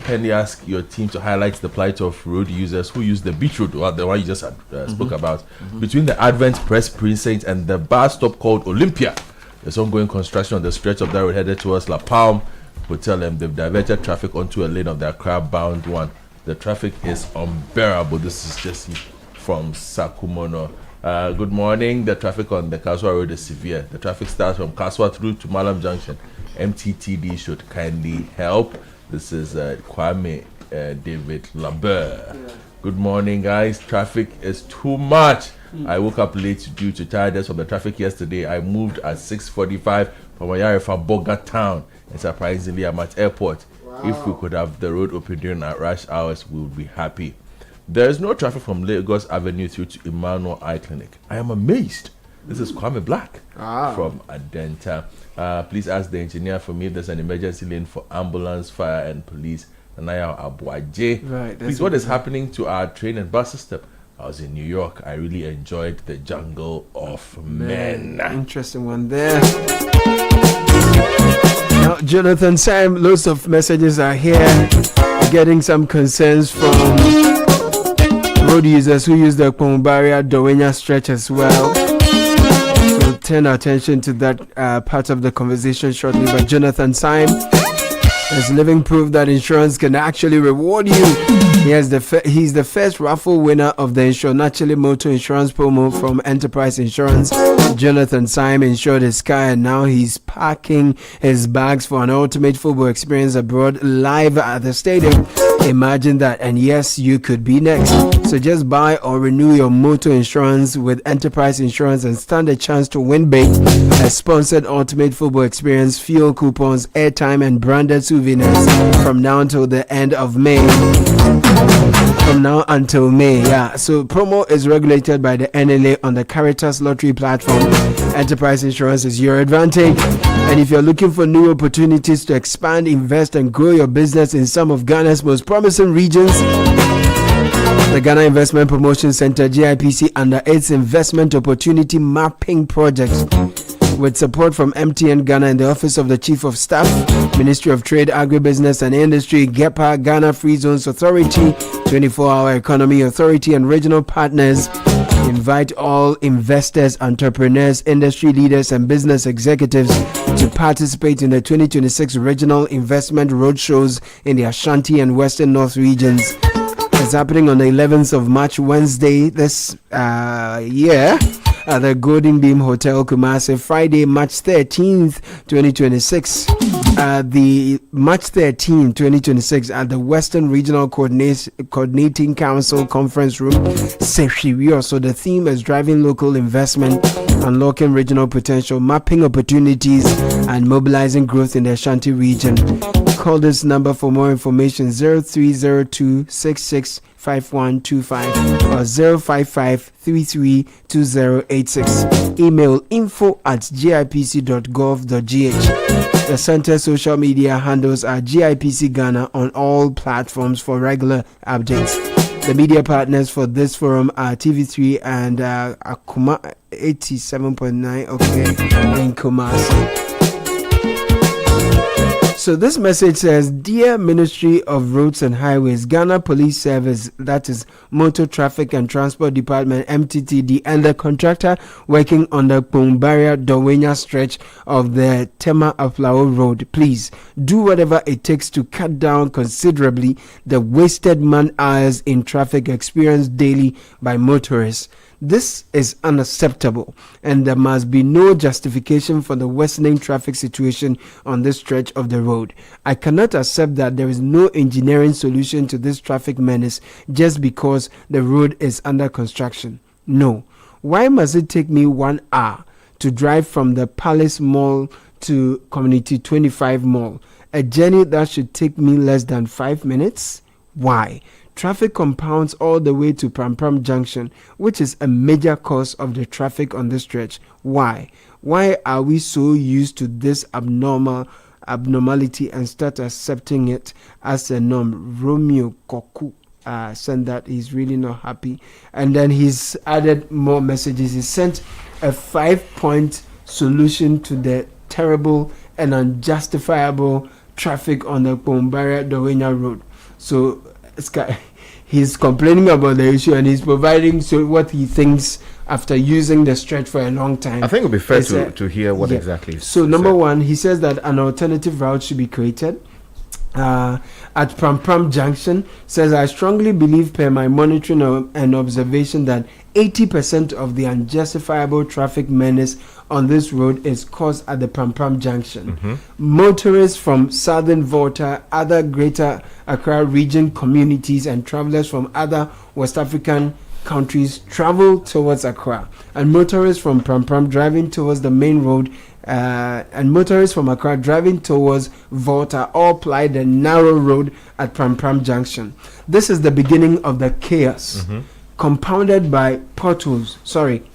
can you ask your team to highlight the plight of road users who use the beach road, the one you just spoke about, between the Advent Press Precinct and the bus stop called Olympia? There's ongoing construction on the stretch of that road headed towards La Palme Hotel, and they've diverted traffic onto a lane of their crab-bound one. The traffic is unbearable. This is Jesse from Sakumono. Good morning. The traffic on the Kaswa Road is severe. The traffic starts from Kaswa through to Malam Junction. MTTD should kindly help. This is Kwame David Lambert. Good morning, guys. Traffic is too much. I woke up late due to tiredness from the traffic yesterday. I moved at 6:45 from Ayarefa Boga town, and surprisingly, I'm at airport. If we could have the road open during our rush hours, we would be happy. There is no traffic from Lagos Avenue through to Emmanuel Eye Clinic. I am amazed. This is Kwame Black from Adenta. Please ask the engineer for me if there's an emergency lane for ambulance, fire, and police. Nanaya Abuaje. Right. Please, what is happening to our train and bus system? I was in New York. I really enjoyed the jungle of men. Interesting one there. Now, Jonathan Sam, lots of messages are here. Getting some concerns from road users who use the Kwambaria Dowenya stretch as well. So turn attention to that part of the conversation shortly. But Jonathan Syme is living proof that insurance can actually reward you. He's the first raffle winner of the Naturally Motor Insurance promo from Enterprise Insurance. Jonathan Syme insured his car, and now he's packing his bags for an ultimate football experience abroad live at the stadium. Imagine that, and yes, you could be next. So just buy or renew your motor insurance with Enterprise Insurance and stand a chance to win big. A sponsored ultimate football experience, fuel coupons, airtime, and branded souvenirs from now until the end of May. Yeah. So promo is regulated by the NLA on the Caritas Lottery platform. Enterprise Insurance is your advantage. And if you're looking for new opportunities to expand, invest, and grow your business in some of Ghana's most promising regions, the Ghana Investment Promotion Center, GIPC, under its Investment Opportunity Mapping Project, with support from MTN Ghana and the Office of the Chief of Staff, Ministry of Trade, Agribusiness and Industry, GEPA, Ghana Free Zones Authority, 24-Hour Economy Authority, and regional partners, invite all investors, entrepreneurs, industry leaders, and business executives to participate in the 2026 Regional Investment Roadshows in the Ashanti and Western North regions. It's happening on the 11th of March, Wednesday this year, at the Golden Beam Hotel, Kumasi. Friday, March 13th, 2026. The March 13th, 2026, at the Western Regional Coordinating Council Conference Room, Sefriwio. So the theme is driving local investment, unlocking regional potential, mapping opportunities, and mobilizing growth in the Ashanti region. Call this number for more information: 0302665125 or 055332086. Email info@gipc.gov.gh. The Center social media handles are GIPC Ghana on all platforms for regular updates. The media partners for this forum are TV3 and Akuma 87.9 in Kumasi. So this message says, Dear Ministry of Roads and Highways, Ghana Police Service, that is Motor Traffic and Transport Department, MTTD, and the contractor working on the Pumbaria Dowenya stretch of the Tema Aflao Road, please do whatever it takes to cut down considerably the wasted man hours in traffic experienced daily by motorists. This is unacceptable, and there must be no justification for the worsening traffic situation on this stretch of the road. I cannot accept that there is no engineering solution to this traffic menace just because the road is under construction. No. Why must it take me 1 hour to drive from the Palace Mall to Community 25 Mall? A journey that should take me less than 5 minutes? Why? Traffic compounds all the way to Pram Junction, which is a major cause of the traffic on this stretch. Why? Why are we so used to this abnormality and start accepting it as a norm? Romeo Koku sent that he's really not happy. And then he's added more messages. He sent a 5-point solution to the terrible and unjustifiable traffic on the Pombaria Dowenya Road. So he's complaining about the issue and he's providing what he thinks after using the stretch for a long time. I think it would be fair to hear what exactly is. So number one, he says that an alternative route should be created at Pram Junction. Says, I strongly believe per my monitoring and observation that 80% of the unjustifiable traffic menace on this road is caused at the Pram Junction. Motorists from Southern Volta, other Greater Accra region communities, and travelers from other West African countries travel towards Accra, and motorists from Pram driving towards the main road and motorists from Accra driving towards Volta all ply the narrow road at Pram Junction. This is the beginning of the chaos, compounded by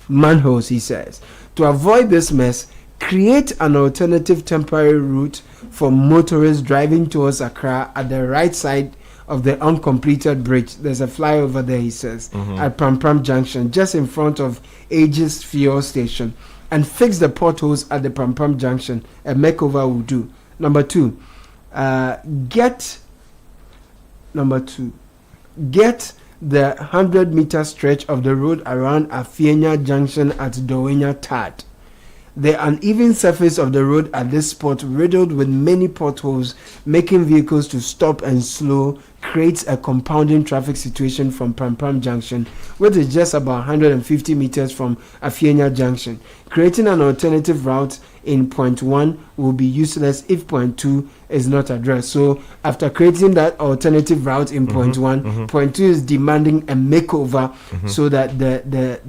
manholes, he says. To avoid this mess, create an alternative temporary route for motorists driving towards Accra at the right side of the uncompleted bridge. There's a flyover there, he says, at Pram Junction, just in front of Aegis Fuel Station, and fix the potholes at the Pram Junction. A makeover will do. Number two, get the 100-meter stretch of the road around Afienya Junction at Dowenya Tad. The uneven surface of the road at this spot, riddled with many potholes, making vehicles to stop and slow, creates a compounding traffic situation from Pram Junction, which is just about 150 meters from Afienya Junction. Creating an alternative route in point 1 will be useless if point 2 is not addressed. So after creating that alternative route in point 1, point 2 is demanding a makeover so that the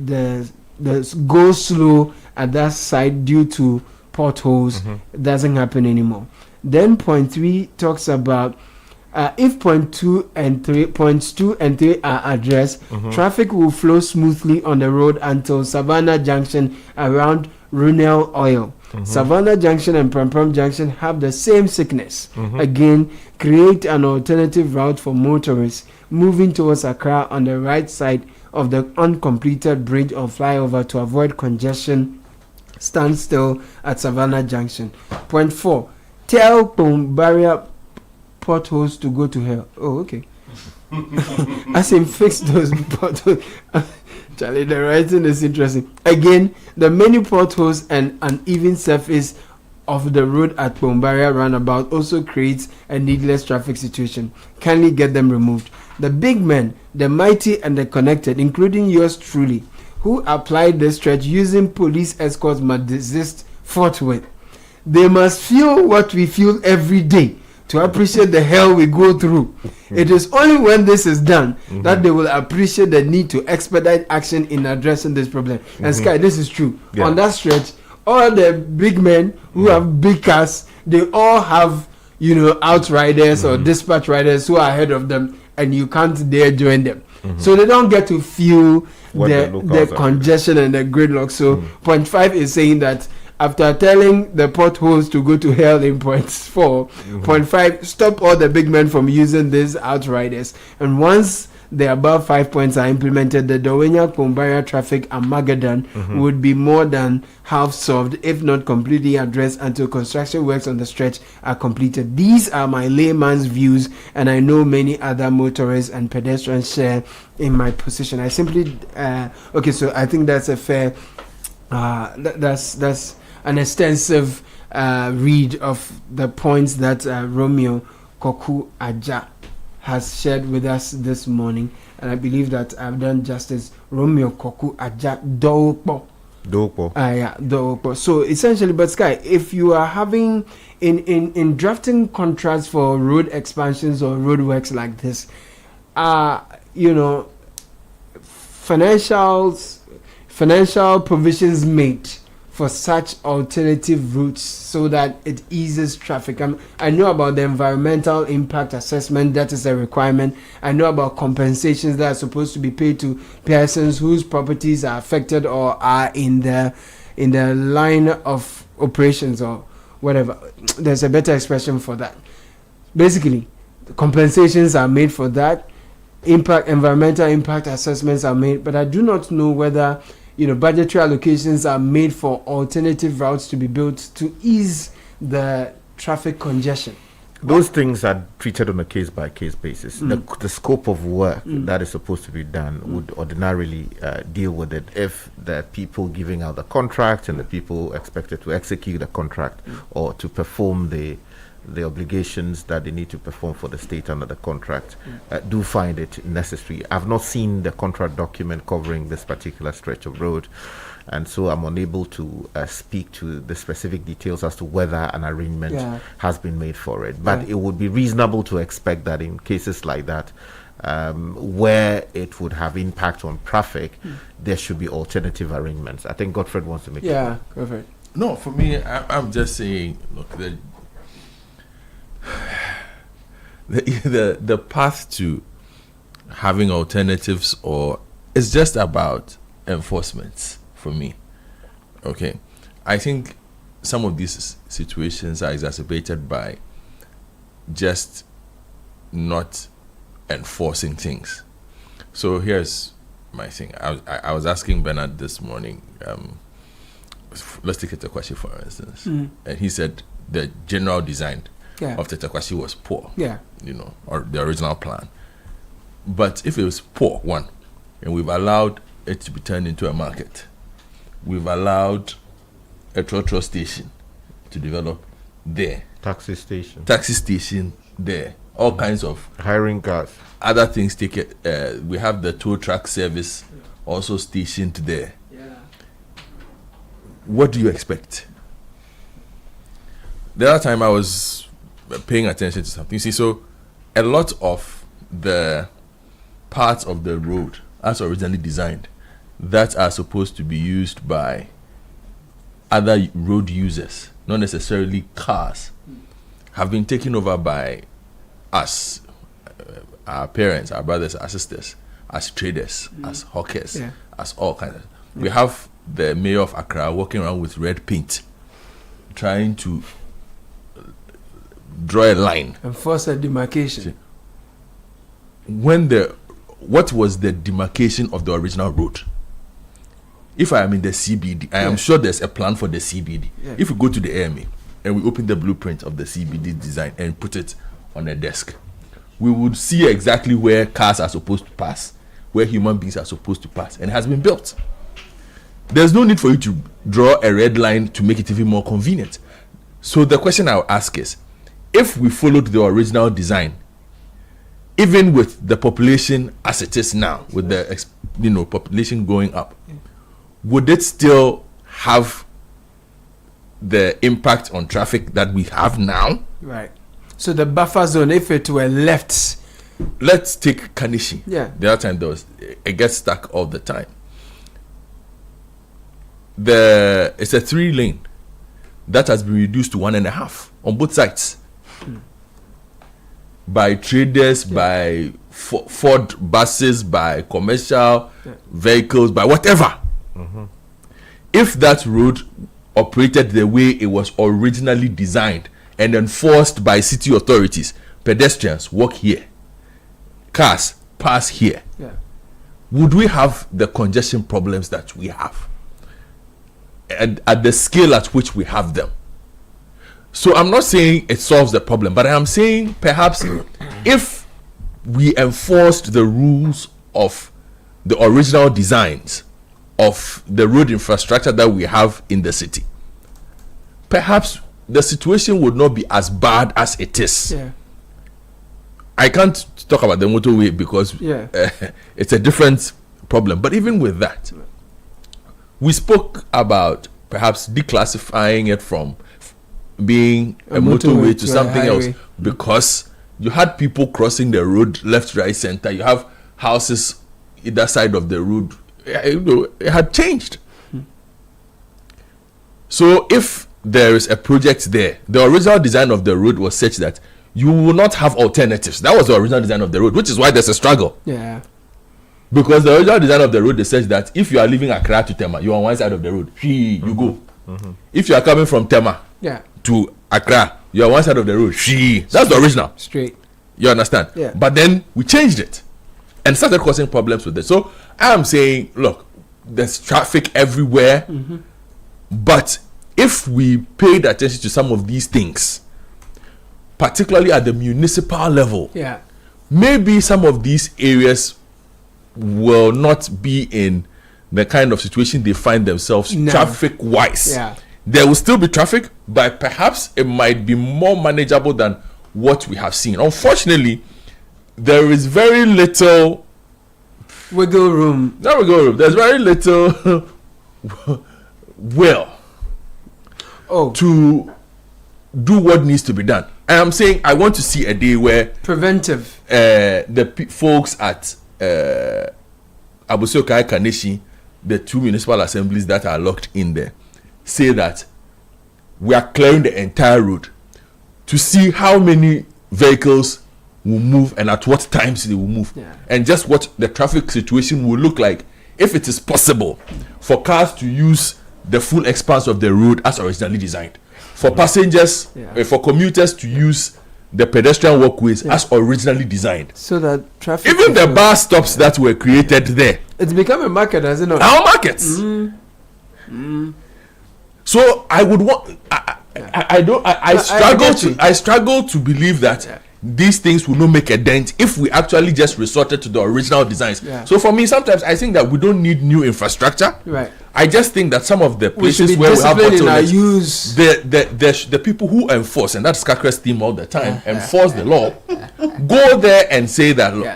go slow at that side due to potholes doesn't happen anymore. Then point 3 talks about if points 2 and 3 are addressed, traffic will flow smoothly on the road until Savannah Junction around Runel Oil. Savannah Junction and Pram Junction have the same sickness. Again, create an alternative route for motorists moving towards Accra on the right side of the uncompleted bridge or flyover to avoid congestion. Stand still at Savannah Junction. Point 4, tell Pombaria potholes to go to hell. Oh, okay. As in fix those potholes. Charlie, the writing is interesting. Again, the many potholes and uneven surface of the road at Bombaria roundabout also creates a needless traffic situation. Kindly get them removed. The big men, the mighty and the connected, including yours truly, who applied this stretch using police escorts must desist forthwith. They must feel what we feel every day to appreciate the hell we go through. It is only when this is done that they will appreciate the need to expedite action in addressing this problem. And Sky, this is true. Yeah. On that stretch, all the big men who have big cars, they all have, outriders or dispatch riders who are ahead of them, and you can't dare join them. So they don't get to feel the congestion and the gridlock. So point 5 is saying that after telling the potholes to go to hell in point 4, point 5, stop all the big men from using these outriders. And once the above 5 points are implemented, the Dowenya-Kombaria traffic Armageddon would be more than half solved, if not completely addressed, until construction works on the stretch are completed. These are my layman's views, and I know many other motorists and pedestrians share in my position. I simply so I think that's a fair that's an extensive read of the points that Romeo Koku Aja has shared with us this morning, and I believe that I've done justice. Romeo Koku Aja Dopo. Dopo. So essentially, but Sky, if you are having in drafting contracts for road expansions or road works like this, financial provisions made for such alternative routes so that it eases traffic. I know about the environmental impact assessment, that is a requirement. I know about compensations that are supposed to be paid to persons whose properties are affected or are in the line of operations or whatever. There's a better expression for that. Basically, compensations are made for that. Environmental impact assessments are made, but I do not know whether budgetary allocations are made for alternative routes to be built to ease the traffic congestion. Those things are treated on a case-by-case basis. The scope of work that is supposed to be done would ordinarily deal with it if the people giving out the contract and the people expected to execute the contract or to perform the obligations that they need to perform for the state under the contract do find it necessary. I've not seen the contract document covering this particular stretch of road, and so I'm unable to speak to the specific details as to whether an arrangement has been made for it. But it would be reasonable to expect that in cases like that, where it would have impact on traffic, there should be alternative arrangements. I think Godfred wants to make go for it. No, for me, I'm just saying, look, the path to having alternatives is just about enforcement for me. Okay, I think some of these situations are exacerbated by just not enforcing things. So here's my thing. I was asking Bernard this morning, let's take a question for instance, and he said the general design of Tetakwashi was poor, or the original plan. But if it was poor, one, and we've allowed it to be turned into a market, we've allowed a trotro station to develop there, taxi station there, all kinds of hiring cars, other things. We have the tow truck service also stationed there. What do you expect? The other time I was paying attention to something. You see, so a lot of the parts of the road as originally designed that are supposed to be used by other road users, not necessarily cars, have been taken over by us, our parents, our brothers, our sisters, as traders, as hawkers, as all kinds of. We have the mayor of Accra walking around with red paint, trying to draw a line, enforce a demarcation. What was the demarcation of the original road? If I am in the CBD, I am sure there's a plan for the CBD. If we go to the AMA and we open the blueprint of the CBD design and put it on a desk, we would see exactly where cars are supposed to pass, where human beings are supposed to pass, and it has been built. There's no need for you to draw a red line to make it even more convenient. So the question I'll ask is, if we followed the original design, even with the population as it is now, with the population going up, would it still have the impact on traffic that we have now? Right. So the buffer zone, if it were left, let's take Kanishi. Yeah. The other time it gets stuck all the time. It's a 3-lane that has been reduced to 1.5 on both sides. By traders, by Ford buses, by commercial vehicles, by whatever. If that road operated the way it was originally designed and enforced by city authorities, pedestrians walk here, cars pass here, would we have the congestion problems that we have at the scale at which we have them? So I'm not saying it solves the problem, but I am saying perhaps if we enforced the rules of the original designs of the road infrastructure that we have in the city, perhaps the situation would not be as bad as it is. Yeah. I can't talk about the motorway because it's a different problem. But even with that, we spoke about perhaps declassifying it from being a motorway to something else, because you had people crossing the road left, right, center. You have houses either side of the road. It had changed. So if there is a project there, the original design of the road was such that you will not have alternatives. That was the original design of the road, which is why there's a struggle. Yeah. Because the original design of the road is such that if you are leaving Accra to Tema, you're on one side of the road. You go. If you are coming from Tema to Accra, you're on one side of the road. That's the original. Straight. You understand? Yeah. But then we changed it and started causing problems with it. So I'm saying, look, there's traffic everywhere. But if we paid attention to some of these things, particularly at the municipal level, maybe some of these areas will not be in the kind of situation they find themselves traffic wise. There will still be traffic, but perhaps it might be more manageable than what we have seen. Unfortunately, there is very little wiggle room. There's very little will to do what needs to be done. And I'm saying I want to see a day where preventive the folks at Abusokai Kaneshi, the 2 municipal assemblies that are locked in there, say that we are clearing the entire road to see how many vehicles will move and at what times they will move, and just what the traffic situation will look like if it is possible for cars to use the full expanse of the road as originally designed, for passengers, for commuters to use the pedestrian walkways as originally designed, so that traffic, even the bus stops that were created there, it's become a market, has it not? Our markets. So I would want. I struggle to believe that these things will not make a dent if we actually just resorted to the original designs. So for me, sometimes I think that we don't need new infrastructure. Right. I just think that some of the places where we have bottlenecks, the people who enforce, and that's Kakre's theme all the time, enforce the law, go there and say that, look,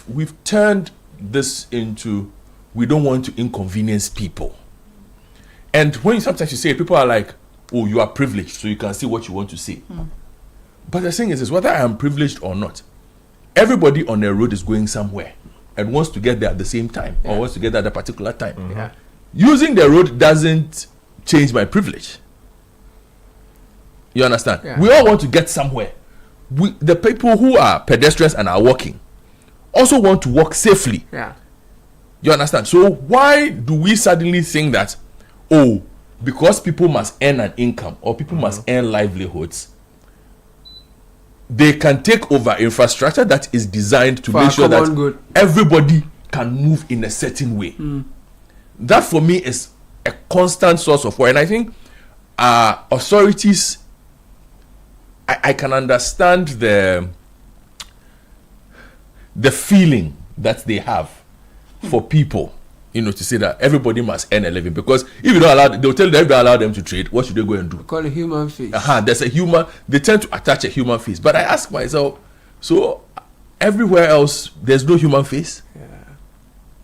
we've turned this into, we don't want to inconvenience people. And when sometimes you say, people are like, oh, you are privileged, so you can say what you want to say. But the thing is whether I am privileged or not, everybody on the road is going somewhere and wants to get there at the same time, or wants to get there at a particular time. Using the road doesn't change my privilege. You understand? We all want to get somewhere. The people who are pedestrians and are walking also want to walk safely. You understand? So why do we suddenly think that, oh, because people must earn an income or people must earn livelihoods, they can take over infrastructure that is designed to make sure that everybody can move in a certain way? That for me is a constant source of worry. And I think authorities, I can understand the feeling that they have for people, to say that everybody must earn a living, because if you don't allow, they'll tell you that if you allow them to trade, what should they go and do? Call a human face. There's a human. They tend to attach a human face, but I ask myself, so everywhere else there's no human face.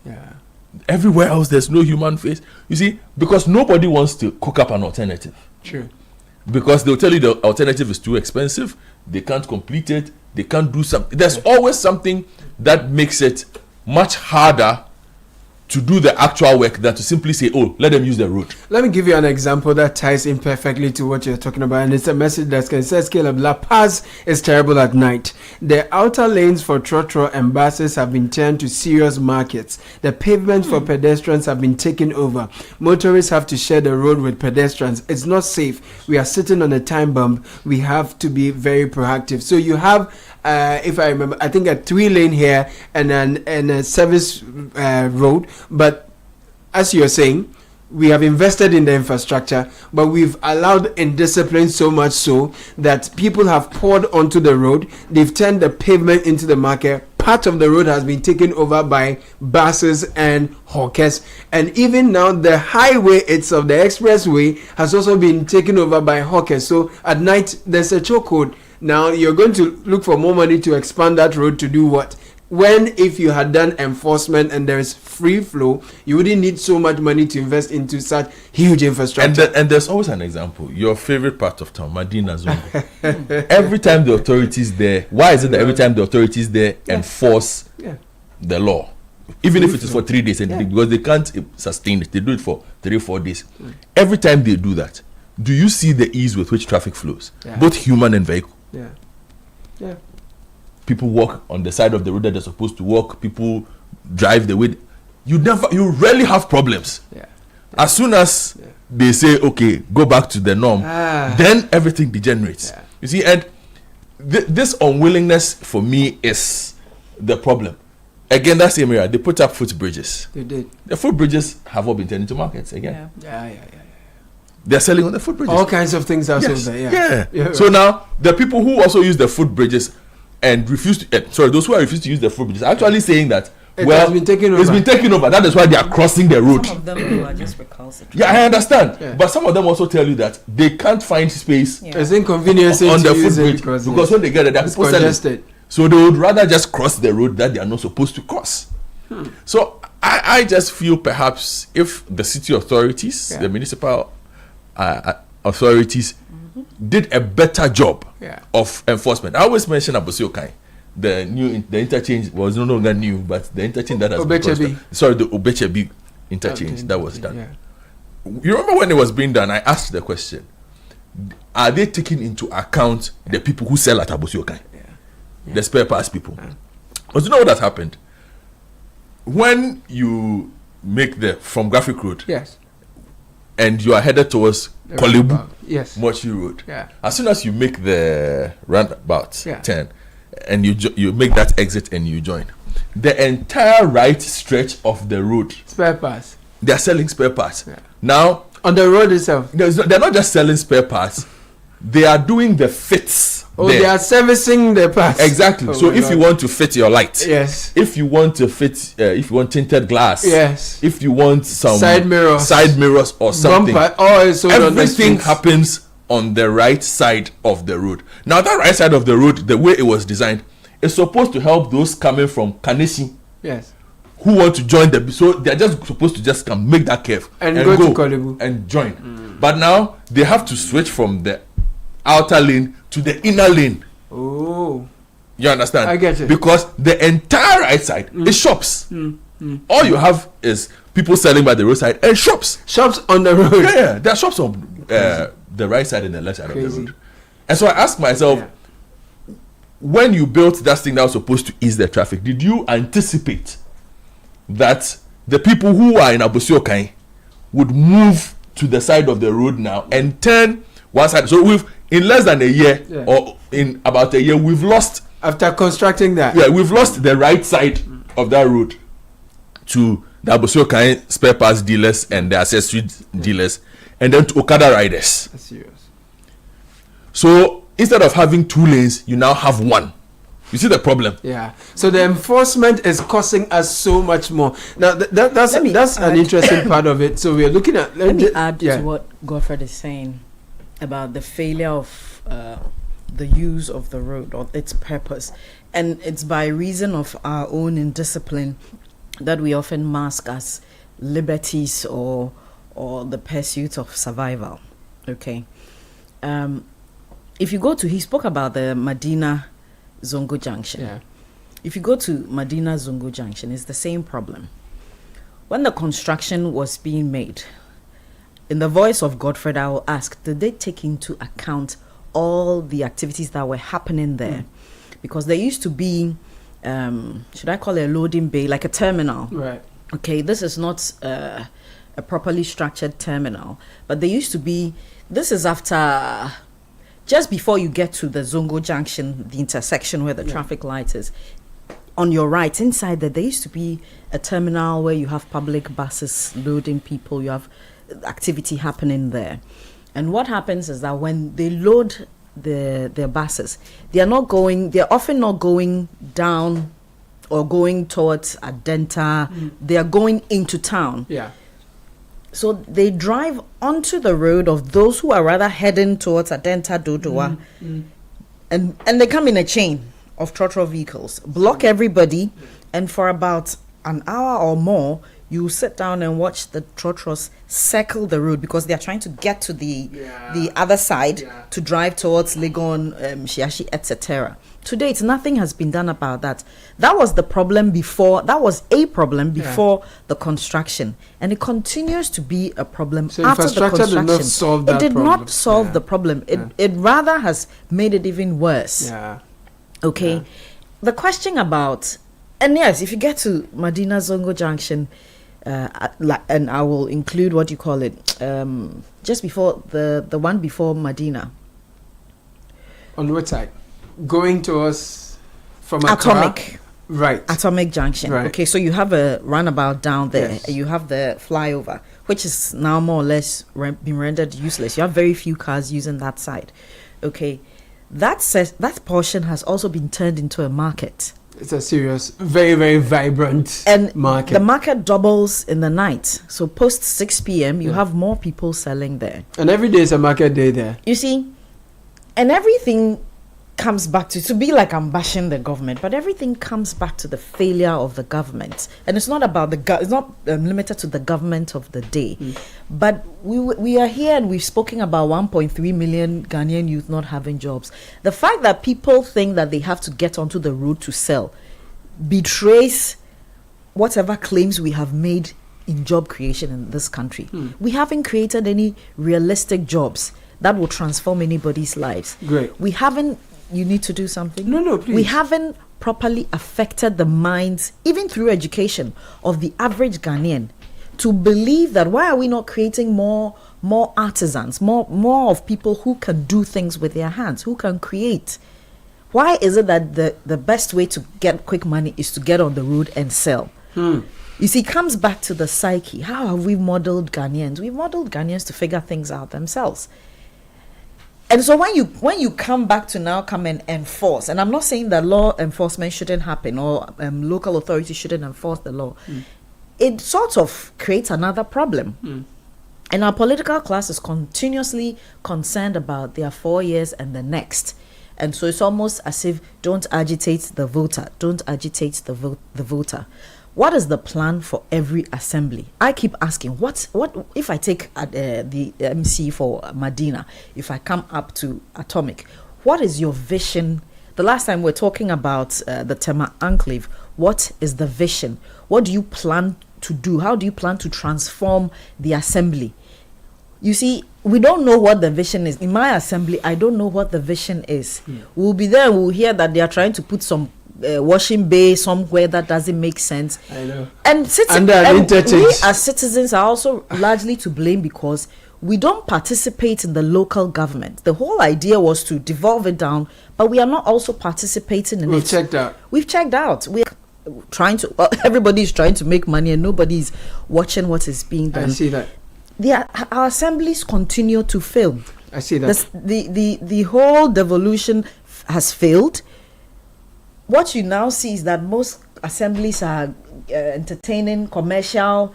Yeah. Everywhere else there's no human face. You see, because nobody wants to cook up an alternative. True. Because they'll tell you the alternative is too expensive. They can't complete it. They can't do something. There's always something that makes it much harder to do the actual work than to simply say, oh, let them use the road. Let me give you an example that ties in perfectly to what you're talking about, and it's a message that says, Caleb, La Paz is terrible at night. The outer lanes for trotro and buses have been turned to serious markets. The pavement for pedestrians have been taken over. Motorists have to share the road with pedestrians. It's not safe. We are sitting on a time bomb. We have to be very proactive. So you have, if I remember, I think a 3-lane here and a service road. But as you're saying, we have invested in the infrastructure, but we've allowed indiscipline so much so that people have poured onto the road. They've turned the pavement into the market. Part of the road has been taken over by buses and hawkers, and even now the highway itself, the expressway, has also been taken over by hawkers. So at night there's a chokehold. Now you're going to look for more money to expand that road to do what? When if you had done enforcement and there is free flow, you wouldn't need so much money to invest into such huge infrastructure. And there's always an example. Your favorite part of town, Medina Zone. Every time the authorities there, why is it that every time the authorities there enforce the law, even if it is for 3 days, because they can't sustain it, they do it for 3-4 days. Every time they do that, do you see the ease with which traffic flows, both human and vehicle? Yeah. People walk on the side of the road that they're supposed to walk. People drive the way. You rarely have problems. As soon as they say, okay, go back to the norm, then everything degenerates. You see, and this unwillingness for me is the problem. Again, that same area, they put up footbridges. They did. The footbridges have all been turned into markets again. Yeah. They're selling on the footbridges. All kinds of things are sold there. Yeah. So now, the people who also use the footbridges and refuse to, those who are refused to use the footbridges are actually saying that, it's been taken over. That is why they are crossing the road. Some of them are just recalcitrant. Yeah, I understand. Yeah. But some of them also tell you that they can't find space. It's inconveniencing on the footbridge because when they get it, they're congested. So they would rather just cross the road that they are not supposed to cross. So I just feel perhaps if the city authorities, the municipal authorities, did a better job of enforcement. I always mention Abosiokai. The interchange was no longer new, but the interchange that has been the Obechebi interchange that was done. You remember when it was being done, I asked the question, are they taking into account the people who sell at Abosiokai? The spare parts people. But you know what has happened? When you make from Graphic Road, and you are headed towards Kolebu, Mochi Road, as soon as you make the roundabout turn, and you make that exit and you join, the entire right stretch of the road, spare parts, they are selling spare parts. Now on the road itself, they're not just selling spare parts, they are doing the fits. They are servicing the parts. Exactly. So if you want to fit your light, if you want to fit, if you want tinted glass, if you want some side mirrors or something, everything happens on the right side of the road. Now that right side of the road, the way it was designed, is supposed to help those coming from Kanesi, who want to join so they're just supposed to just come make that curve and go to Kolebu and join. But now they have to switch from the outer lane to the inner lane. Oh, you understand? I get it. Because the entire right side is shops. All you have is people selling by the roadside and shops on the road. Yeah, there are shops on the right side and the left side of the road. And so I asked myself, when you built that thing that was supposed to ease the traffic, did you anticipate that the people who are in Abosiokai would move to the side of the road now and turn one side? So in less than a year, or in about a year, we've lost, after constructing that, we've lost the right side of that road to the Abosiokai spare parts dealers and the accessory dealers, and then to Okada riders. That's serious. So instead of having 2 lanes, you now have 1. You see the problem? Yeah. So the enforcement is costing us so much more. Now that's an interesting part of it. So we are looking at. Let me add to what Godfred is saying about the failure of the use of the road or its purpose, and it's by reason of our own indiscipline that we often mask as liberties or the pursuit of survival. Okay. If you go to, he spoke about the Medina Zongo Junction. Yeah. If you go to Medina Zongo Junction, it's the same problem. When the construction was being made, in the voice of Godfred, I will ask, did they take into account all the activities that were happening there? Because there used to be, should I call it a loading bay, like a terminal? Right. Okay, this is not a properly structured terminal, but there used to be, this is after, just before you get to the Zongo Junction, the intersection where the traffic light is, on your right, inside there used to be a terminal where you have public buses loading people, you have activity happening there. And what happens is that when they load their buses, they're often not going down or going towards Adenta, they are going into town. Yeah. So they drive onto the road of those who are rather heading towards Adenta, Dodowa, and they come in a chain of trotro vehicles, block everybody, and for about an hour or more, you sit down and watch the trotros circle the road because they are trying to get to the other side to drive towards Legon, Shiashi, etc. To date, nothing has been done about that. That was the problem before. That was a problem before the construction, and it continues to be a problem after the construction. Did not solve that it did problem. not solve the problem. It rather has made it even worse. Yeah. Okay. Yeah. The question about, and yes, if you get to Medina Zongo Junction, and I will include what you call it, just before the one before Medina. On what side? Going towards from Atomic. Right. Atomic Junction. Right. Okay, so you have a roundabout down there. Yes. And you have the flyover, which is now more or less been rendered useless. You have very few cars using that side. Okay. That portion has also been turned into a market. It's a serious, very, very vibrant market. The market doubles in the night. So post 6 p.m., you have more people selling there. And every day is a market day there. You see, and everything comes back to be like I'm bashing the government, but everything comes back to the failure of the government. And it's not about it's not limited to the government of the day. But we are here and we've spoken about 1.3 million Ghanaian youth not having jobs. The fact that people think that they have to get onto the road to sell betrays whatever claims we have made in job creation in this country. We haven't created any realistic jobs that will transform anybody's lives. Great. We haven't. You need to do something. No, please. We haven't properly affected the minds, even through education, of the average Ghanaian to believe that why are we not creating more artisans, more of people who can do things with their hands, who can create? Why is it that the best way to get quick money is to get on the road and sell? You see, it comes back to the psyche. How have we modeled Ghanaians? We've modeled Ghanaians to figure things out themselves. And so when you come back to now come and enforce, and I'm not saying that law enforcement shouldn't happen or local authorities shouldn't enforce the law, it sort of creates another problem. And our political class is continuously concerned about their 4 years and the next. And so it's almost as if don't agitate the voter, don't agitate the voter. What is the plan for every assembly? I keep asking, what if I take the MC for Medina, if I come up to Atomic, what is your vision? The last time we were talking about the Tema Enclave, what is the vision? What do you plan to do? How do you plan to transform the assembly? You see, we don't know what the vision is. In my assembly, I don't know what the vision is. We'll be there and we'll hear that they are trying to put some washing bay somewhere that doesn't make sense. I know. And we as citizens are also largely to blame because we don't participate in the local government. The whole idea was to devolve it down, but we are not also participating in it. We've checked out. We're trying to. Everybody's trying to make money, and nobody's watching what is being done. I see that. Our assemblies continue to fail. I see that. The whole devolution has failed. what you now see is that most assemblies are entertaining commercial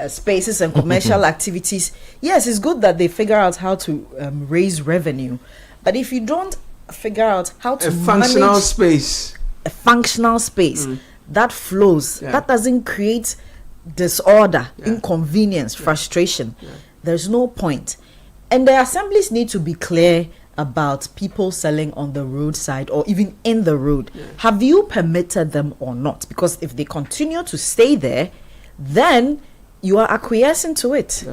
spaces and commercial activities. Yes, it's good that they figure out how to raise revenue, but if you don't figure out how to functional manage space, a functional space that flows, that doesn't create disorder, inconvenience, frustration, there's no point. And the assemblies need to be clear about people selling on the roadside or even in the road. Have you permitted them or not? Because if they continue to stay there, then you are acquiescing to it.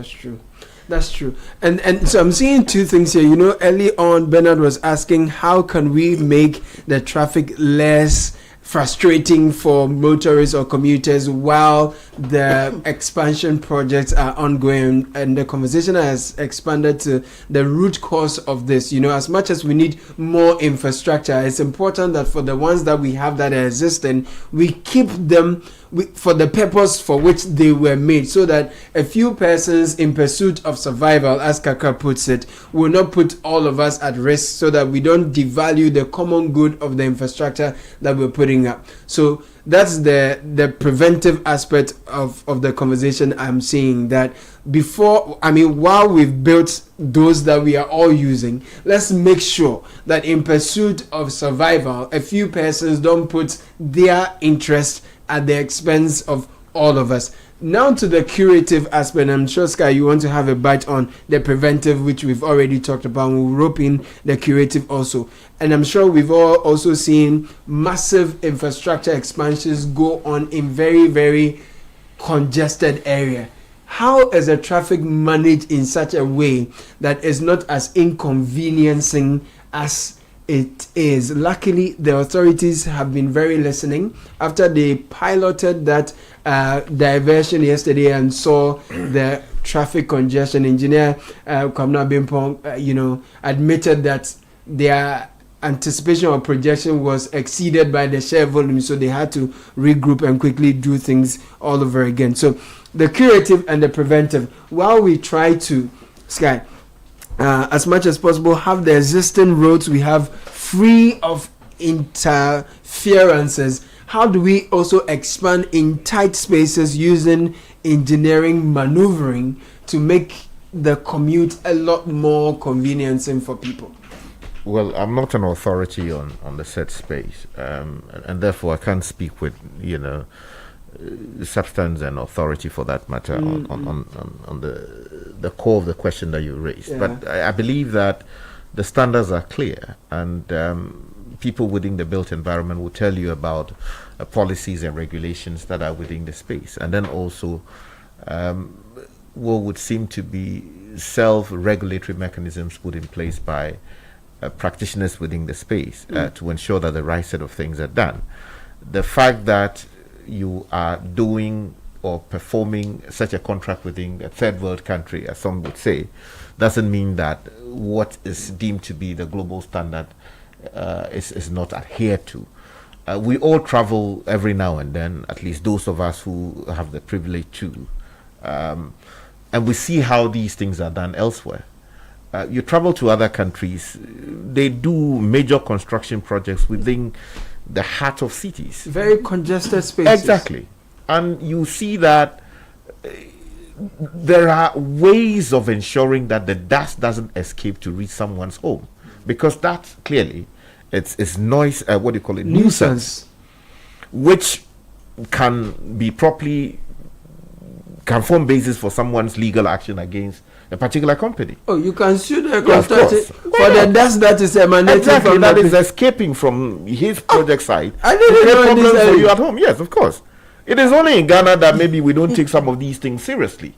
That's true. And so I'm seeing two things here. You know, early on, Bernard was asking, how can we make the traffic less frustrating for motorists or commuters while the expansion projects are ongoing? And the conversation has expanded to the root cause of this. You know, as much as we need more infrastructure, it's important that for the ones that we have that are existing, we keep them for the purpose for which they were made, so that a few persons in pursuit of survival, as Kaka puts it, will not put all of us at risk, so that we don't devalue the common good of the infrastructure that we're putting up. So that's the preventive aspect of the conversation I'm seeing, that while we've built those that we are all using, let's make sure that in pursuit of survival, a few persons don't put their interest at the expense of all of us. Now to the curative aspect. I'm sure, Sky, you want to have a bite on the preventive, which we've already talked about. We'll rope in the curative also. And I'm sure we've all also seen massive infrastructure expansions go on in very, very congested area. How is the traffic managed in such a way that is not as inconveniencing as it is? Luckily, the authorities have been very listening after they piloted that diversion yesterday and saw the traffic congestion. Engineer Kwamna Bimpong, admitted that their anticipation or projection was exceeded by the sheer volume, so they had to regroup and quickly do things all over again. So the curative and the preventive, while we try to, Sky, as much as possible, have the existing roads we have free of interferences, how do we also expand in tight spaces using engineering maneuvering to make the commute a lot more conveniencing for people? Well, I'm not an authority on the said space, and therefore I can't speak with substance and authority for that matter on the core of the question that you raised. Yeah. But I believe that the standards are clear, and people within the built environment will tell you about policies and regulations that are within the space, and then also what would seem to be self-regulatory mechanisms put in place by practitioners within the space to ensure that the right set of things are done. The fact that you are doing or performing such a contract within a third world country, as some would say, doesn't mean that what is deemed to be the global standard is not adhered to. We all travel every now and then, at least those of us who have the privilege to, and we see how these things are done elsewhere. You travel to other countries, they do major construction projects within the heart of cities. Very congested spaces. Exactly. And you see that there are ways of ensuring that the dust doesn't escape to reach someone's home, because that clearly it's noise, nuisance, which can be properly, can form basis for someone's legal action against a particular company. Oh, you can sue the contractor for the dust that is emanating from that is escaping from his project site. I didn't know problems for you at home. Yes, of course. It is only in Ghana that maybe we don't take some of these things seriously.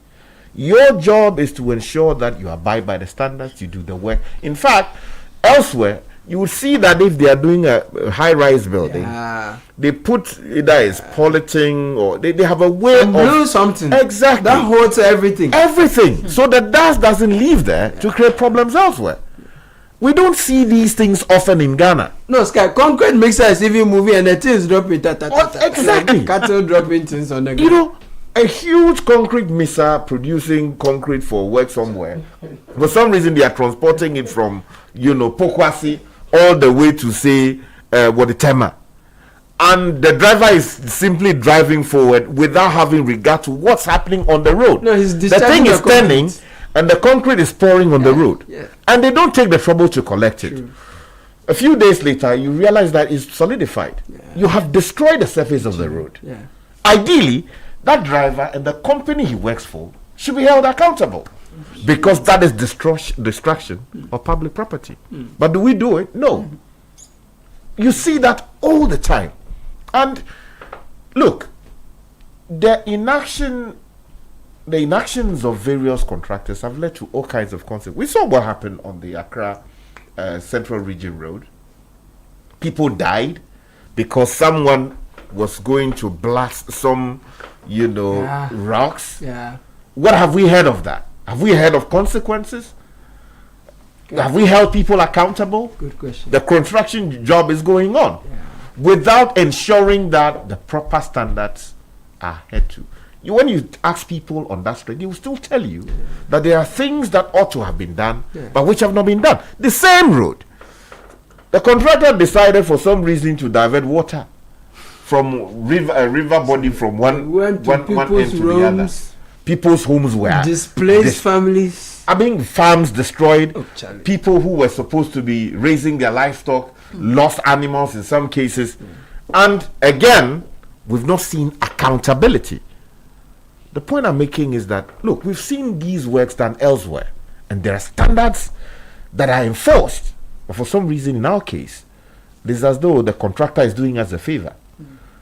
Your job is to ensure that you abide by the standards, you do the work. In fact, elsewhere, you will see that if they are doing a high-rise building, they put either it's polishing or they have a way of do something exactly that holds everything. So the dust doesn't leave there to create problems elsewhere. We don't see these things often in Ghana. No, Sky, concrete mixer is even moving and the things dropping. Exactly. Cattle dropping things on the ground. A huge concrete mixer producing concrete for work somewhere. For some reason, they are transporting it from, Pokwasi all the way to say Waditema. and the driver is simply driving forward without having regard to what's happening on the road. No, he's the thing is turning, and the concrete is pouring on the road, and they don't take the trouble to collect it. True. A few days later, you realize that it's solidified. You have destroyed the surface of the road. Ideally, that driver and the company he works for should be held accountable, because that is destruction of public property. But do we do it? No. You see that all the time. And look, the inactions of various contractors have led to all kinds of consequences. We saw what happened on the Accra Central Region Road. People died because someone was going to blast some, rocks. What have we heard of that? Have we heard of consequences? Have we held people accountable? Good question. The construction job is going on without ensuring that the proper standards are adhered to. When you ask people on that street, they will still tell you that there are things that ought to have been done, but which have not been done. The same road. The contractor decided for some reason to divert water from river body from one end to the other. People's homes were displaced, families. Farms destroyed. People who were supposed to be raising their livestock lost animals in some cases. And again, we've not seen accountability. The point I'm making is that, look, we've seen these works done elsewhere, and there are standards that are enforced. But for some reason, in our case, it is as though the contractor is doing us a favor.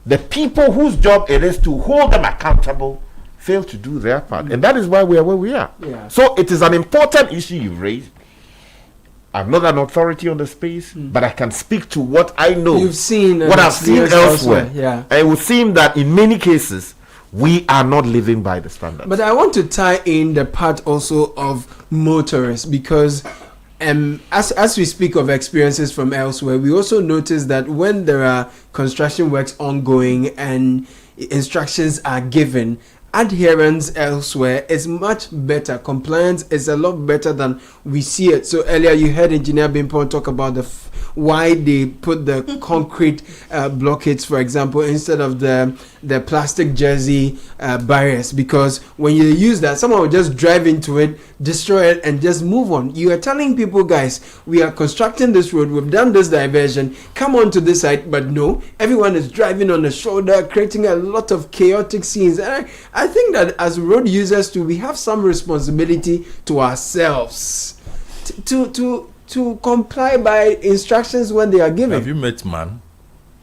The people whose job it is to hold them accountable fail to do their part. And that is why we are where we are. So it is an important issue you've raised. I'm not an authority on the space, but I can speak to what I know. You've seen what I've seen elsewhere. And it would seem that in many cases, we are not living by the standards. But I want to tie in the part also of motorists, because as we speak of experiences from elsewhere, we also notice that when there are construction works ongoing and instructions are given, adherence elsewhere is much better. Compliance is a lot better than we see it. So earlier you heard Engineer Bimpon talk about why they put the concrete blockades, for example, instead of the plastic jersey barriers, because when you use that, someone will just drive into it, destroy it, and just move on. You are telling people, guys, we are constructing this road, we've done this diversion, come on to this side, but no, everyone is driving on the shoulder, creating a lot of chaotic scenes. And I think that as road users too, we have some responsibility to ourselves to comply by instructions when they are given. Have you met man?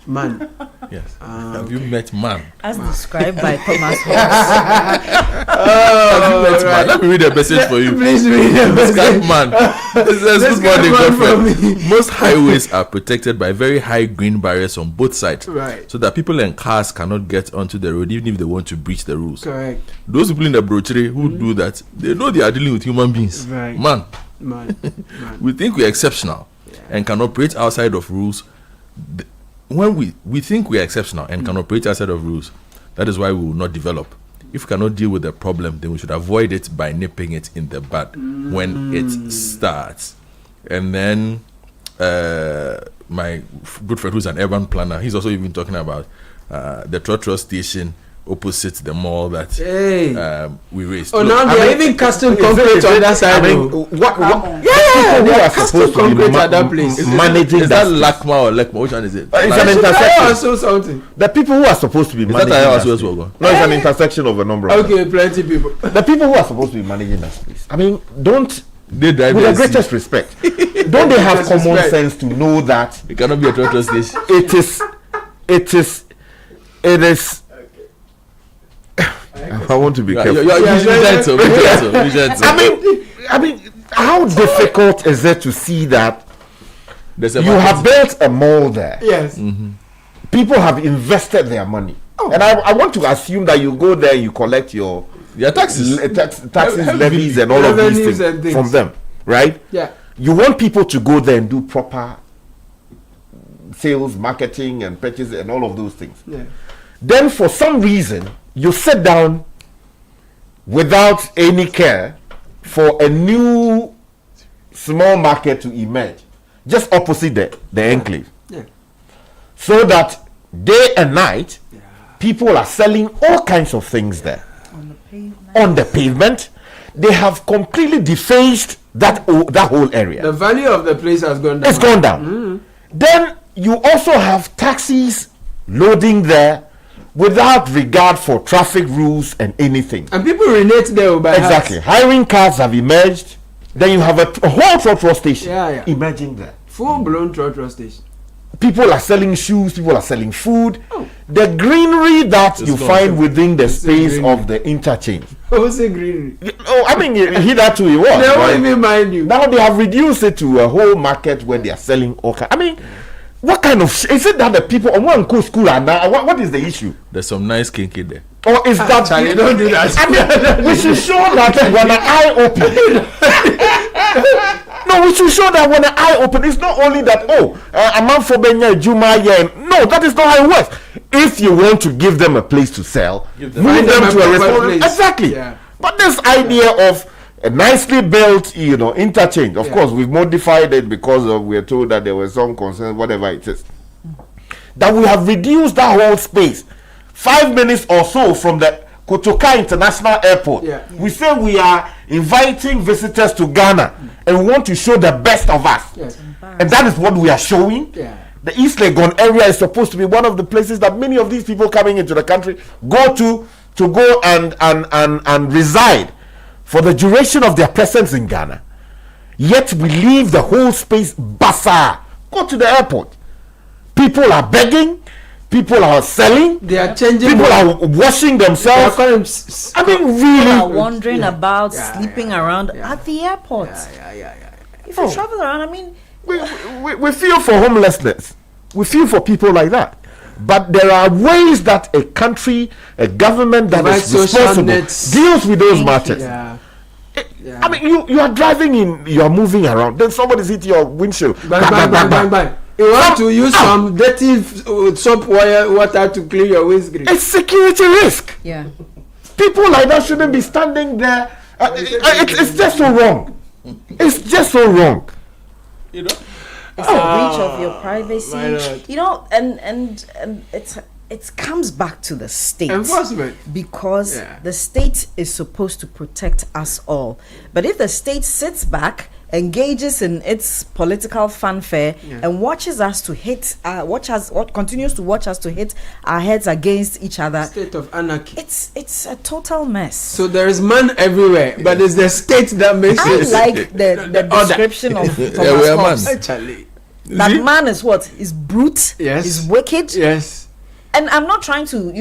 Man. Yes. Have you met man? As described by Thomas Hobbes. Have you met man? Let me read a message for you. Please read a message. Man. Good morning, Godfrey. Most highways are protected by very high green barriers on both sides. Right. So that people and cars cannot get onto the road even if they want to breach the rules. Correct. Those people in the brochure who do that, they know they are dealing with human beings. Right. Man. We think we are exceptional and can operate outside of rules. When we think we are exceptional and can operate outside of rules, that is why we will not develop. If we cannot deal with the problem, then we should avoid it by nipping it in the bud when it starts. And then my good friend who's an urban planner, he's also even talking about the Trotro station opposite the mall that we raised. Oh, now they are even casting concrete on that side. People who are supposed to be at that place. Managing is that Lakma or Lekma? Which one is it? It's an intersection. The people who are supposed to be managing that space. No, it's an intersection of a number of them. Plenty people. The people who are supposed to be managing that space. Don't they drive with the greatest respect? Don't they have common sense to know that it cannot be a Trotro station? It is. I want to be careful. Be gentle. I mean, how difficult is it to see that you have built a mall there? Yes. People have invested their money, and I want to assume that you go there, you collect your taxes, levies, and all of these things from them, right? Yeah. You want people to go there and do proper sales, marketing, and purchase, and all of those things. Yeah. Then, for some reason, you sit down without any care for a new small market to emerge just opposite the enclave. Yeah. So that day and night. People are selling all kinds of things there on the pavement. They have completely defaced that whole area. The value of the place has gone down. It's gone down. Then you also have taxis loading there without regard for traffic rules and anything. And people relate there by exactly. Hiring cars have emerged. Then you have a whole trotro station. Imagine that. Full-blown trotro station. People are selling shoes. People are selling food. The greenery that you find within the space of the interchange. What's the greenery? Oh, I mean, hitherto it was. They won't even mind you. Now they have reduced it to a whole market where they are selling all kinds. I mean, what kind of is it that the people on one go school and what is the issue? There's some nice kinky there. Or is that Charlie, don't do that? I mean, we should show that when an eye open. No, we should show that when an eye open, it's not only that a man for Benya Juma. No, that is not how it works. If you want to give them a place to sell, move them to a restaurant. Exactly. Yeah. But this idea of a nicely built, interchange. Of course, we've modified it because we are told that there were some concerns, whatever it is. That we have reduced that whole space 5 minutes or so from the Kotoka International Airport. We say we are inviting visitors to Ghana and we want to show the best of us. And that is what we are showing. The East Legon area is supposed to be one of the places that many of these people coming into the country go to go and reside for the duration of their presence in Ghana. Yet we leave the whole space bazaar. Go to the airport. People are begging. People are selling. They are changing. People are washing themselves. I mean, really. People are wandering about, sleeping around at the airport. If you travel around, I mean, we feel for homelessness. We feel for people like that. But there are ways that a country, a government that is responsible deals with those matters. I mean, you are driving you are moving around. Then somebody's hitting your windshield. Bang. You want to use some dirty soap water to clean your windscreen. It's security risk. Yeah. People like that shouldn't be standing there. It's just so wrong. It's just so wrong. It's a breach of your privacy. And it comes back to the state enforcement, because the state is supposed to protect us all. But if the state sits back, engages in its political fanfare, and watches us to hit, continues to watch us to hit our heads against each other, state of anarchy. It's a total mess. So there is man everywhere, but it's the state that makes it. I like the description of Thomas Hobbes. Actually, that man is what? Is brute. Yes. Is wicked. Yes. And I'm not trying to,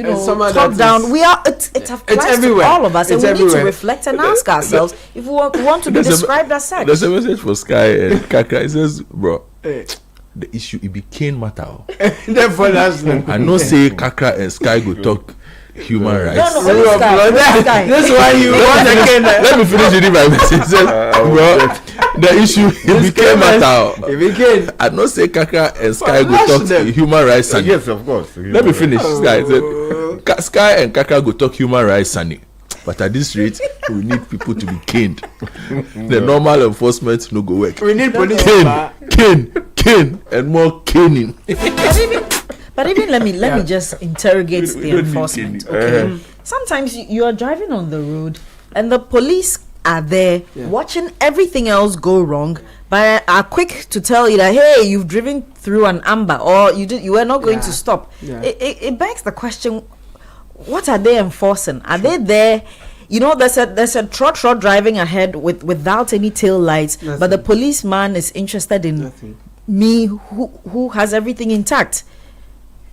talk down. We are. It applies to all of us, and we need to reflect and ask ourselves if we want to be described as such. There's a message for Sky and Kaka. It says, "Bro, the issue it became matter. Therefore, that's I know say Kaka and Sky go talk human rights. No, Sky. That's why you want again. Let me finish reading my message. It says, bro, the issue it became matter. It became. I know say Kaka and Sky go talk human rights. Yes, of course. Let me finish. Sky said, Sky and Kaka go talk human rights, Sunny. But at this rate, we need people to be caned. The normal enforcement no go work. We need police. Cane, and more caning. But even let me just interrogate the enforcement. Okay, sometimes you are driving on the road and the police are there watching everything else go wrong, but are quick to tell you that hey, you've driven through an amber or you were not going to stop. It begs the question: what are they enforcing? Are they there? There's a trot driving ahead without any tail lights, but the policeman is interested in me who has everything intact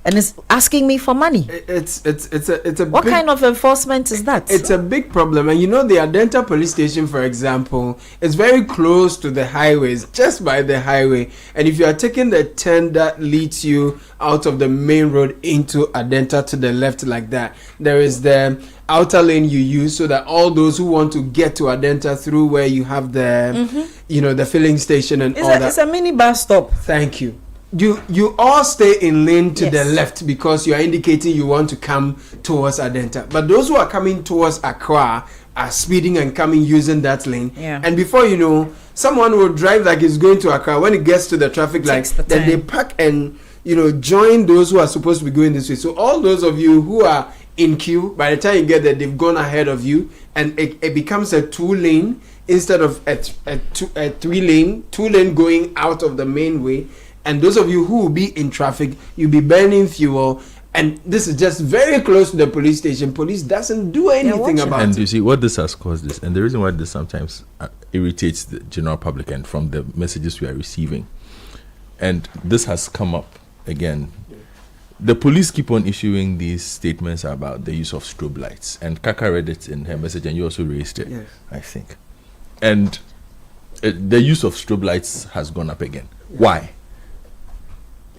and is asking me for money. It's a what kind of enforcement is that? It's a big problem. And the Adenta police station, for example, is very close to the highways, just by the highway. And if you are taking the turn that leads you out of the main road into Adenta to the left like that, there is the outer lane you use so that all those who want to get to Adenta through where you have the the filling station and that. It's a mini bus stop. Thank you. You all stay in lane to the left because you are indicating you want to come towards Adenta. But those who are coming towards Accra are speeding and coming using that lane. And before you know, someone will drive like he's going to Accra. When it gets to the traffic light, then they park and join those who are supposed to be going this way. So all those of you who are in queue, by the time you get there, they've gone ahead of you, and it becomes a 2-lane instead of a 3-lane, 2-lane going out of the main way. And those of you who will be in traffic, you'll be burning fuel. And this is just very close to the police station. Police doesn't do anything about it. And you see what this has caused this, and the reason why this sometimes irritates the general public and from the messages we are receiving. And this has come up again. The police keep on issuing these statements about the use of strobe lights. And Kaka read it in her message, and you also raised it, yes. I think. And the use of strobe lights has gone up again. Why?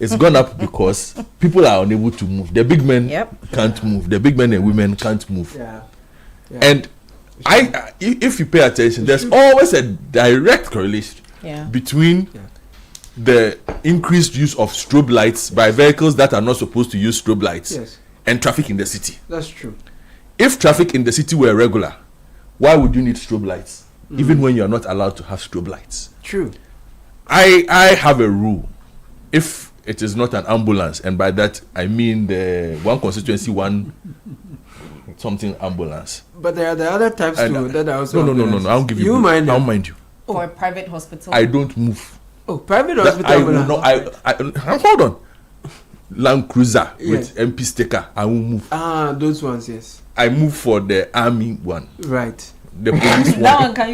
It's gone up because people are unable to move. The big men can't move. The big men and women can't move. Yeah. And if you pay attention, there's always a direct correlation between the increased use of strobe lights by vehicles that are not supposed to use strobe lights and traffic in the city. That's true. If traffic in the city were regular, why would you need strobe lights? Even when you are not allowed to have strobe lights. True. I have a rule. If it is not an ambulance, and by that I mean the one constituency, one something ambulance. But there are the other types too that are also. No. I won't give you. I don't mind you. Or a private hospital. I don't move. Oh, private hospital. Hold on. Land Cruiser with MP sticker. I won't move. Those ones, yes. I move for the army one. Right. The police one. That one, can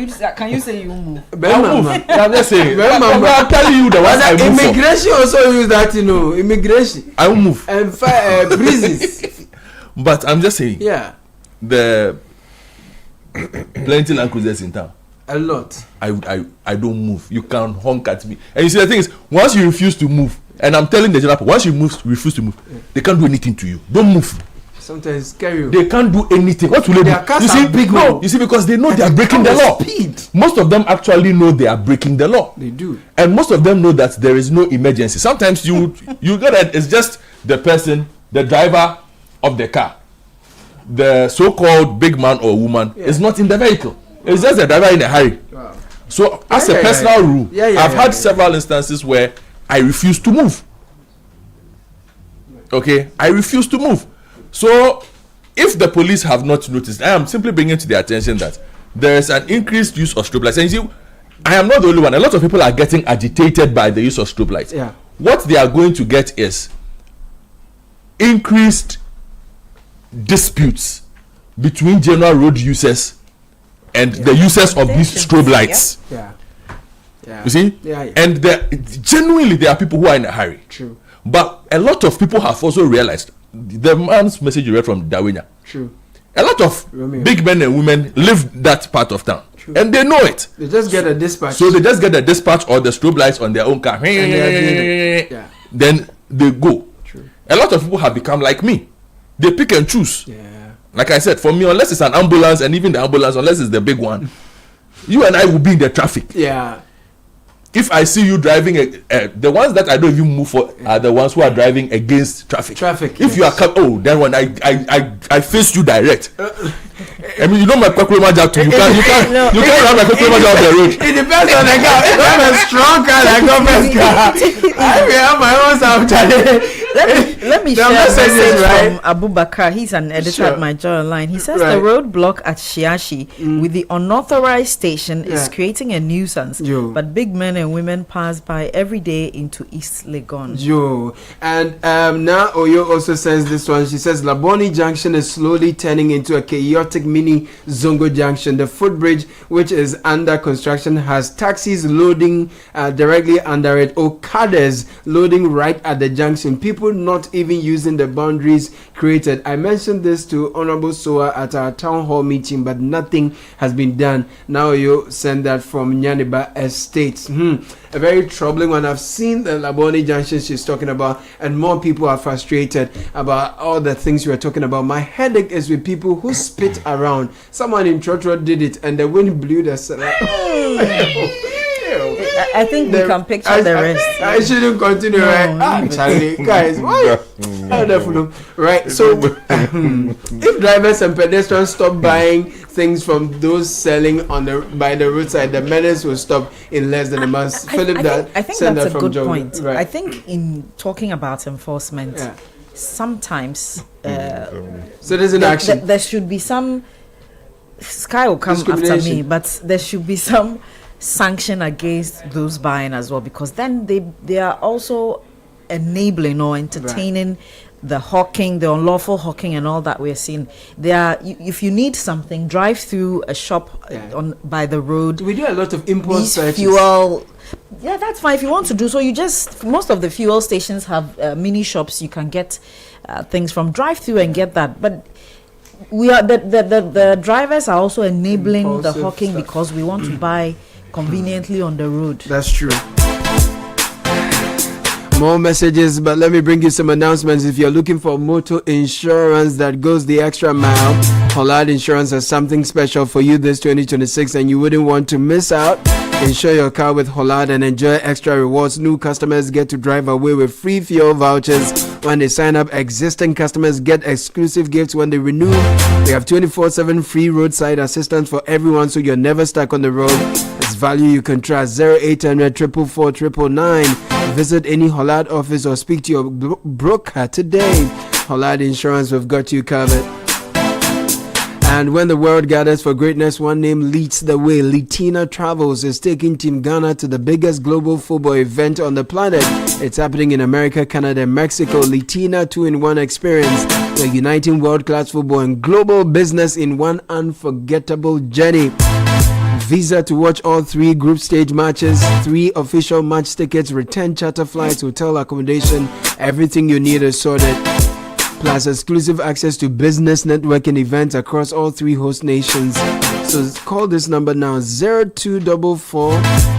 you say you move? I'll move. I'm just saying. I'm telling you the one I move for. Immigration also use that, immigration. I will move. And prisons. But I'm just saying. Yeah. The plenty Land Cruisers in town. A lot. I don't move. You can honk at me. And you see, the thing is, once you refuse to move, and I'm telling the general, once you refuse to move, they can't do anything to you. Don't move. Sometimes it's scary. They can't do anything. What will they do? You see, because they know they are breaking the law. Speed. Most of them actually know they are breaking the law. They do. And most of them know that there is no emergency. Sometimes you get it. It's just the person, the driver of the car, the so-called big man or woman is not in the vehicle. It's just the driver in a hurry. Wow. So as a personal rule, I've had several instances where I refuse to move. Okay, I refuse to move. So if the police have not noticed, I am simply bringing to their attention that there is an increased use of strobe lights. And you see, I am not the only one. A lot of people are getting agitated by the use of strobe lights. Yeah. What they are going to get is increased disputes between general road users and the users of these strobe lights. Yeah. You see? Yeah. And genuinely there are people who are in a hurry. True. But a lot of people have also realized the man's message you read from Dawenya. True. A lot of big men and women live that part of town. True. And they know it. They just get a dispatch. So they just get the dispatch or the strobe lights on their own car. Then they go. True. A lot of people have become like me. They pick and choose. Yeah. Like I said, for me, unless it's an ambulance, and even the ambulance, unless it's the big one, you and I will be in the traffic. Yeah. If I see you driving, the ones that I don't even move for are the ones who are driving against traffic. If you are that one, I face you direct. I mean, you know my Kwakuroma Jack too. You can't run my Kwakuroma Jack off the road. It depends on the car. If I'm a strong car, like government car, I will have my own sound. Let me share a message from Abu Bakar. He's an editor at My Joy Online. He says the roadblock at Shiashi with the unauthorized station is creating a nuisance. But big men and women pass by every day into East Legon. And now Oyo also says this one. She says Laboni Junction is slowly turning into a chaotic mini Zongo Junction. The footbridge, which is under construction, has taxis loading directly under it. Okadas loading right at the junction. People not even using the boundaries created. I mentioned this to Honorable Soa at our town hall meeting, but nothing has been done. Now you send that from Nyaniba Estates. A very troubling one. I've seen the Laboni Junction she's talking about, and more people are frustrated about all the things you are talking about. My headache is with people who spit around. Someone in Trotro did it, and the wind blew the I think we can picture the rest. I shouldn't continue, right? Charlie, guys, why? Right, so if drivers and pedestrians stop buying things from those selling by the roadside, the menace will stop in less than a month. I think that's a good point. Right. I think in talking about enforcement, sometimes so there's an action. There should be some. Sky will come after me, but there should be some sanction against those buying as well, because then they are also enabling or entertaining the hawking, the unlawful hawking, and all that we're seeing. If you need something, drive through a shop by the road. We do a lot of import searches. Fuel. Yeah, that's fine. If you want to do so, most of the fuel stations have mini shops. You can get things from. Drive through and get that, but. We are the drivers are also enabling impulsive the hawking stuff. Because we want to buy conveniently on the road. That's true. More messages, but let me bring you some announcements. If you're looking for motor insurance that goes the extra mile, Hollard Insurance has something special for you this 2026, and you wouldn't want to miss out. Insure your car with Hollard and enjoy extra rewards. New customers get to drive away with free fuel vouchers when they sign up. Existing customers get exclusive gifts when they renew. We have 24/7 free roadside assistance for everyone, so you're never stuck on the road. It's value you can trust. 0800 444 999. Visit any Hollard office or speak to your broker today. Hollard Insurance, we've got you covered. And when the world gathers for greatness, one name leads the way. Litina Travels is taking Team Ghana to the biggest global football event on the planet. It's happening in America, Canada, and Mexico. Litina 2-in-1 experience. They're uniting world-class football and global business in one unforgettable journey. Visa to watch all 3 group stage matches, 3 official match tickets, return charter flights, hotel accommodation, everything you need is sorted. Plus exclusive access to business networking events across all 3 host nations. So call this number now, 0244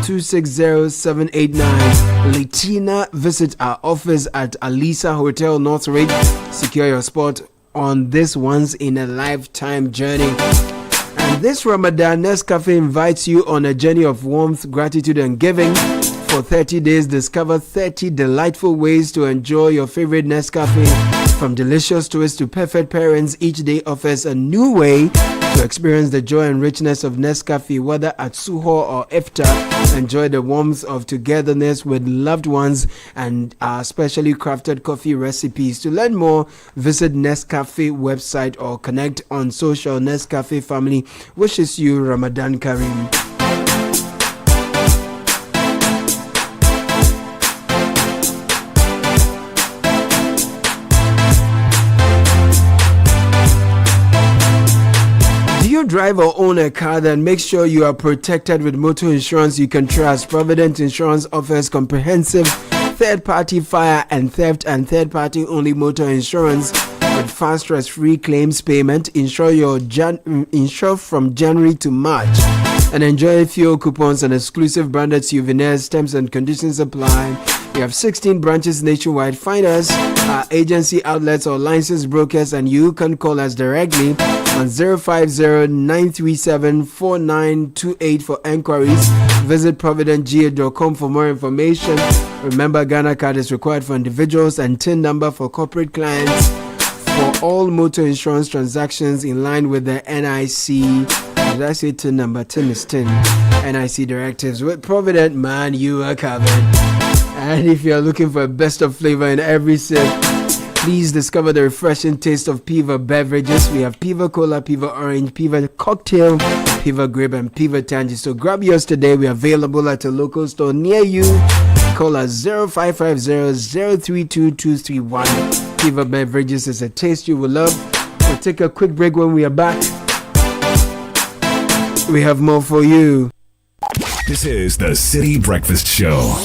260 789. Litina, visit our office at Alisa Hotel North Ridge. Secure your spot on this once in a lifetime journey. And this Ramadan, Nescafe invites you on a journey of warmth, gratitude, and giving. For 30 days, discover 30 delightful ways to enjoy your favorite Nescafe. From delicious twists to perfect pairings, each day offers a new way to experience the joy and richness of Nescafe, whether at Suho or Iftar. Enjoy the warmth of togetherness with loved ones and our specially crafted coffee recipes. To learn more, visit Nescafe website or connect on social. Nescafe family wishes you Ramadan Kareem. Drive or own a car, then make sure you are protected with motor insurance you can trust. Provident Insurance offers comprehensive third-party fire and theft and third-party only motor insurance with fast stress-free claims payment. Insure from January to March and enjoy fuel coupons and exclusive branded souvenirs. Terms and conditions apply. We have 16 branches nationwide. Find us, our agency outlets or licensed brokers, and you can call us directly on 050-937-4928 for enquiries. Visit providentga.com for more information. Remember, Ghana card is required for individuals and TIN number for corporate clients for all motor insurance transactions in line with the NIC. Did I say TIN number? TIN is TIN. NIC directives. With Provident, man, you are covered. And if you're looking for a best of flavor in every sip, please discover the refreshing taste of Piva beverages. We have Piva Cola, Piva Orange, Piva Cocktail, Piva Grape, and Piva Tangy. So grab yours today. We are available at a local store near you. Call us 0550-032-231. Piva beverages is a taste you will love. We'll take a quick break. When we are back, we have more for you. This is the Citi Breakfast Show,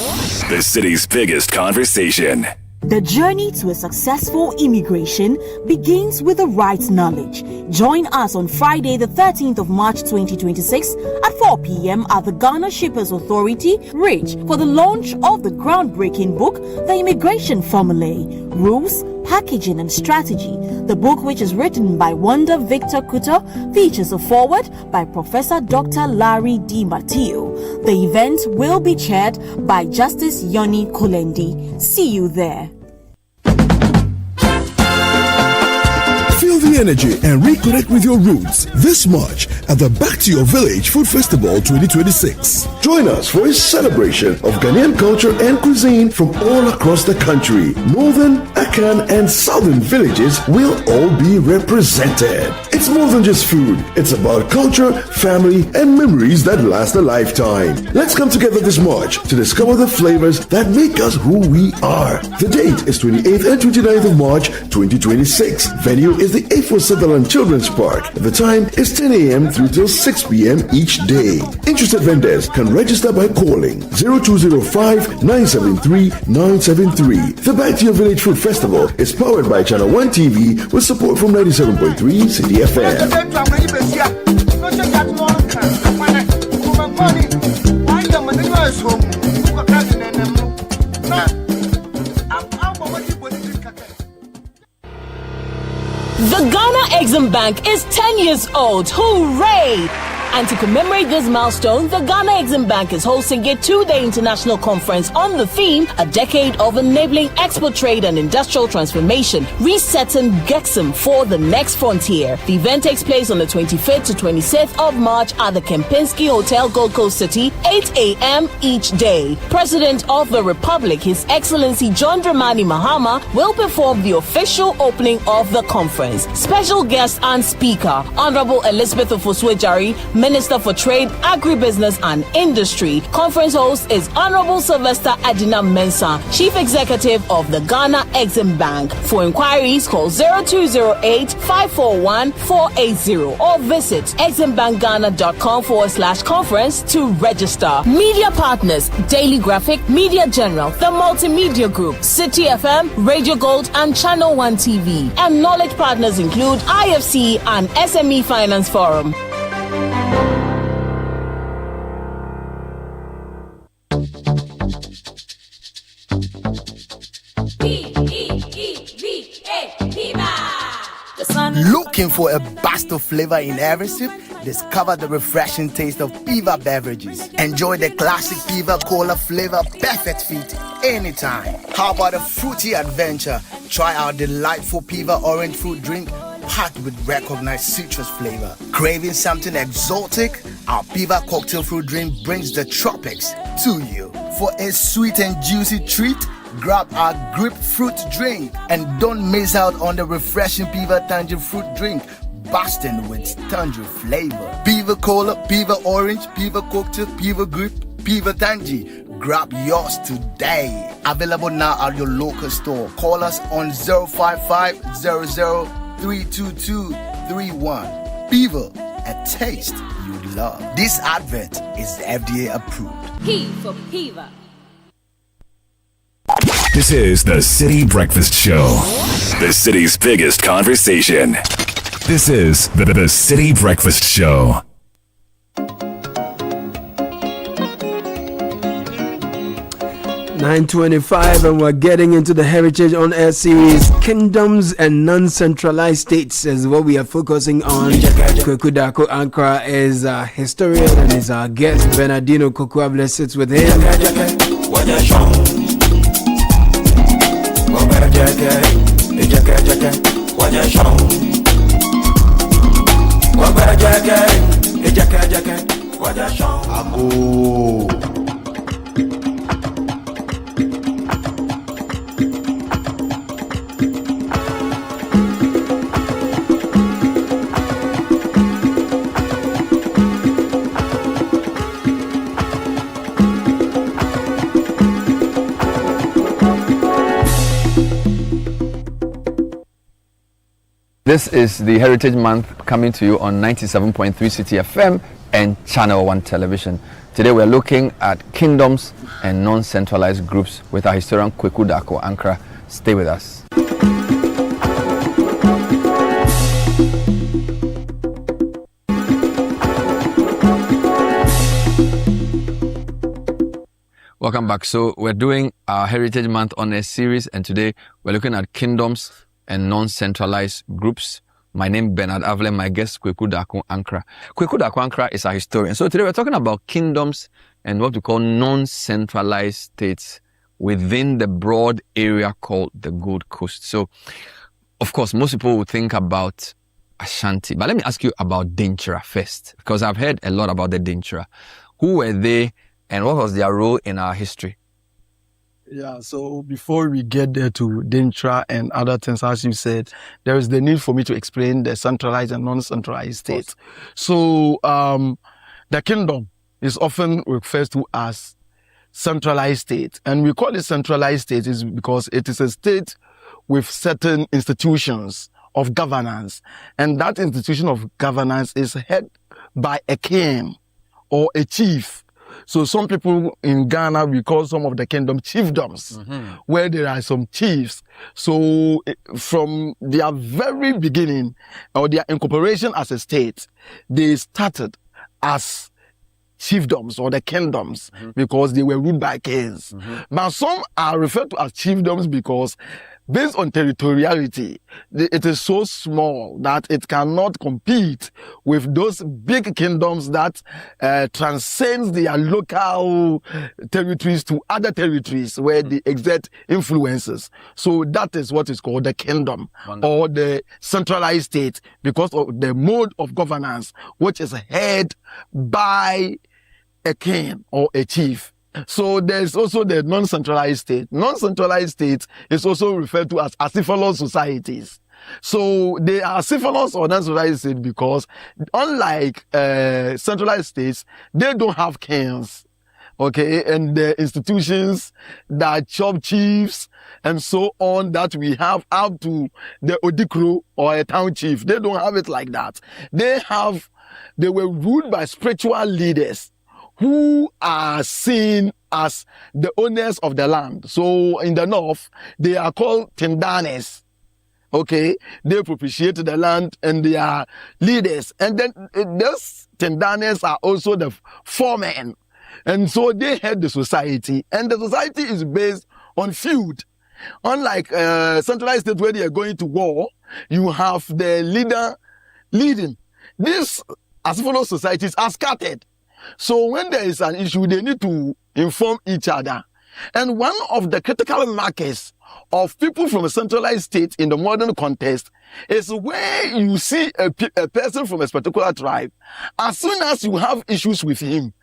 the city's biggest conversation. The journey to a successful immigration begins with the right knowledge. Join us on Friday, the 13th of March 2026 at 4 p.m. at the Ghana Shippers Authority, RIDGE, for the launch of the groundbreaking book, The Immigration Formulae, Rules, Packaging and Strategy. The book, which is written by Wanda Victor Kuto, features a foreword by Professor Dr. Larry D. Matteo. The event will be chaired by Justice Yoni Kolendi. See you there. Feel the energy and reconnect with your roots this March at the Back to Your Village Food Festival 2026. Join us for a celebration of Ghanaian culture and cuisine from all across the country. Northern, Akan, and Southern villages will all be represented. It's more than just food. It's about culture, family, and memories that last a lifetime. Let's come together this March to discover the flavors that make us who we are. The date is 28th and 29th of March 2026. Venue is the A4 Sutherland Children's Park. The time is 10 a.m. through till 6 p.m. each day. Interested vendors can register by calling 0205-973-973. The Back to Your Village Food Festival is powered by Channel 1 TV with support from 97.3 Citi FM. The Ghana Exim Bank is 10 years old. Hooray! And to commemorate this milestone, the Ghana Exim Bank is hosting a 2-day international conference on the theme, A Decade of Enabling Export Trade and Industrial Transformation, Resetting Gexim for the Next Frontier. The event takes place on the 25th to 26th of March at the Kempinski Hotel, Gold Coast City, 8 a.m. each day. President of the Republic, His Excellency John Dramani Mahama, will perform the official opening of the conference. Special guest and speaker, Honorable Elizabeth Ofosue-Jari, Minister for Trade, Agribusiness and Industry. Conference host is Honorable Sylvester Adina Mensah, Chief Executive of the Ghana Exim Bank. For inquiries, call 0208-541-480 or visit eximbankghana.com/conference to register. Media partners, Daily Graphic, Media General, The Multimedia Group, Citi FM, Radio Gold and Channel 1 TV. And knowledge partners include IFC and SME Finance Forum. Looking for a burst of flavor in every sip? Discover the refreshing taste of Piva beverages. Enjoy the classic Piva Cola flavor, perfect fit anytime. How about a fruity adventure? Try our delightful Piva orange fruit drink packed with recognized citrus flavor. Craving something exotic? Our Piva cocktail fruit drink brings the tropics to you. For a sweet and juicy treat, grab our grapefruit drink and don't miss out on the refreshing Piva tangerine fruit drink, bursting with tangerine flavor. Piva Cola, Piva Orange, Piva Cocktail, Piva Grape, Piva Tangy. Grab yours today. Available now at your local store. Call us on 055-00-322-31. Piva, a taste you love. This advert is FDA approved. P for Piva. This is the Citi Breakfast Show, the city's biggest conversation. This is the Citi Breakfast Show. 9:25, and we're getting into the Heritage on Air series. Kingdoms and non-centralized states is what we are focusing on. Kweku Dako Ankara is a historian and is our guest. Bernardino Kokuable sits with him. This is the Heritage Month coming to you on 97.3 Citi FM and Channel 1 Television. Today we are looking at kingdoms and non-centralized groups with our historian Kweku Dako Ankara. Stay with us. Welcome back. So we're doing our Heritage Month Honors series, and today we're looking at kingdoms and non-centralized groups. My name is Bernard Avle, my guest Kweku Dako Ankra. Kweku Dako Ankra is a historian. So today we're talking about kingdoms and what we call non-centralized states within the broad area called the Gold Coast. So, of course, most people will think about Ashanti. But let me ask you about Dinchra first, because I've heard a lot about the Dinchra. Who were they and what was their role in our history? Yeah, so before we get there to Dinchra and other things, as you said, there is the need for me to explain the centralized and non-centralized states. So the kingdom is often referred to as centralized state. And we call it centralized state is because it is a state with certain institutions of governance. And that institution of governance is headed by a king or a chief. So some people in Ghana, we call some of the kingdom chiefdoms, where there are some chiefs. So from their very beginning, or their incorporation as a state, they started as chiefdoms or the kingdoms because they were ruled by kings. Now some are referred to as chiefdoms because based on territoriality, it is so small that it cannot compete with those big kingdoms that transcends their local territories to other territories where they exert influences. So that is what is called the kingdom or the centralized state because of the mode of governance, which is headed by a king or a chief. So there's also the non-centralized state. Non-centralized state is also referred to as acephalous societies. So they are acephalous or non-centralized state because unlike centralized states, they don't have kings. Okay, and the institutions that chop chiefs and so on that we have up to the Odikro or a town chief, they don't have it like that. They were ruled by spiritual leaders who are seen as the owners of the land. So in the north, they are called Tindanes. Okay, they propitiate the land and they are leaders. And then those Tindanes are also the foremen. And so they head the society. And the society is based on feud. Unlike centralized state where they are going to war, you have the leader leading. These acephalous societies are scattered. So when there is an issue, they need to inform each other. And one of the critical markers of people from a centralized state in the modern context is where you see a person from a particular tribe. As soon as you have issues with him,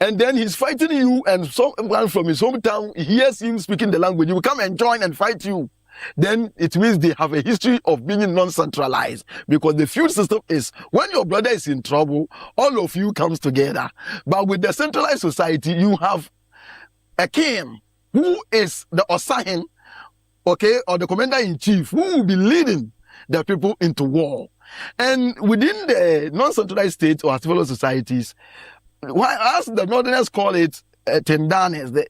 and then he's fighting you and someone from his hometown hears him speaking the language, he will come and join and fight you. Then it means they have a history of being non-centralized because the feud system is when your brother is in trouble, all of you comes together. But with the centralized society, you have a king who is the Osahin, okay, or the commander-in-chief who will be leading the people into war. And within the non-centralized states or acephalous societies, as the northerners call it, Tendanes,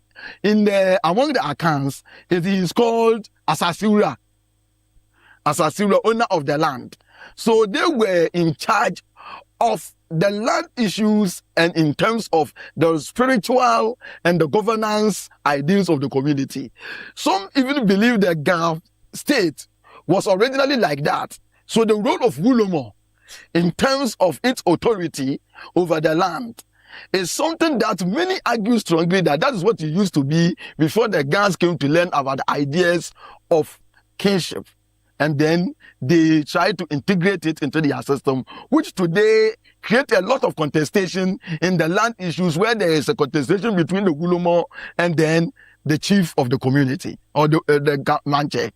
among the accounts, it is called Asasura, owner of the land. So they were in charge of the land issues and in terms of the spiritual and the governance ideals of the community. Some even believe the Ghana state was originally like that. So the role of Wulomo in terms of its authority over the land is something that many argue strongly that is what it used to be before the Ghanaians came to learn about the ideas of kingship. And then they try to integrate it into their system, which today create a lot of contestation in the land issues where there is a contestation between the Wulomo and then the chief of the community or the manche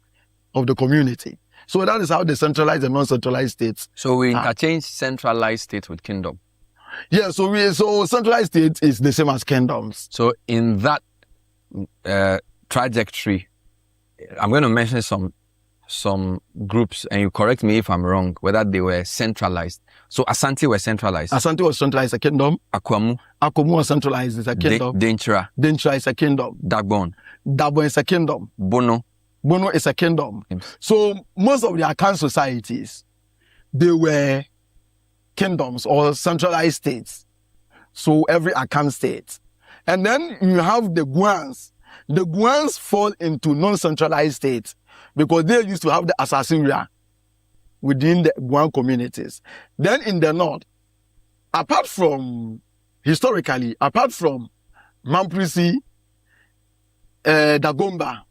of the community. So that is how the centralized and non-centralized states. So we interchange centralized states with kingdom. Yeah, so centralized state is the same as kingdoms. So in that trajectory, I'm going to mention some groups, and you correct me if I'm wrong, whether they were centralized. So Asante were centralized. Asante was centralized, a kingdom. Akwamu was centralized, is a kingdom. Dinchra is a kingdom. Dagbon is a kingdom. Bono is a kingdom. So most of the Akan societies, they were kingdoms or centralized states. So every Akan state. And then you have the Guans. The Guans fall into non-centralized states because they used to have the Asasiria within the Guan communities. Then in the north, historically, apart from Mamprisi, Dagomba,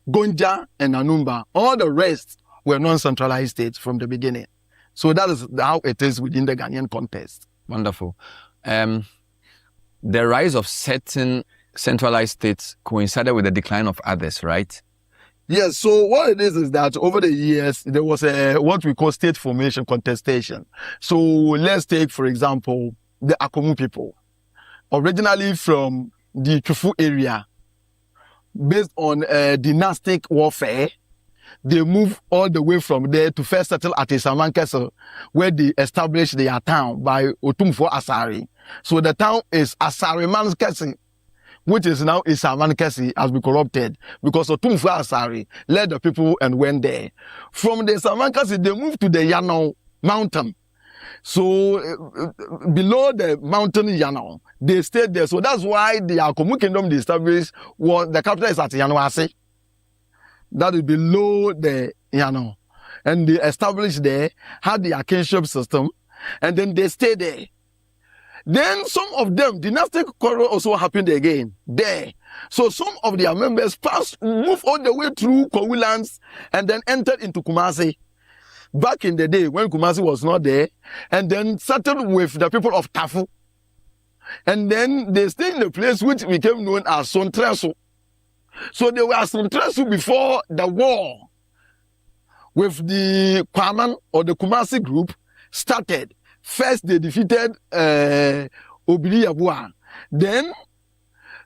Gonja, and Anumba, all the rest were non-centralized states from the beginning. So that is how it is within the Ghanaian context. Wonderful. The rise of certain centralized states coincided with the decline of others, right? Yes, so what it is that over the years, there was what we call state formation contestation. So let's take, for example, the Akomu people. Originally from the Chufu area, based on dynastic warfare, they moved all the way from there to first settle at Isamankese, where they established their town by Otumfo Asari. So the town is Asarimankese, which is now Isamankese, has been corrupted because Otumfo Asari led the people and went there. From the Isamankese, they moved to the Yano mountain. So below the mountain Yano, they stayed there. So that's why the Akomu kingdom they established the capital is at Yanoase. That is below the Yano. And they established there, had the kinship system, and then they stayed there. Then some of them, dynastic quarrel also happened again there. So some of their members moved all the way through Kowi lands and then entered into Kumasi. Back in the day when Kumasi was not there, and then settled with the people of Tafu. And then they stayed in a place which became known as Sontreso. So they were Sontreso before the war with the Kwaman or the Kumasi group started. First, they defeated Obiri Yabua. Then,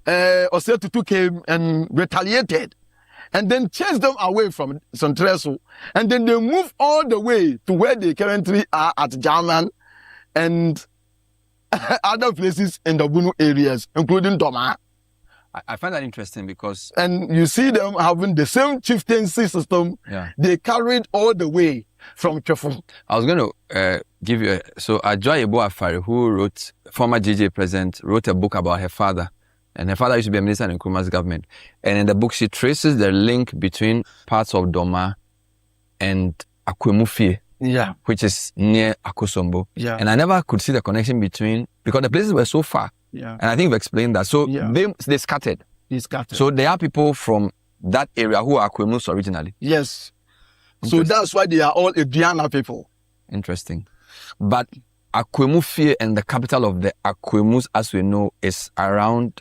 Osetutu came and retaliated and then chased them away from Sontreso. And then they moved all the way to where they currently are at Jaman and other places in the Bunu areas, including Doma. I find that interesting because... And you see them having the same chieftaincy system they carried all the way from Chefo. I was going to give you... So Adjoa Ebo Afari, who wrote, former GJ president, wrote a book about her father. And her father used to be a minister in Nkrumah's government. And in the book, she traces the link between parts of Doma and Akwemufie, which is near Akosombo. Yeah. And I never could see the connection between... Because the places were so far. Yeah. And I think you've explained that. So they scattered. They scattered. So there are people from that area who are Akwemus originally. Yes. So that's why they are all Adriana people. Interesting. But Akwemufie and the capital of the Akwemus, as we know, is around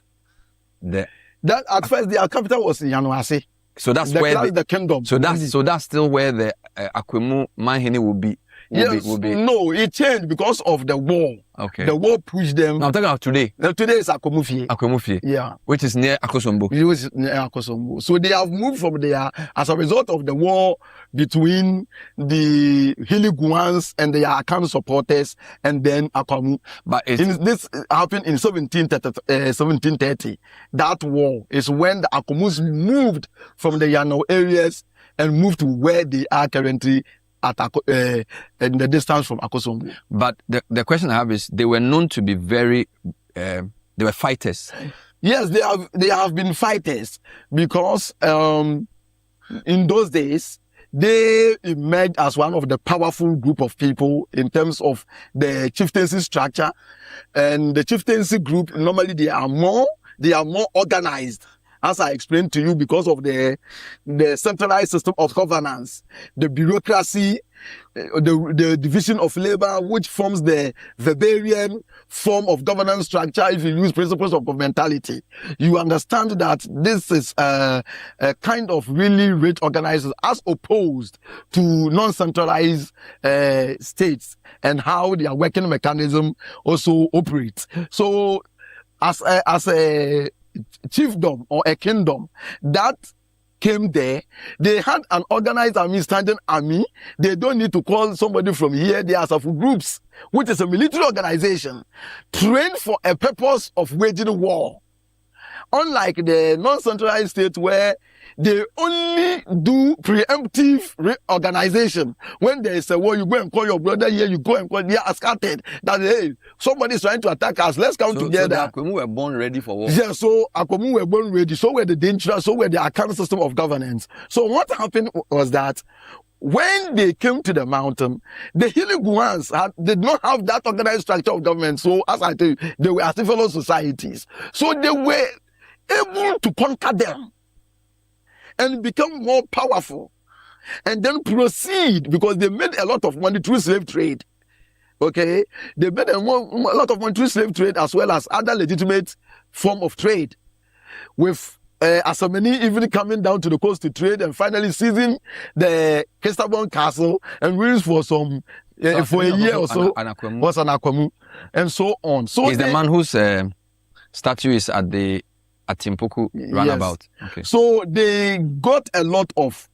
the... That at first their capital was in Yanuase. So that's where the kingdom. So that's still where the Akwemu Manhene will be. No, it changed because of the war. Okay. The war pushed them. Now I'm talking about today. Today is Akwemufie. Akwemufie. Yeah. Which is near Akosombo. Which is near Akosombo. So they have moved from there as a result of the war between the Hiliguans and the Akan supporters and then Akwamu. But this happened in 1730. That war is when the Akwamus moved from the Yano areas and moved to where they are currently in the distance from Akosombo. But the question I have is, they were known to be very, they were fighters. Yes, they have been fighters because in those days, they emerged as one of the powerful group of people in terms of the chieftaincy structure. And the chieftaincy group, normally they are more organized. As I explained to you, because of the centralized system of governance, the bureaucracy, the division of labor, which forms the Weberian form of governance structure. If you use principles of governmentality, you understand that this is a kind of really rich organizers as opposed to non-centralized states and how their working mechanism also operates. So as a chiefdom or a kingdom that came there, they had an organized army, standing army. They don't need to call somebody from here. They are Safu groups, which is a military organization trained for a purpose of waging war. unlike the non-centralized state where they only do preemptive reorganization. When there is a war, you go and call your brother here, you go and call, they are scattered. That, hey, somebody is trying to attack us, let's come together. So the Akwemu were born ready for war. Yeah, so Akwemu were born ready, so were the dangerous, so were the account system of governance. So what happened was that when they came to the mountain, the Hiliguans did not have that organized structure of government. So as I tell you, they were as fellow societies. So they were able to conquer them and become more powerful and then proceed because they made a lot of money through slave trade. Okay. They made a lot of money through slave trade as well as other legitimate form of trade with Asamani even coming down to the coast to trade and finally seizing the Kestavon Castle and rules for some for a year or so was an Akwemu and so on. So he's the man whose statue is at the Timpoku roundabout. Yes. Okay. So they got a lot of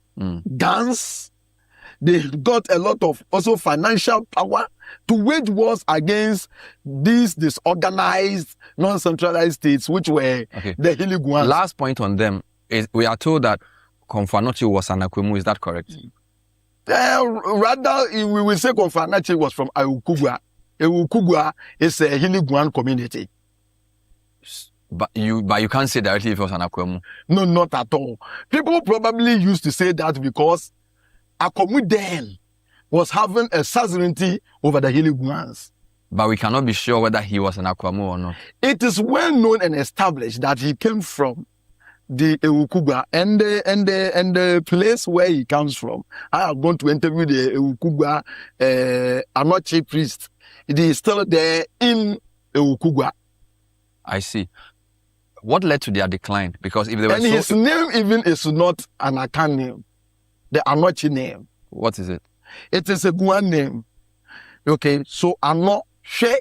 guns. They got a lot of also financial power to wage wars against these disorganized, non-centralized states, which were the Hiliguans. Last point on them is we are told that Konfanochi was an Akwemu. Is that correct? Rather, we will say Konfanochi was from Awukugwa. Awukugwa is a Hiliguan community. But you can't say directly if it was an Akwemu. No, not at all. People probably used to say that because Akwemu then was having a sovereignty over the Hiliguans. But we cannot be sure whether he was an Akwemu or not. It is well known and established that he came from the Ewukugwa and the place where he comes from. I have gone to interview the Ewukugwa Anoche priest. It is still there in Ewukugwa. I see. What led to their decline? Because if they were his name even is not an Akan name, the Anoche name. What is it? It is a Guan name. Okay, so Ano She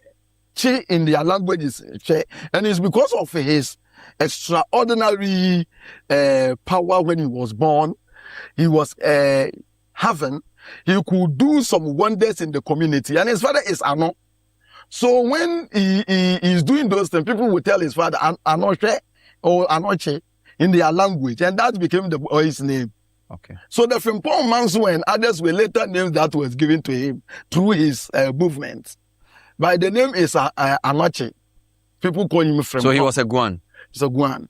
Chi in their language is Che, and it's because of his extraordinary power when he was born. He was having, he could do some wonders in the community, and his father is Ano. So when he is doing those things, people will tell his father Anoche or Anoche in their language, and that became the boy's name. Okay. So the Frimpong Manso and others were later names that was given to him through his movement. But the name is Anoche. People call him Frimpong. So he was a Guan. He's a Guan.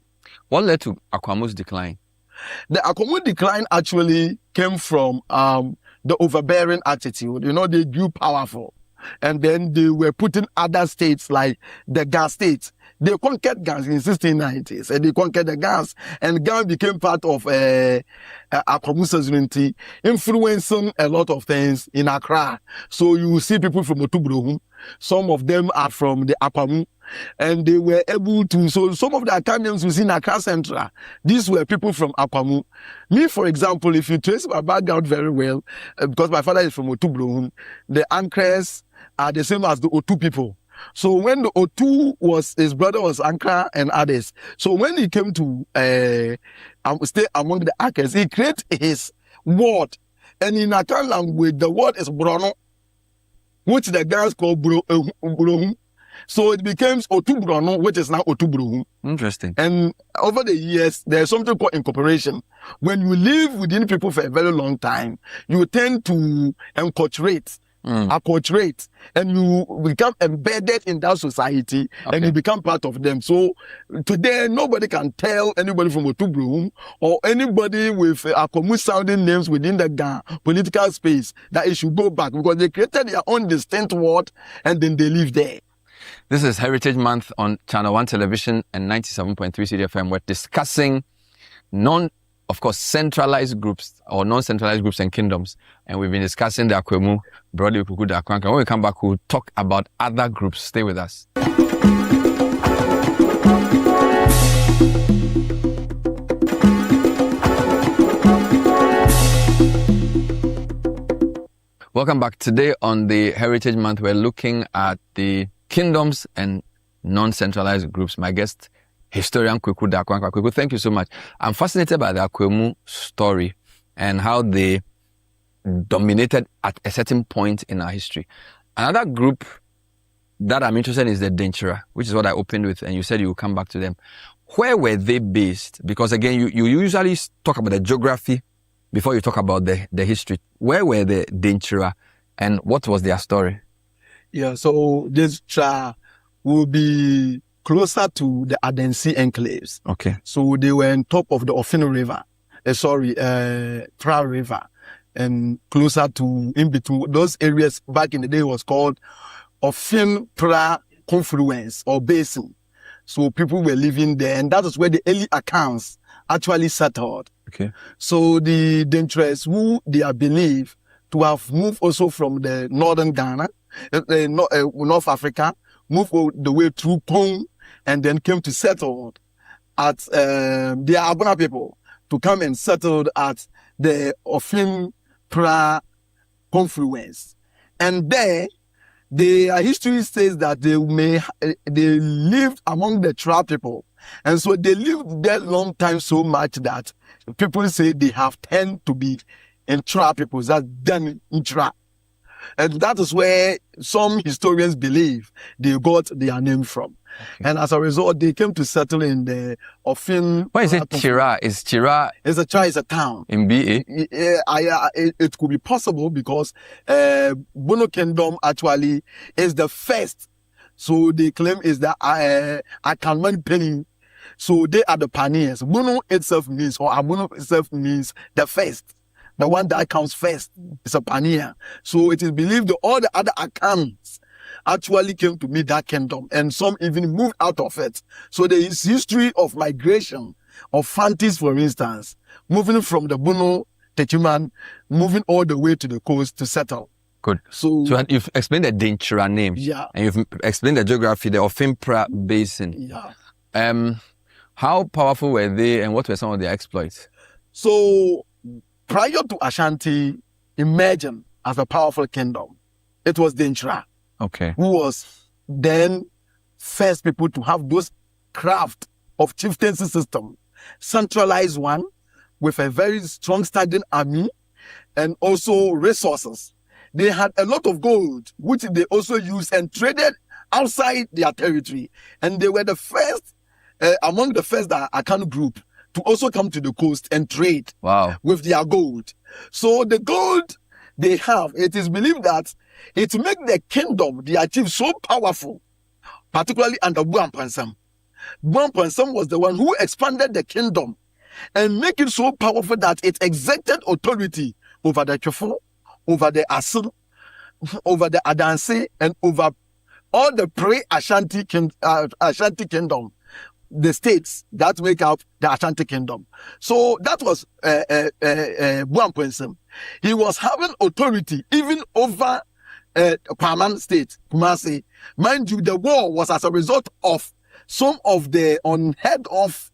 What led to Akwamu's decline? The Akwamu decline actually came from the overbearing attitude. You know, they grew powerful. And then they were putting other states like the Ga states. They conquered Gans in 1690s, and they conquered the Gans, and Gans became part of Akwamu sovereignty, influencing a lot of things in Accra. So you see people from Otubrohum, some of them are from the Akwamu, and they were able to, so some of the Akanians we see in Accra Central, these were people from Akwamu. Me, for example, if you trace my background very well, because my father is from Otubrohum, the Ankres are the same as the Otu people. So when the Otu was, his brother was Ankara and others. So when he came to stay among the Ankers, he created his word. And in Akan language, the word is Brono, which the guys call Brohum. So it becomes Otu Brono, which is now Otu Brohum. Interesting. And over the years, there's something called incorporation. When you live within people for a very long time, you tend to enculturate. Acculturate, and you become embedded in that society, and you become part of them. So today, nobody can tell anybody from Otubrohum or anybody with Akwamu sounding names within the Ga political space that it should go back because they created their own distinct word and then they live there. This is Heritage Month on Channel 1 Television and 97.3 Citi FM. We're discussing centralized groups or non-centralized groups and kingdoms. And we've been discussing the Akwemu, broadly Kuku, the Akwanka. When we come back, we'll talk about other groups. Stay with us. Welcome back. Today on the Heritage Month, we're looking at the kingdoms and non-centralized groups. My guest, historian Kweku Dakwanka. Kweku, thank you so much. I'm fascinated by the Akwemu story and how they dominated at a certain point in our history. Another group that I'm interested in is the Denchira, which is what I opened with, and you said you will come back to them. where were they based? Because again, you usually talk about the geography before you talk about the history. Where were the Denchira and what was their story? Yeah, so this will be closer to the Adensi enclaves. Okay. So they were on top of the Ofin River, Pra River, and closer to in between those areas. Back in the day, was called Ofin Pra Confluence or Basin. So people were living there, and that is where the early accounts actually settled. Okay. So the Denchras, who they are believed to have moved also from the northern Ghana, North Africa, moved all the way through Pong, and then came to settle at the Abuna people to come and settled at the Ofin Pra confluence. And there, the history says that they lived among the Tra people. And so they lived there long time so much that people say they have tend to be in Tra people, that's done in Tra. And that is where some historians believe they got their name from. Okay. And as a result, they came to settle in the Ofin. Why is it Chira? Is Chira? It's a town. In BA? It could be possible because Bono Kingdom actually is the first. So they claim is that Akanman Penny. So they are the pioneers. Bono itself means, or Abono itself means the first. The one that comes first is a pioneer. So it is believed that all the other accounts actually came to meet that kingdom, and some even moved out of it. So there is history of migration of Fantis, for instance, moving from the Bono Techiman, moving all the way to the coast to settle. Good. So you've explained the Denchira name. Yeah. And you've explained the geography, the Ofinpra Basin. Yeah. How powerful were they, and what were some of their exploits? So prior to Ashanti emerging as a powerful kingdom, it was Denchira. Okay. Who was then first people to have those craft of chieftaincy system, centralized one with a very strong standing army and also resources. They had a lot of gold, which they also used and traded outside their territory. And they were the first, among the first Akan group to also come to the coast and trade with their gold. So the gold they have, it is believed that it make the kingdom they achieved so powerful, particularly under Buampansam. Buampansam was the one who expanded the kingdom and make it so powerful that it exerted authority over the Chofo, over the Asil, over the Adanse, and over all the pre-Ashanti kingdom, the states that make up the Ashanti kingdom. So that was Buampansam. He was having authority even over Kwaman state, Kumasi. Mind you, the war was as a result of some of the unheard of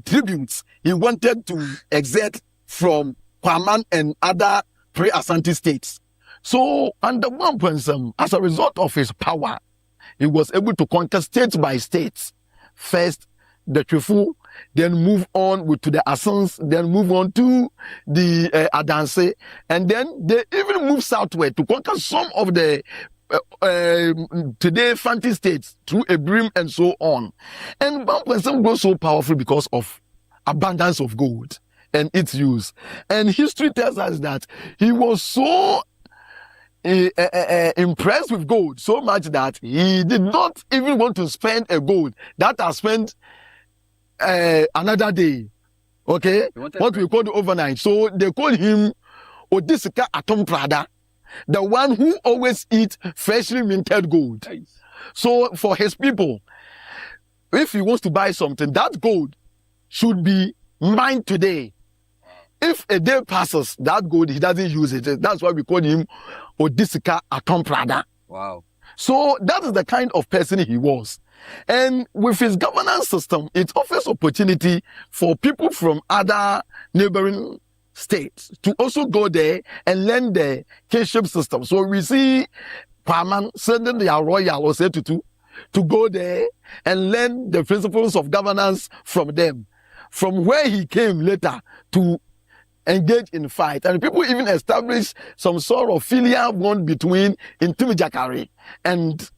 tributes he wanted to exert from Kwaman and other pre-Ashanti states. So under Buampansam, as a result of his power, he was able to conquer state by state. First, the Chifu, then move on to the Asans, then move on to the Adanse, and then they even move southward to conquer some of the today Fanti states through Ebrim and so on. And Buampansam was so powerful because of abundance of gold and its use. And history tells us that he was so impressed with gold so much that he did not even want to spend a gold that has spent another day. Okay, what we call the overnight. So they call him Odisika Atom Prada, the one who always eats freshly minted gold. So for his people, if he wants to buy something, that gold should be mined today. If a day passes, that gold, he doesn't use it. That's why we call him Odisika Atom Prada. Wow. So that is the kind of person he was. And with his governance system, it offers opportunity for people from other neighboring states to also go there and learn the kinship system. So we see Kwaman sending their royal Osetutu to go there and learn the principles of governance from them, from where he came later to engage in fight. And people even establish some sort of filial bond between Intimijakari and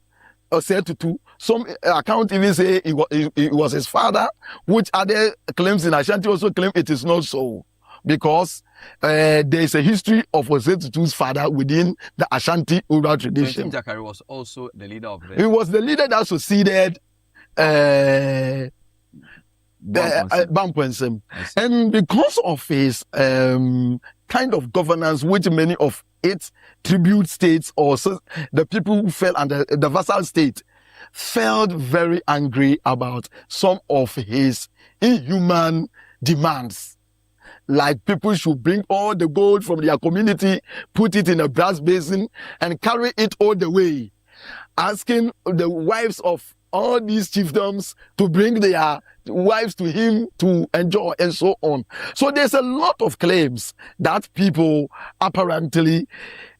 Osetutu, some accounts even say it was his father, which other claims in Ashanti also claim it is not so. Because there is a history of Osetutu's father within the Ashanti oral tradition. So Jakari was also the leader of the... He was the leader that succeeded Bampwensem. And because of his kind of governance, which many of its tribute states or the people who fell under the vassal state felt very angry about some of his inhuman demands. Like people should bring all the gold from their community, put it in a brass basin and carry it all the way. Asking the wives of all these chiefdoms to bring their wives to him to enjoy and so on. So there's a lot of claims that people apparently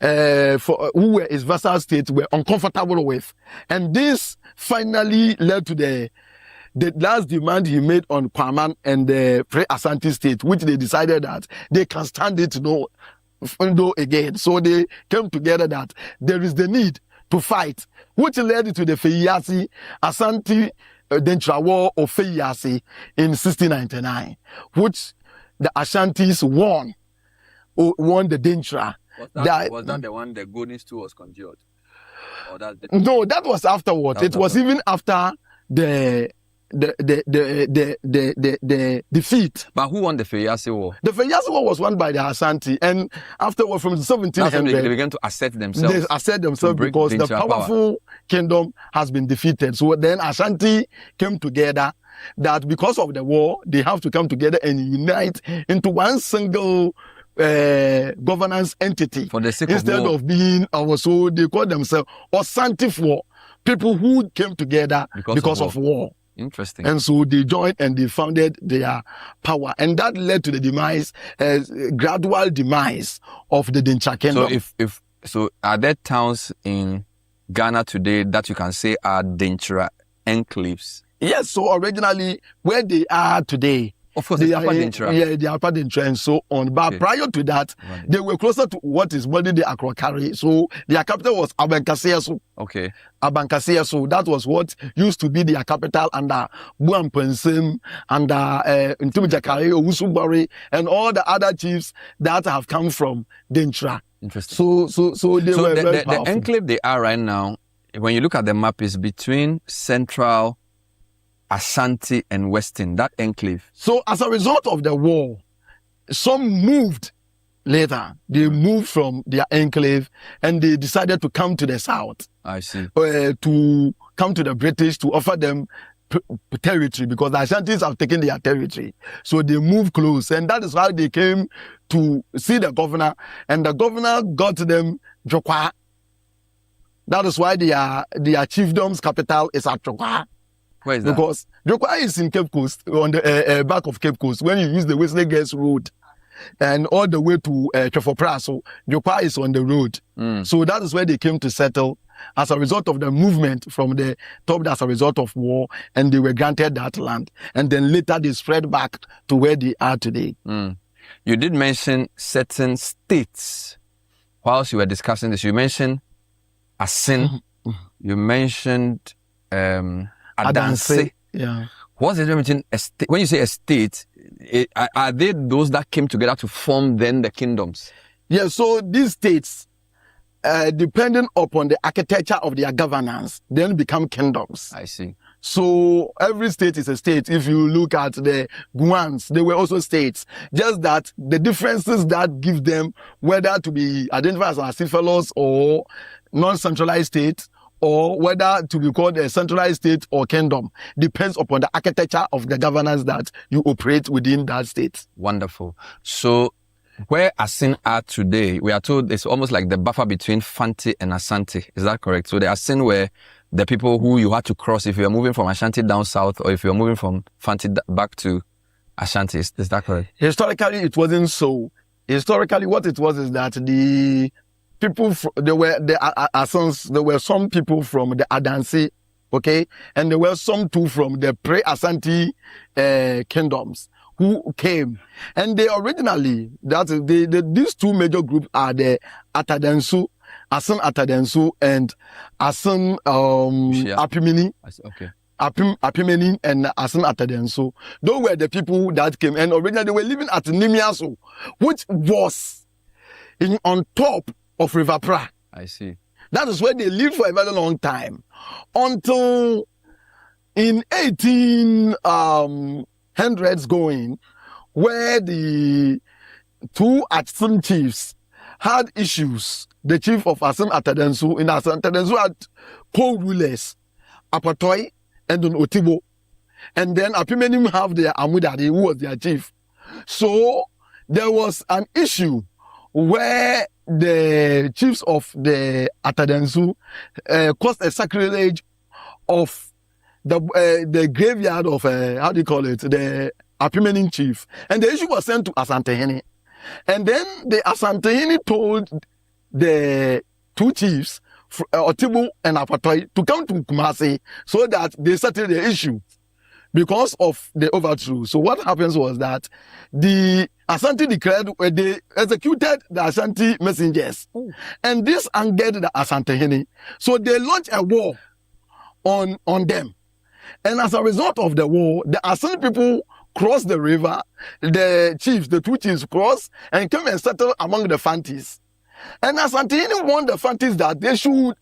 who were his vassal states were uncomfortable with. And this finally led to the last demand he made on Kwaman and the pre-Asante state, which they decided that they can stand it no again. So they came together that there is the need to fight, which led to the Feyasi Asante Dentra War of Feyasi in 1699, which the Ashantis won the Dentra. Was that the one the golden stool was conjured? Or No, that was afterward. It was even after the defeat. But who won the Feyasi War? The Feyasi War was won by the Ashanti, and afterward from 1700 they began to assert themselves. They assert themselves because the powerful kingdom has been defeated. So then Ashanti came together that because of the war, they have to come together and unite into one single governance entity. For the sake instead of being so they call themselves Osanti, people who came together because of war. Interesting. And so they joined and they founded their power. And that led to the demise, gradual demise of the Dencha Kingdom. So are there towns in Ghana today that you can say are Dencha enclaves? Yes, so originally where they are today, of course, the Upper Dentra. Yeah, the Upper Dentra and so on. But prior to that, they were closer to what is modern day Akrokari. So their capital was Abankasiaso. Okay. Abankasiaso. That was what used to be their capital under Buampensem, under Ntumijakari, Owusubari, and all the other chiefs that have come from Dentra. Interesting. So they were very the enclave they are right now, when you look at the map, is between Central, Ashanti and Western, that enclave. So as a result of the war, some moved later. They moved from their enclave and they decided to come to the south. I see. To come to the British to offer them territory because the Ashantis have taken their territory. So they moved close and that is how they came to see the governor and the governor got them Jokwa. That is why their chiefdom's capital is at Jokwa. Where is that? Because Jokwa is in Cape Coast, on the back of Cape Coast. When you use the Wesley Girls Road and all the way to Chefopra, so Jokwa is on the road. So that is where they came to settle as a result of the movement from the top as a result of war, and they were granted that land. And then later they spread back to where they are today. You did mention certain states. Whilst you were discussing this, you mentioned Asin, you mentioned Adanse. Yeah. What's the difference between a state? When you say a state, are they those that came together to form then the kingdoms? Yeah, so these states, depending upon the architecture of their governance, then become kingdoms. I see. So every state is a state. If you look at the Guans, they were also states. Just that the differences that give them whether to be identified as acephalous or non-centralized state, or whether to be called a centralized state or kingdom, depends upon the architecture of the governance that you operate within that state. Wonderful. So where Asin are today, we are told it's almost like the buffer between Fanti and Asante. Is that correct? So the Asin were the people who you had to cross if you are moving from Ashanti down south or if you are moving from Fanti back to Ashanti. Is that correct? Historically, it wasn't so. Historically, what it was is that the people, there were some people from the Adanse, okay, and there were some too from the pre-Asante kingdoms who came, and they originally these two major groups are the Atadansu Asan Atadensu and Asan Apimini. Okay. Apimeni and Asan Atadensu. Those were the people that came, and originally they were living at Nimiaso, which was on top of River Pra. I see. That is where they lived for a very long time. Until in 1800s going, where the two Asan chiefs had issues. The chief of Asan Atadensu in Asan Atadensu had co-rulers, Apatoy and Otibo. And then Apimenim have their Amudari, who was their chief. So there was an issue where the chiefs of the Atadensu caused a sacrilege of the graveyard of, how do you call it, the Apimenim chief. And the issue was sent to Asantehene. And then the Asantehene told the two chiefs, Otibu and Apatoy, to come to Kumasi so that they settle the issue because of the overthrow. So what happens was that the Asante declared, they executed the Asante messengers. And this angered the Asantehene. So they launched a war on them. And as a result of the war, the Asante people crossed the river, the two chiefs crossed and came and settled among the Fantis. And Asantehene warned the Fantis that they should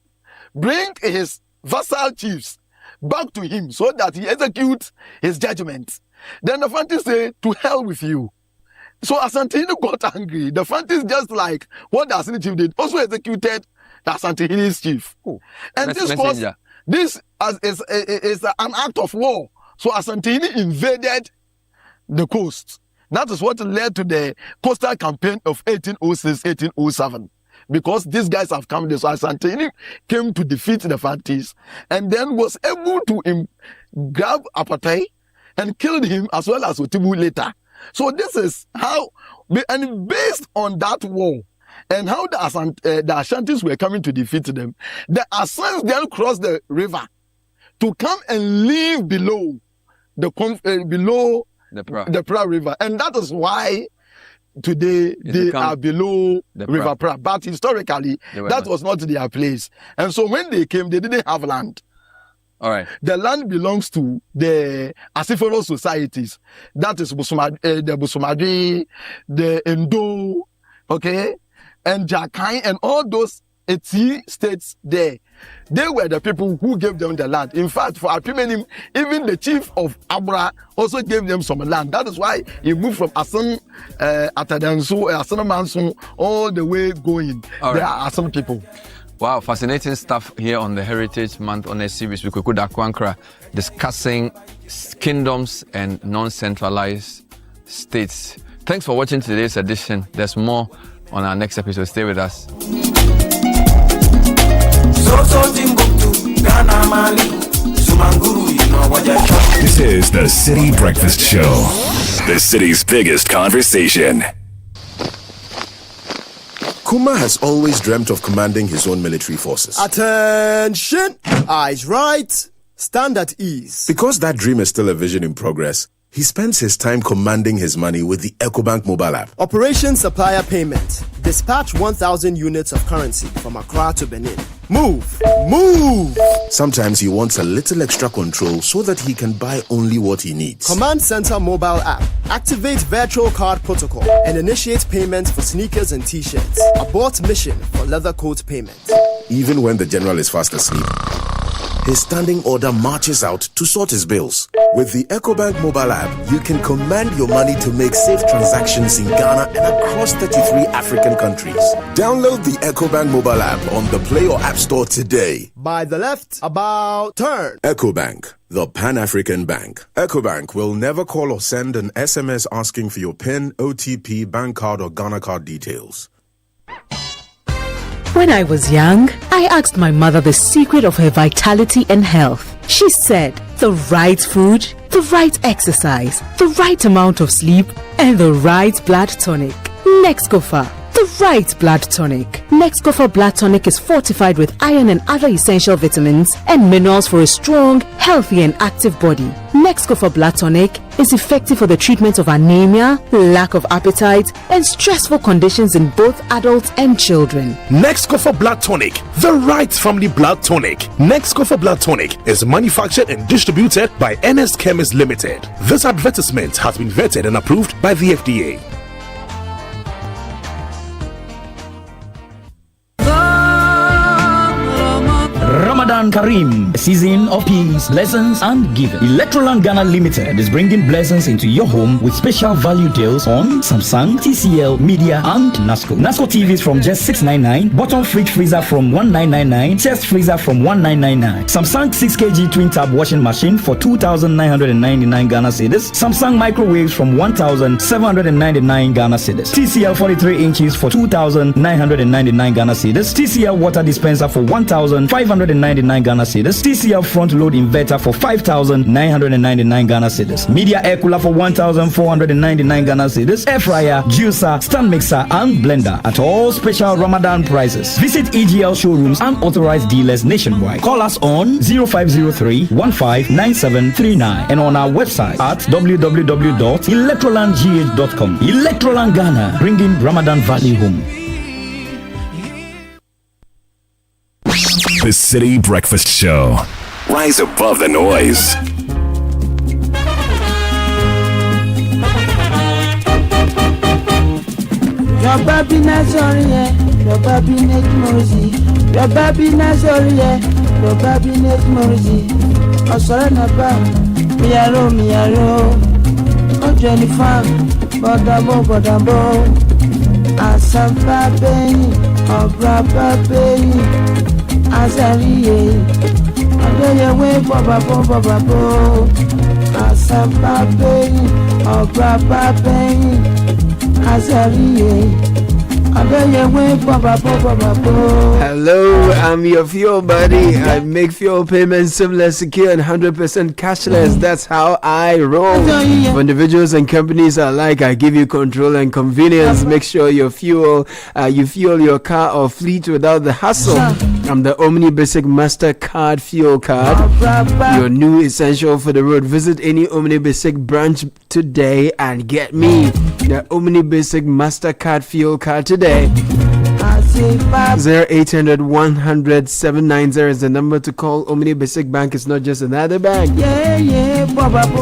bring his vassal chiefs back to him so that he executes his judgment. Then the Fantis said, to hell with you. So Asantehene got angry. The Fantis, just like what the Asante chief did, also executed the Asantehene's chief. And this is an act of war. So Asantehene invaded the coast. That is what led to the coastal campaign of 1806-1807. Because these guys have come there. So Asantehene came to defeat the Fantis and then was able to grab Apatay and killed him as well as Otibu later. So this is how, and based on that war and how the Ashantis were coming to defeat them, the Asans then crossed the river to come and live below the Pra River. And that is why today they are below River Pra. But historically, that was not their place. And so when they came, they didn't have land. All right. The land belongs to the Asiphorous societies. That is the Busumadri, the Endo, okay, and Jakai, and all those 80 states there. They were the people who gave them the land. In fact, for Apimenim, even the chief of Abra also gave them some land. That is why he moved from Asan Atadansu, Asan Mansun, all the way going. All right. There are Asan people. Wow, fascinating stuff here on the Heritage Month on a series with Kuku Dakwankra, discussing kingdoms and non-centralized states. Thanks for watching today's edition. There's more on our next episode. Stay with us. This is the Citi Breakfast Show, the city's biggest conversation. Kuma has always dreamt of commanding his own military forces. Attention! Eyes right, stand at ease. Because that dream is still a vision in progress, he spends his time commanding his money with the EcoBank mobile app. Operation Supplier Payment. Dispatch 1,000 units of currency from Accra to Benin. Move! Move! Sometimes he wants a little extra control so that he can buy only what he needs. Command Center mobile app. Activate virtual card protocol and initiate payments for sneakers and t-shirts. Abort mission for leather coat payment. Even when the general is fast asleep, his standing order marches out to sort his bills. With the EcoBank mobile app, you can command your money to make safe transactions in Ghana and across 33 African countries. Download the EcoBank mobile app on the Play or App Store today. By the left, about turn. EcoBank, the Pan-African Bank. EcoBank will never call or send an SMS asking for your PIN, OTP, bank card, or Ghana card details. When I was young, I asked my mother the secret of her vitality and health. She said, the right food, the right exercise, the right amount of sleep, and the right blood tonic. Nexcofa, the the right blood tonic. Nexcofa Blood Tonic is fortified with iron and other essential vitamins and minerals for a strong, healthy and active body. Nexcofa Blood Tonic is effective for the treatment of anemia, lack of appetite, and stressful conditions in both adults and children. Nexcofa Blood Tonic, the right family blood tonic. Nexcofa Blood Tonic is manufactured and distributed by NS Chemist Limited. This advertisement has been vetted and approved by the FDA. Ramadan Kareem, a season of peace, blessings, and giving. Electroland Ghana Limited is bringing blessings into your home with special value deals on Samsung, TCL, Media, and NASCO. NASCO TVs from just $699, bottom fridge freezer from $1999, chest freezer from $1999, Samsung 6 kg twin tab washing machine for 2,999 Ghana cedis, Samsung microwaves from 1,799 Ghana cedis, TCL 43 inches for 2,999 Ghana cedis, TCL water dispenser for 1,599 Ghana cedis, TCL front load inverter for 5,999 Ghana cedis, Media air cooler for 1,499 Ghana cedis, air fryer, juicer, stand mixer, and blender at all special Ramadan prices. Visit EGL showrooms and authorized dealers nationwide. Call us on 0503 159739 and on our website at www.electrolandgh.com. Electroland Ghana, bringing Ramadan value home. The City Breakfast Show. Rise above the noise. Your baby Nazori, your baby Nate Mosey, your baby Nazori, your baby Nate Mosey. Oh, sorry, Napa, Miaro, oh, Jennifer, Bodabo, Asampa Penny, oh, Brapa Penny, Azariye, Adoye way, Baba, Asampa Penny, oh, Brapa Penny. Hello, I'm your fuel buddy. I make fuel payments seamless, secure, and 100% cashless. That's how I roll. For individuals and companies alike, I give you control and convenience. Make sure you fuel your car or fleet without the hassle. I'm the Omni Basic Mastercard fuel card. Your new essential for the road. Visit any Omni Basic branch today and get me the Omni Basic Mastercard fuel card today. 0800 100 790 is the number to call. Omni Basic Bank is not just another bank.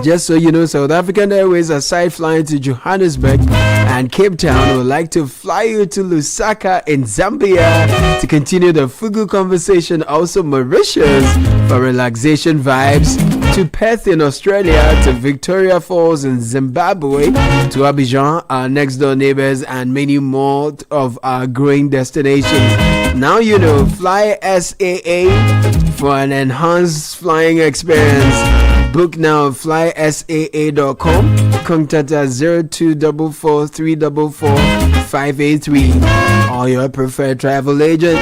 Just so you know, South African Airways, aside flying to Johannesburg and Cape Town, would like to fly you to Lusaka in Zambia to continue the Fugu conversation. Also Mauritius for relaxation vibes, to Perth in Australia, to Victoria Falls in Zimbabwe, to Abidjan, our next door neighbors, and many more of our growing destinations. Now you know, fly SAA for an enhanced flying experience. Book now at flysaa.com. Contact us 0244 344 583 or your preferred travel agent.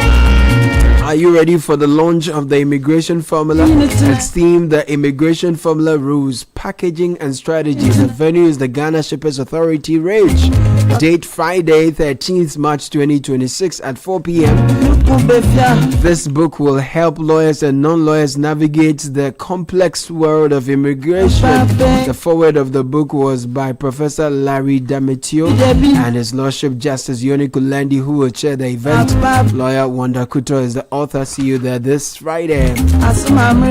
Are you ready for the launch of the immigration formula? It's themed the Immigration Formula Rules, Packaging and Strategy. The venue is the Ghana Shippers Authority Rage. Date Friday, 13th March 2026 at 4 p.m. This book will help lawyers and non-lawyers navigate the complex world of immigration. The foreword of the book was by Professor Larry Damitio and His Lordship Justice Yoni Kulendi, who will chair the event. Lawyer Wanda Kuto is the author. See you there this Friday.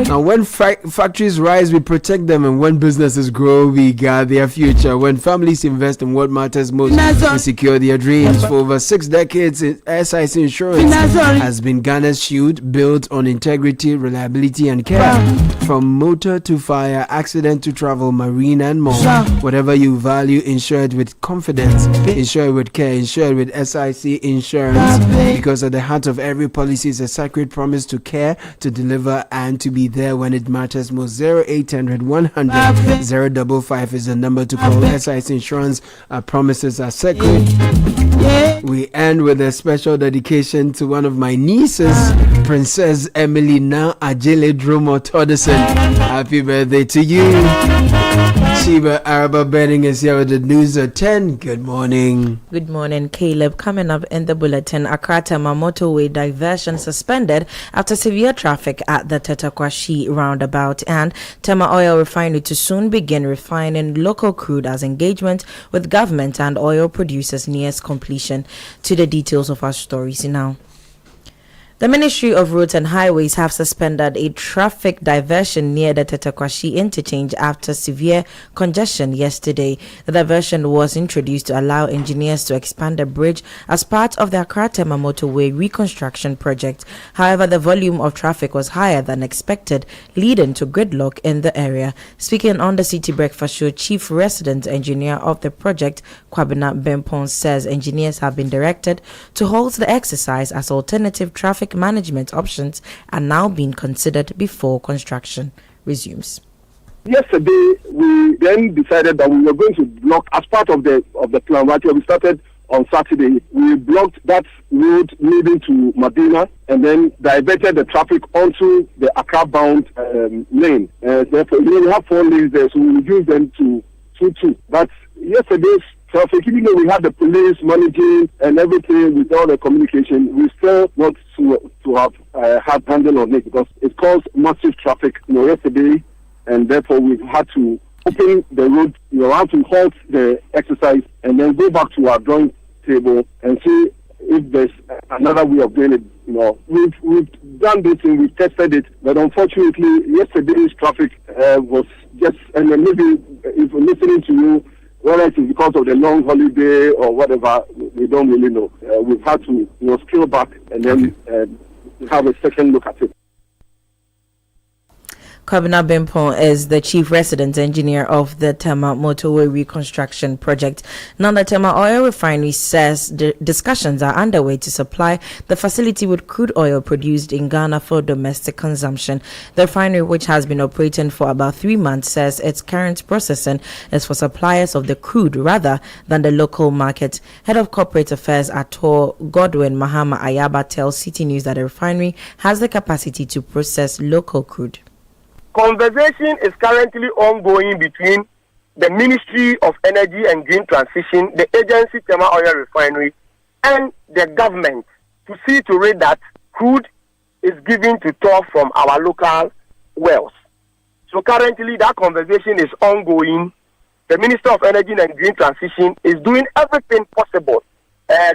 Now, when factories rise, we protect them, and when businesses grow, we guard their future. When families invest in what matters most, we secure their dreams. For over 6 decades, SIC Insurance has been Ghana's shield, built on integrity, reliability, and care. From motor to fire, accident to travel, marine, and more. Whatever you value, insure it with confidence, insure it with care, insure it with SIC Insurance. Because at the heart of every policy is a sacred promise to care, to deliver, and to be there when it matters most. 0800 100 055 is the number to call. SIC Insurance promises are sacred. We end with a special dedication to one of my nieces, Princess Emily Na Ajele Dromo Todison. Happy birthday to you. Sheba Araba Benning is here with the news at 10. Good morning. Good morning, Caleb. Coming up in the bulletin, Accra Tema motorway diversion suspended after severe traffic at the Tetakwashi roundabout, and Tema Oil Refinery to soon begin refining local crude as engagement with government and oil producers nears completion. To the details of our stories now. The Ministry of Roads and Highways have suspended a traffic diversion near the Tetakwashi interchange after severe congestion yesterday. The diversion was introduced to allow engineers to expand the bridge as part of the Accra Tema motorway reconstruction project. However, the volume of traffic was higher than expected, leading to gridlock in the area. Speaking on the Citi Breakfast Show, Chief Resident Engineer of the project, Kwabena Bempon, says engineers have been directed to halt the exercise as alternative traffic management options are now being considered before construction resumes. Yesterday, we then decided that we were going to block, as part of the plan, right? We started on Saturday. We blocked that road leading to Medina and then diverted the traffic onto the Accra-bound lane. Therefore, we have 4 lanes there, so we reduced them to 2. But yesterday's traffic, even though we had the police managing and everything with all the communication, we still not to have had handle on it because it caused massive traffic, yesterday, and therefore we've had to open the road, have to halt the exercise and then go back to our drawing table and see if there's another way of doing it. We've done this and we've tested it, but unfortunately, yesterday's traffic was just, and then maybe if we're listening to you, whether it is because of the long holiday or whatever, we don't really know. We've had to scale back and then have a second look at it. Kwabena Bempon is the Chief Resident Engineer of the Tema Motorway Reconstruction Project. Now, the Tema Oil Refinery says the discussions are underway to supply the facility with crude oil produced in Ghana for domestic consumption. The refinery, which has been operating for about 3 months, says its current processing is for suppliers of the crude rather than the local market. Head of Corporate Affairs Ato Godwin Mahama Ayaba tells Citi News that the refinery has the capacity to process local crude. Conversation is currently ongoing between the Ministry of Energy and Green Transition, the agency Tema Oil Refinery, and the government to see to it that crude is given to tour from our local wells. So currently that conversation is ongoing. The Minister of Energy and Green Transition is doing everything possible.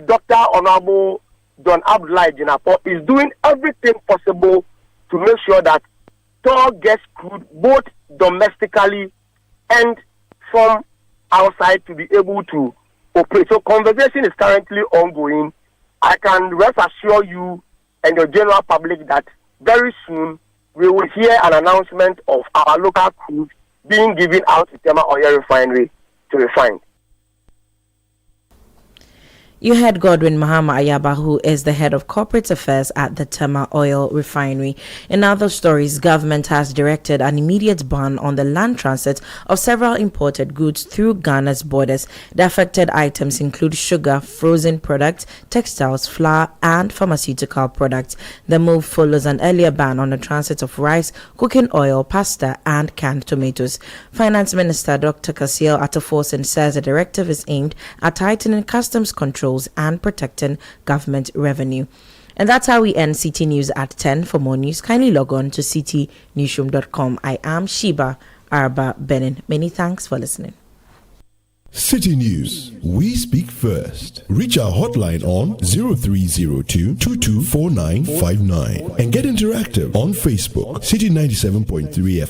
Dr. Honorable John Abdullahi Jinapo is doing everything possible to make sure that TOR gets crude both domestically and from outside to be able to operate. So conversation is currently ongoing. I can rest assure you and the general public that very soon we will hear an announcement of our local crude being given out to Tema Oil Refinery to refine. You heard Godwin Mahama Ayaba, who is the head of corporate affairs at the Tema Oil Refinery. In other stories, government has directed an immediate ban on the land transit of several imported goods through Ghana's borders. The affected items include sugar, frozen products, textiles, flour, and pharmaceutical products. The move follows an earlier ban on the transit of rice, cooking oil, pasta, and canned tomatoes. Finance Minister Dr. Kasiel Ataforsen says the directive is aimed at tightening customs control and protecting government revenue. And that's how we end Citi News at 10. For more news, kindly log on to citynewsroom.com. I am Sheba Araba Benin. Many thanks for listening. Citi News, we speak first. Reach our hotline on 0302 224959 and get interactive on Facebook. Citi 97.3